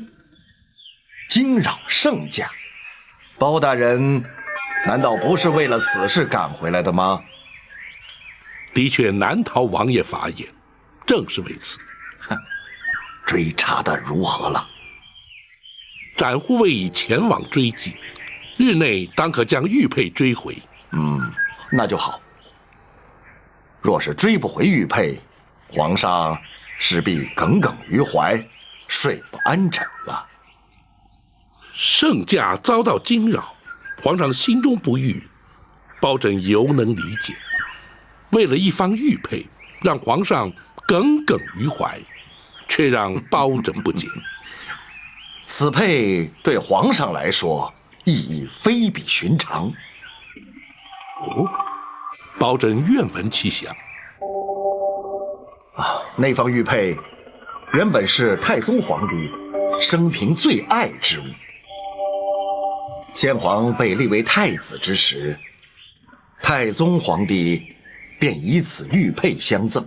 惊扰圣驾。包大人难道不是为了此事赶回来的吗？的确难逃王爷法眼，正是为此。追查的如何了？展护卫已前往追击，日内当可将玉佩追回。那就好。若是追不回玉佩，皇上势必耿耿于怀，睡不安枕了。圣驾遭到惊扰，皇上心中不悦，包拯犹能理解。为了一方玉佩，让皇上耿耿于怀，却让包拯不解。此佩对皇上来说意义非比寻常。包拯愿闻其详。那方玉佩原本是太宗皇帝生平最爱之物。先皇被立为太子之时，太宗皇帝便以此玉佩相赠。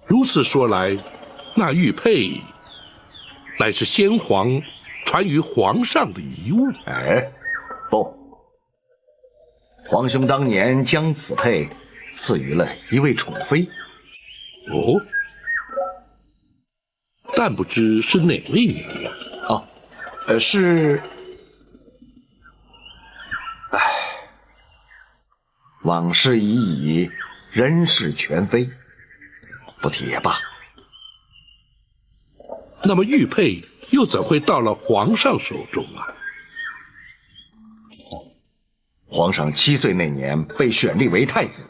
如此说来，那玉佩乃是先皇传于皇上的遗物。不，皇兄当年将此佩赐予了一位宠妃。但不知是哪位娘娘？是……往事已矣，人事全非，不提也罢。那么玉佩又怎会到了皇上手中啊？皇上7岁那年被选立为太子，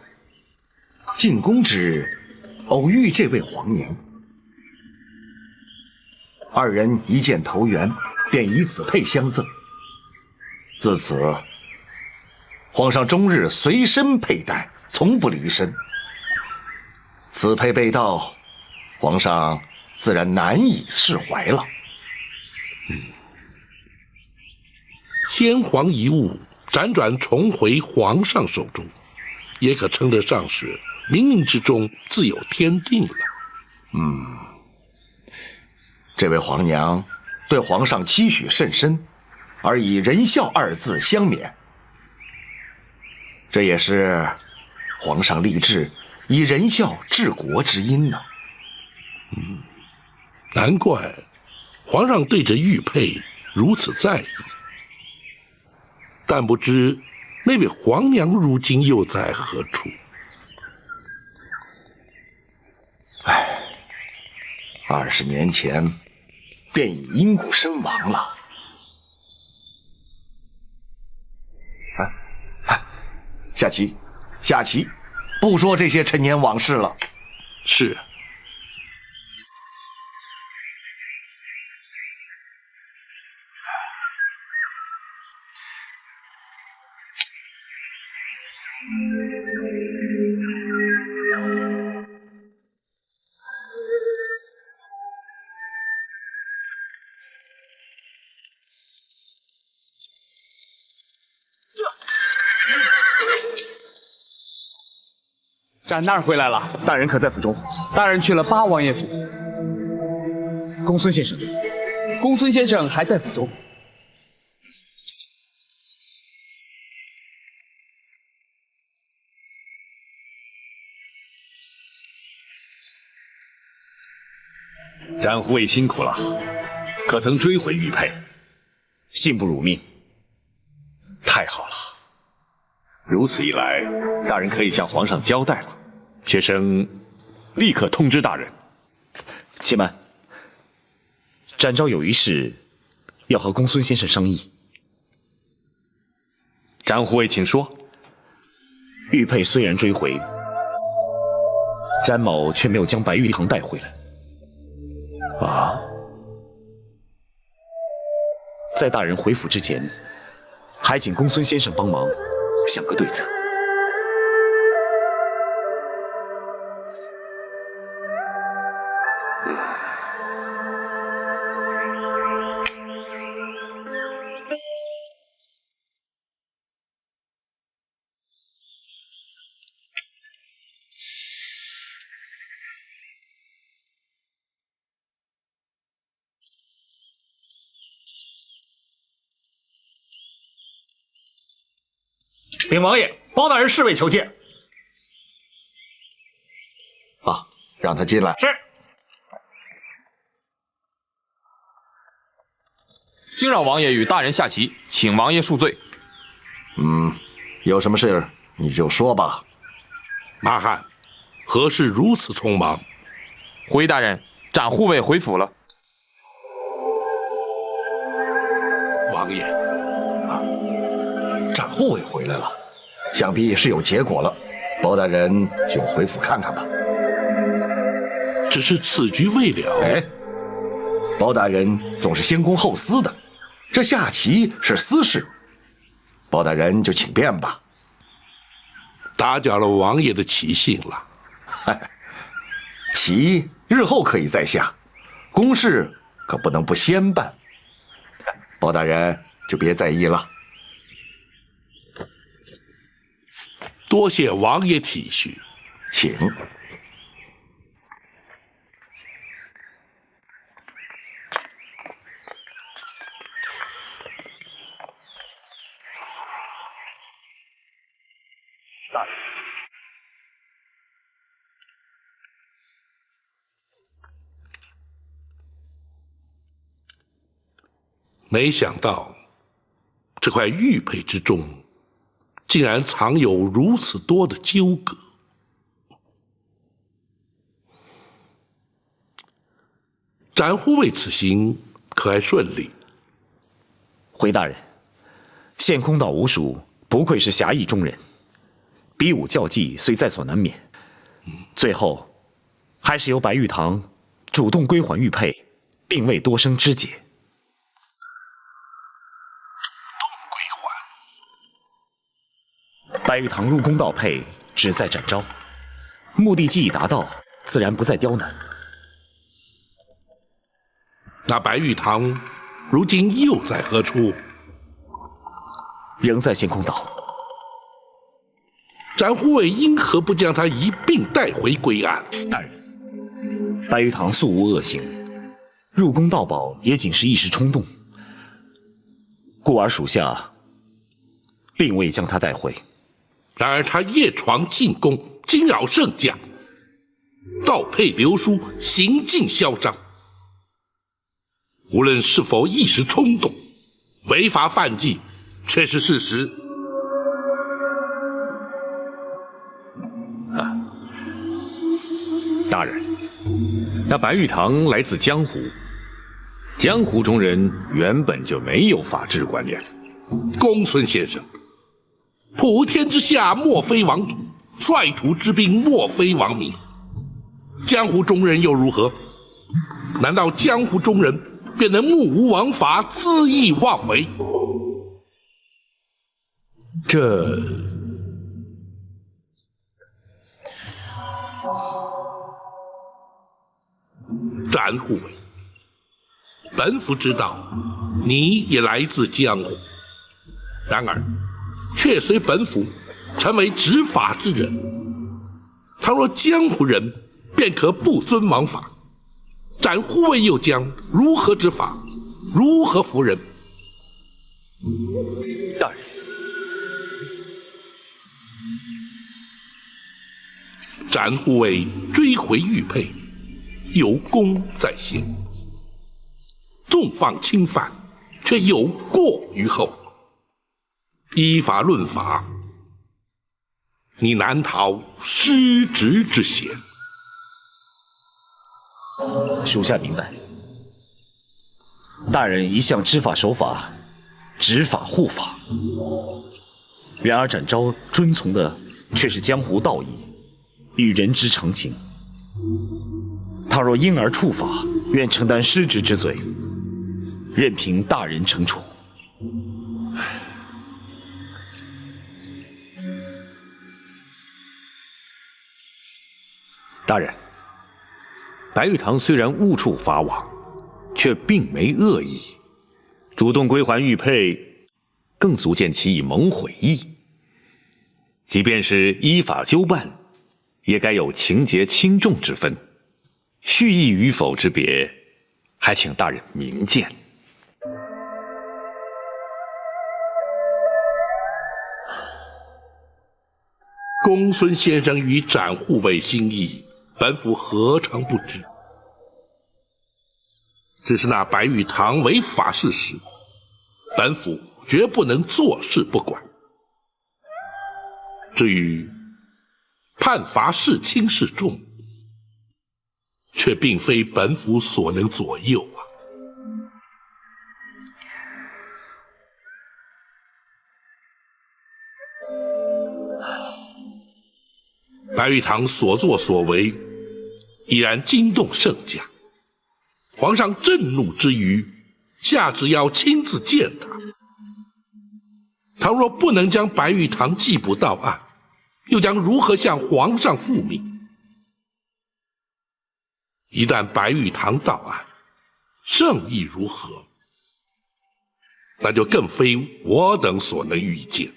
进宫之日偶遇这位皇娘，二人一见投缘，便以此佩相赠。自此，皇上终日随身佩戴，从不离身。此佩被盗，皇上自然难以释怀了。先皇遗物辗转重回皇上手中，也可称得上是冥冥之中自有天定了。这位皇娘对皇上期许甚深，而以仁孝2字相勉，这也是皇上立志以仁孝治国之因呢。难怪皇上对这玉佩如此在意。但不知那位皇娘如今又在何处？20年前便已因故身亡了。下棋，下棋，不说这些陈年往事了。是。展那儿回来了，大人可在府中？大人去了八王爷府。公孙先生，公孙先生还在府中。展护卫辛苦了，可曾追回玉佩？信不辱命。太好了，如此一来，大人可以向皇上交代了。学生立刻通知大人。且慢，展昭有一事要和公孙先生商议。展护卫，请说。玉佩虽然追回，展某却没有将白玉堂带回来。啊！在大人回府之前，还请公孙先生帮忙想个对策。禀王爷，包大人侍卫求见。啊，让他进来。是。惊扰王爷与大人下棋，请王爷恕罪。有什么事你就说吧。马汉，何事如此匆忙？回大人，展护卫回府了。王爷，展护卫回来了，想必是有结果了。包大人就回府看看吧。只是此局未了。哎，包大人总是先公后私的，这下棋是私事，包大人就请便吧。打搅了王爷的棋性了。嗨，棋日后可以再下，公事可不能不先办。包大人就别在意了。多谢王爷体恤，请。大人，没想到这块玉佩之中，竟然藏有如此多的纠葛。展护卫此行可还顺利？回大人，献空岛吴蜀不愧是侠义中人，比武较技虽在所难免，最后还是由白玉堂主动归还玉佩，并未多生枝节。白玉堂入宫盗佩，旨在展昭，目的既已达到，自然不再刁难。那白玉堂如今又在何处？仍在献空岛。展护卫因何不将他一并带回归案？大人，白玉堂素无恶行，入宫盗宝也仅是一时冲动，故而属下并未将他带回。然而他夜闯进宫，惊扰圣驾，盗佩流书，行径嚣张。无论是否一时冲动，违法犯纪，却是事实。大人，那白玉堂来自江湖，江湖中人原本就没有法治观念。公孙先生，普天之下莫非王土，率土之滨莫非王民。江湖中人又如何？难道江湖中人便能目无王法，恣意妄为？这展护卫，本府知道你也来自江湖，然而却随本府成为执法之人。倘若江湖人便可不遵王法，展护卫又将如何执法？如何服人？大人，展护卫追回玉佩，有功在先，纵放轻犯，却有过于后。依法论法，你难逃失职之嫌。属下明白。大人一向知法守法，执法护法，然而展昭遵从的却是江湖道义与人之常情。他若因而触法，愿承担失职之罪，任凭大人惩处。大人，白玉堂虽然误触法网，却并没恶意，主动归还玉佩，更足见其以蒙悔意。即便是依法纠办，也该有情节轻重之分，蓄意与否之别，还请大人明鉴。公孙先生与展护卫心意，本府何尝不知？只是那白玉堂违法事实，本府绝不能坐视不管。至于判罚是轻是重，却并非本府所能左右啊。白玉堂所作所为，已然惊动圣驾。皇上震怒之余，下旨要亲自见他。倘若不能将白玉堂缉捕到案，又将如何向皇上复命？一旦白玉堂到案，圣意如何，那就更非我等所能预见。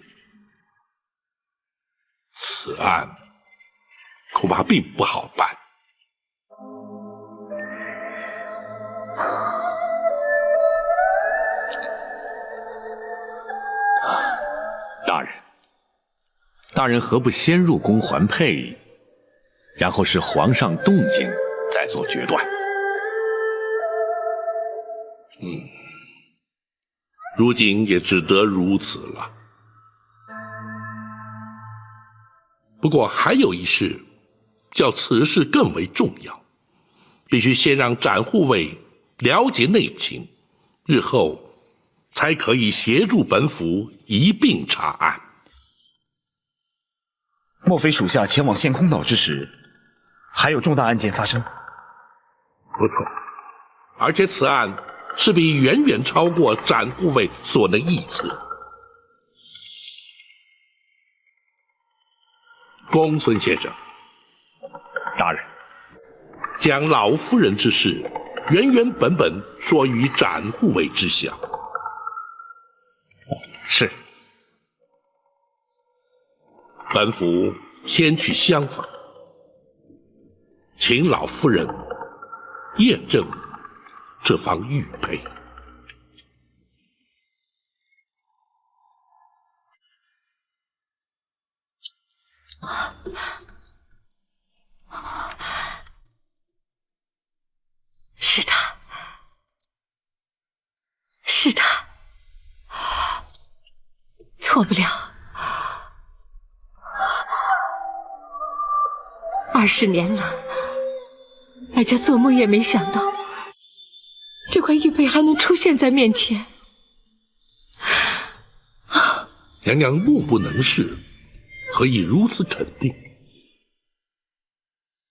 此案恐怕并不好办。大人何不先入宫还佩，然后视皇上动静再做决断？如今也只得如此了。不过还有一事，较此事更为重要，必须先让展护卫了解内情，日后才可以协助本府一并查案。莫非属下前往陷空岛之时，还有重大案件发生？不错，而且此案势必远远超过展护卫所能臆测。公孙先生，大人，将老夫人之事原原本本说于展护卫知晓。是。本府先去厢房，请老夫人验证这方玉佩。是他，是他，错不了。20年了，哀家做梦也没想到，这块玉佩还能出现在面前。娘娘怒不能视，何以如此肯定？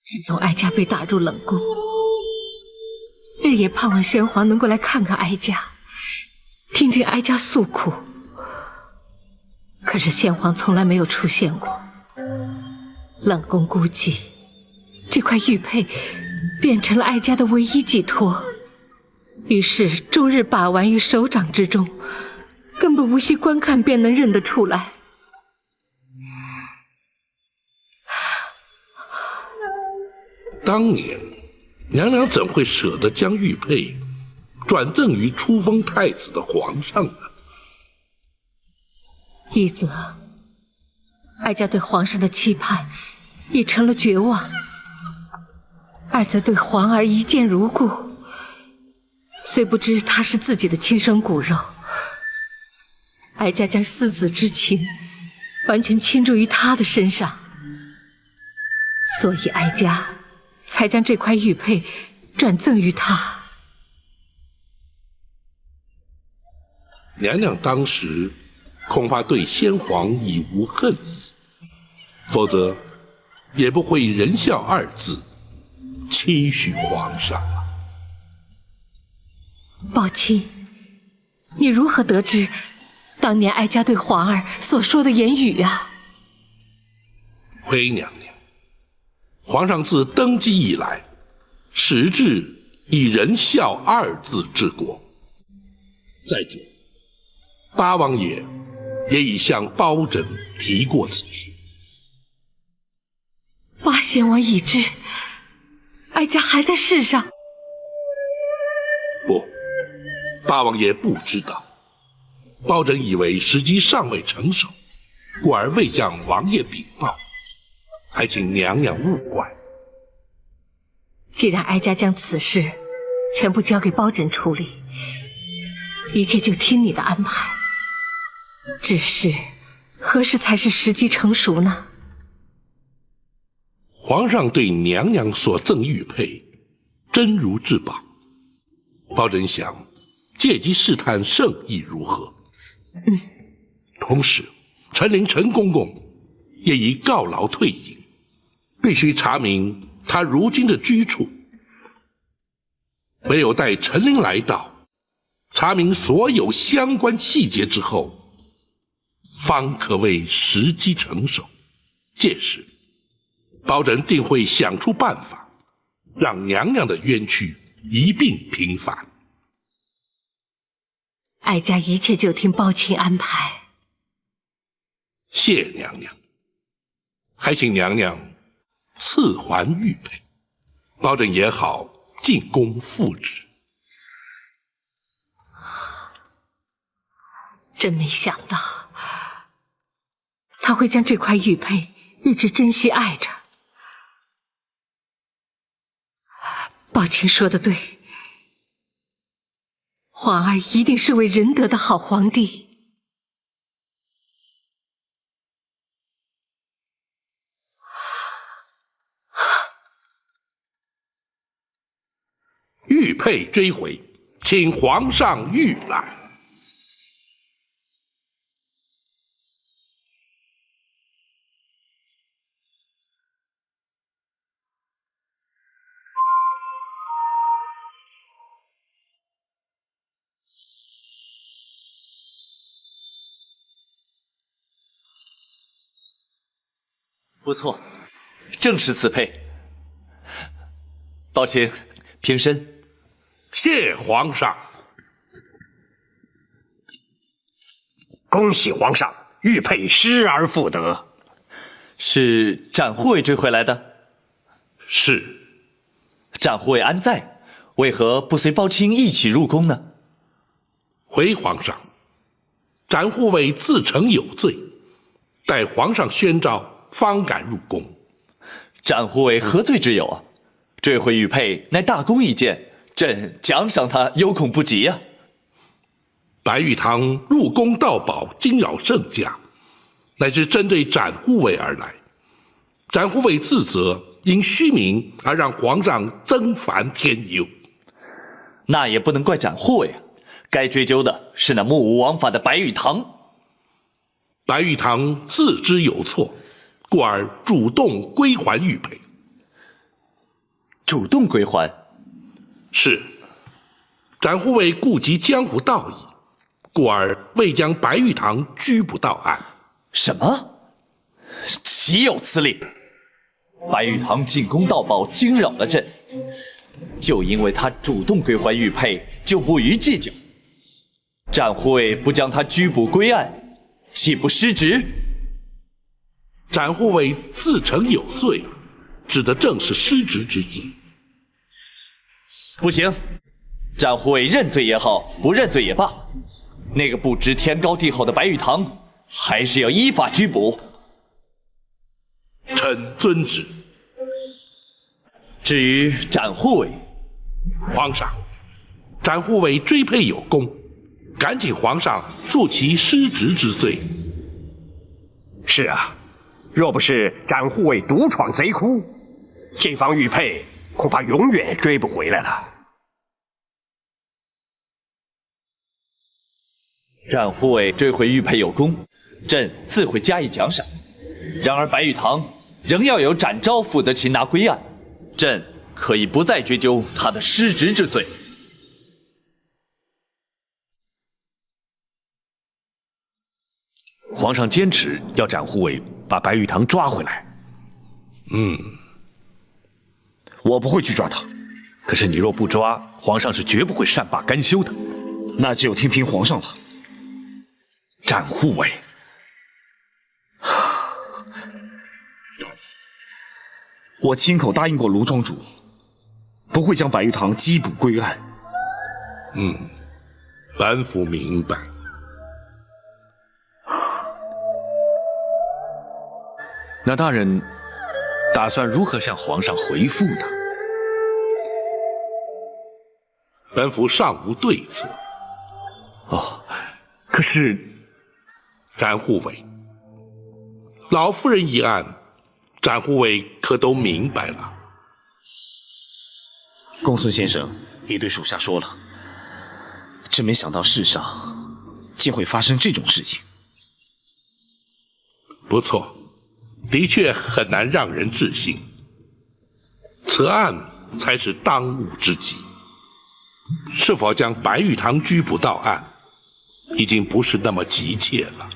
自从哀家被打入冷宫，日夜盼望先皇能够来看看哀家，听听哀家诉苦。可是先皇从来没有出现过。冷宫估计，这块玉佩变成了哀家的唯一寄托，于是终日把玩于手掌之中，根本无需观看便能认得出来。当年娘娘怎会舍得将玉佩转赠于初封太子的皇上呢？一则，哀家对皇上的期盼已成了绝望；二则对皇儿一见如故，虽不知他是自己的亲生骨肉，哀家将思子之情完全倾注于他的身上，所以哀家才将这块玉佩转赠于他。娘娘当时恐怕对先皇已无恨意，否则也不会仁孝二字期许皇上。宝卿，你如何得知当年哀家对皇儿所说的言语啊？回娘娘，皇上自登基以来，始至以仁孝二字治国。再者，八王爷也已向包拯提过此事。八贤王已知，哀家还在世上。不，八王爷不知道。包拯以为时机尚未成熟，故而未向王爷禀报，还请娘娘勿怪。既然哀家将此事全部交给包拯处理，一切就听你的安排。只是何时才是时机成熟呢？皇上对娘娘所赠玉佩真如至宝，包拯想借机试探圣意如何。同时，陈琳陈公公也已告劳退隐，必须查明他如今的居处。唯有待陈琳来到，查明所有相关细节之后，方可谓时机成熟。届时，包拯定会想出办法，让娘娘的冤屈一并平反。哀家一切就听包卿安排。谢娘娘，还请娘娘赐还玉佩，包拯也好进宫复旨。真没想到，他会将这块玉佩一直珍惜爱着。宝卿说的对，皇儿一定是位仁德的好皇帝。玉佩追回，请皇上御览。不错，正是此佩。宝卿，平身。谢皇上。恭喜皇上，玉佩失而复得。是展护卫追回来的？是。展护卫安在？为何不随包卿一起入宫呢？回皇上，展护卫自承有罪，待皇上宣召，方敢入宫。展护卫何罪之有啊？追回玉佩乃大功一件，朕奖赏他有恐不及啊！白玉堂入宫盗宝，惊扰圣驾，乃是针对展护卫而来。展护卫自责，因虚名而让皇上增烦添忧。那也不能怪展护卫啊，该追究的是那目无王法的白玉堂。白玉堂自知有错，故而主动归还玉佩。主动归还？是。展护卫顾及江湖道义，故而未将白玉堂拘捕到案。什么？岂有此理！白玉堂进宫盗宝，惊扰了朕，就因为他主动归还玉佩，就不予计较。展护卫不将他拘捕归案，岂不失职？展护卫自承有罪，指的正是失职之罪。不行，战护卫认罪也好，不认罪也罢，那个不知天高地厚的白玉堂，还是要依法拘捕。臣遵旨。至于展护卫，皇上，展护卫追配有功，赶请皇上恕其失职之罪。是啊，若不是展护卫独闯贼窟，这方玉佩恐怕永远追不回来了。展护卫追回玉佩有功，朕自会加以奖赏。然而白玉堂仍要由展昭负责擒拿归案，朕可以不再追究他的失职之罪。皇上坚持要展护卫把白玉堂抓回来。我不会去抓他。可是你若不抓，皇上是绝不会善罢甘休的。那只有听凭皇上了。展护卫，我亲口答应过卢庄主，不会将白玉堂缉捕归案。本府明白。那大人打算如何向皇上回复呢？本府尚无对策。可是展护卫，老夫人一案，展护卫可都明白了。公孙先生已对属下说了，真没想到世上竟会发生这种事情。不错，的确很难让人置信。此案才是当务之急。是否将白玉堂拘捕到案，已经不是那么急切了。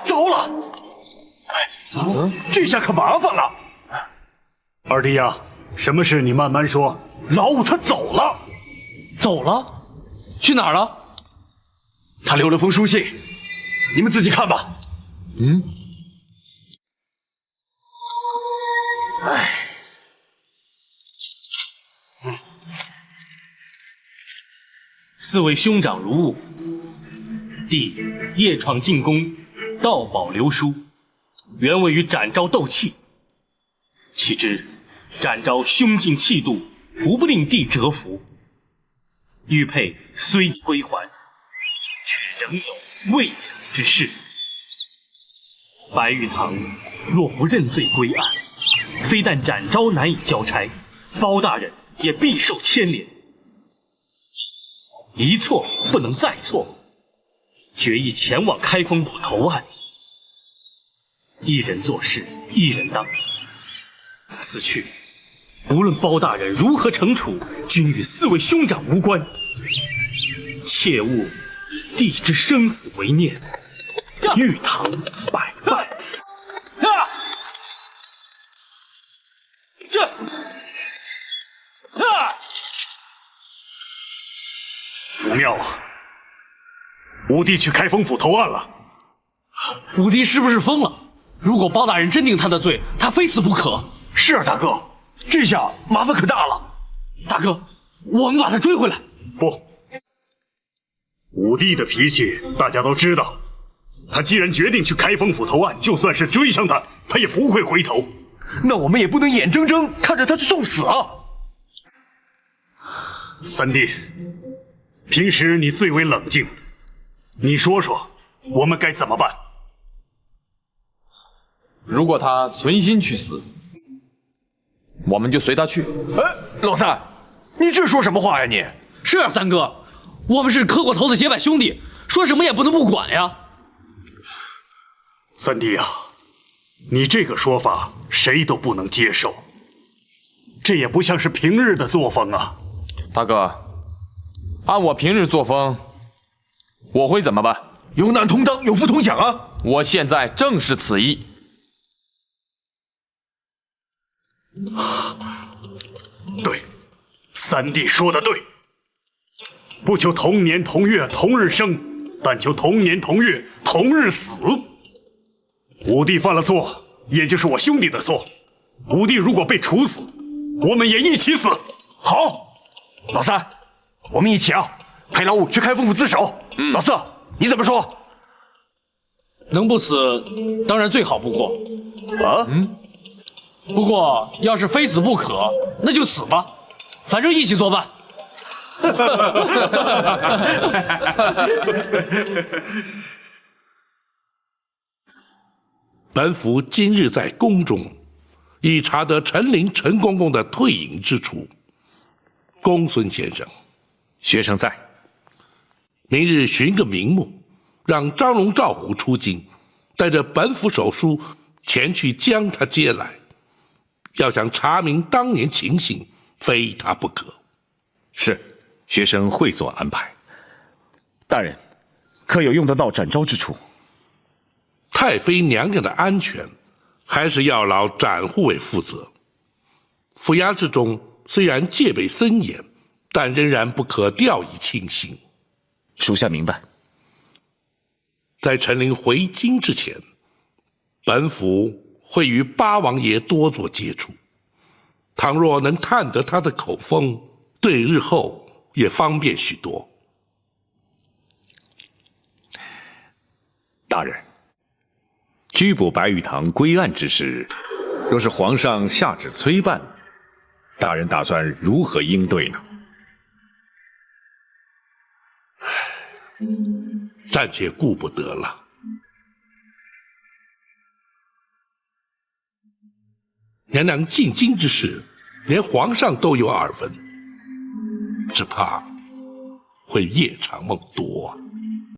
糟了！这下可麻烦了。二弟呀，什么事你慢慢说。老五他走了。走了？去哪儿了？他留了封书信，你们自己看吧。四位兄长如晤，弟夜闯进宫，盗宝流书，原为与展昭斗气。岂知展昭胸襟气度，无不令弟折服。玉佩虽已归还，却仍有未了之事。白玉堂若不认罪归案，非但展昭难以交差，包大人也必受牵连。一错不能再错，决意前往开封府投案。一人做事一人当，此去无论包大人如何惩处，均与四位兄长无关。切勿以弟之生死为念，玉堂百败。不妙啊！五弟去开封府投案了。五弟是不是疯了？如果包大人真定他的罪，他非死不可。是啊，大哥，这下麻烦可大了。大哥，我们把他追回来。不，五弟的脾气大家都知道。他既然决定去开封府投案，就算是追上他，他也不会回头。那我们也不能眼睁睁看着他去送死啊！三弟，平时你最为冷静，你说说，我们该怎么办？如果他存心去死，我们就随他去。老三，你这说什么话呀你？是啊，三哥，我们是磕过头的结拜兄弟，说什么也不能不管呀。三弟啊，你这个说法谁都不能接受，这也不像是平日的作风啊。大哥，按我平日作风，我会怎么办？有难同当，有福同享啊！我现在正是此意。对，三弟说的对，不求同年同月同日生，但求同年同月同日死。五弟犯了错，也就是我兄弟的错。五弟如果被处死，我们也一起死。好，老三，我们一起啊，陪老五去开封府自首。老四，你怎么说？能不死，当然最好不过。啊？不过要是非死不可，那就死吧，反正一起作伴。本府今日在宫中，已查得陈琳陈公公的退隐之处。公孙先生，学生在。明日寻个名目，让张龙、赵虎出京，带着本府手书前去将他接来。要想查明当年情形，非他不可。是，学生会做安排。大人，可有用得到展昭之处？太妃娘娘的安全，还是要劳展护卫负责。府衙之中虽然戒备森严，但仍然不可掉以轻心。属下明白。在陈琳回京之前，本府会与八王爷多做接触。倘若能探得他的口风，对日后也方便许多。大人，拘捕白玉堂归案之事，若是皇上下旨催办，大人打算如何应对呢？暂且顾不得了。娘娘进京之事，连皇上都有耳闻，只怕会夜长梦多啊。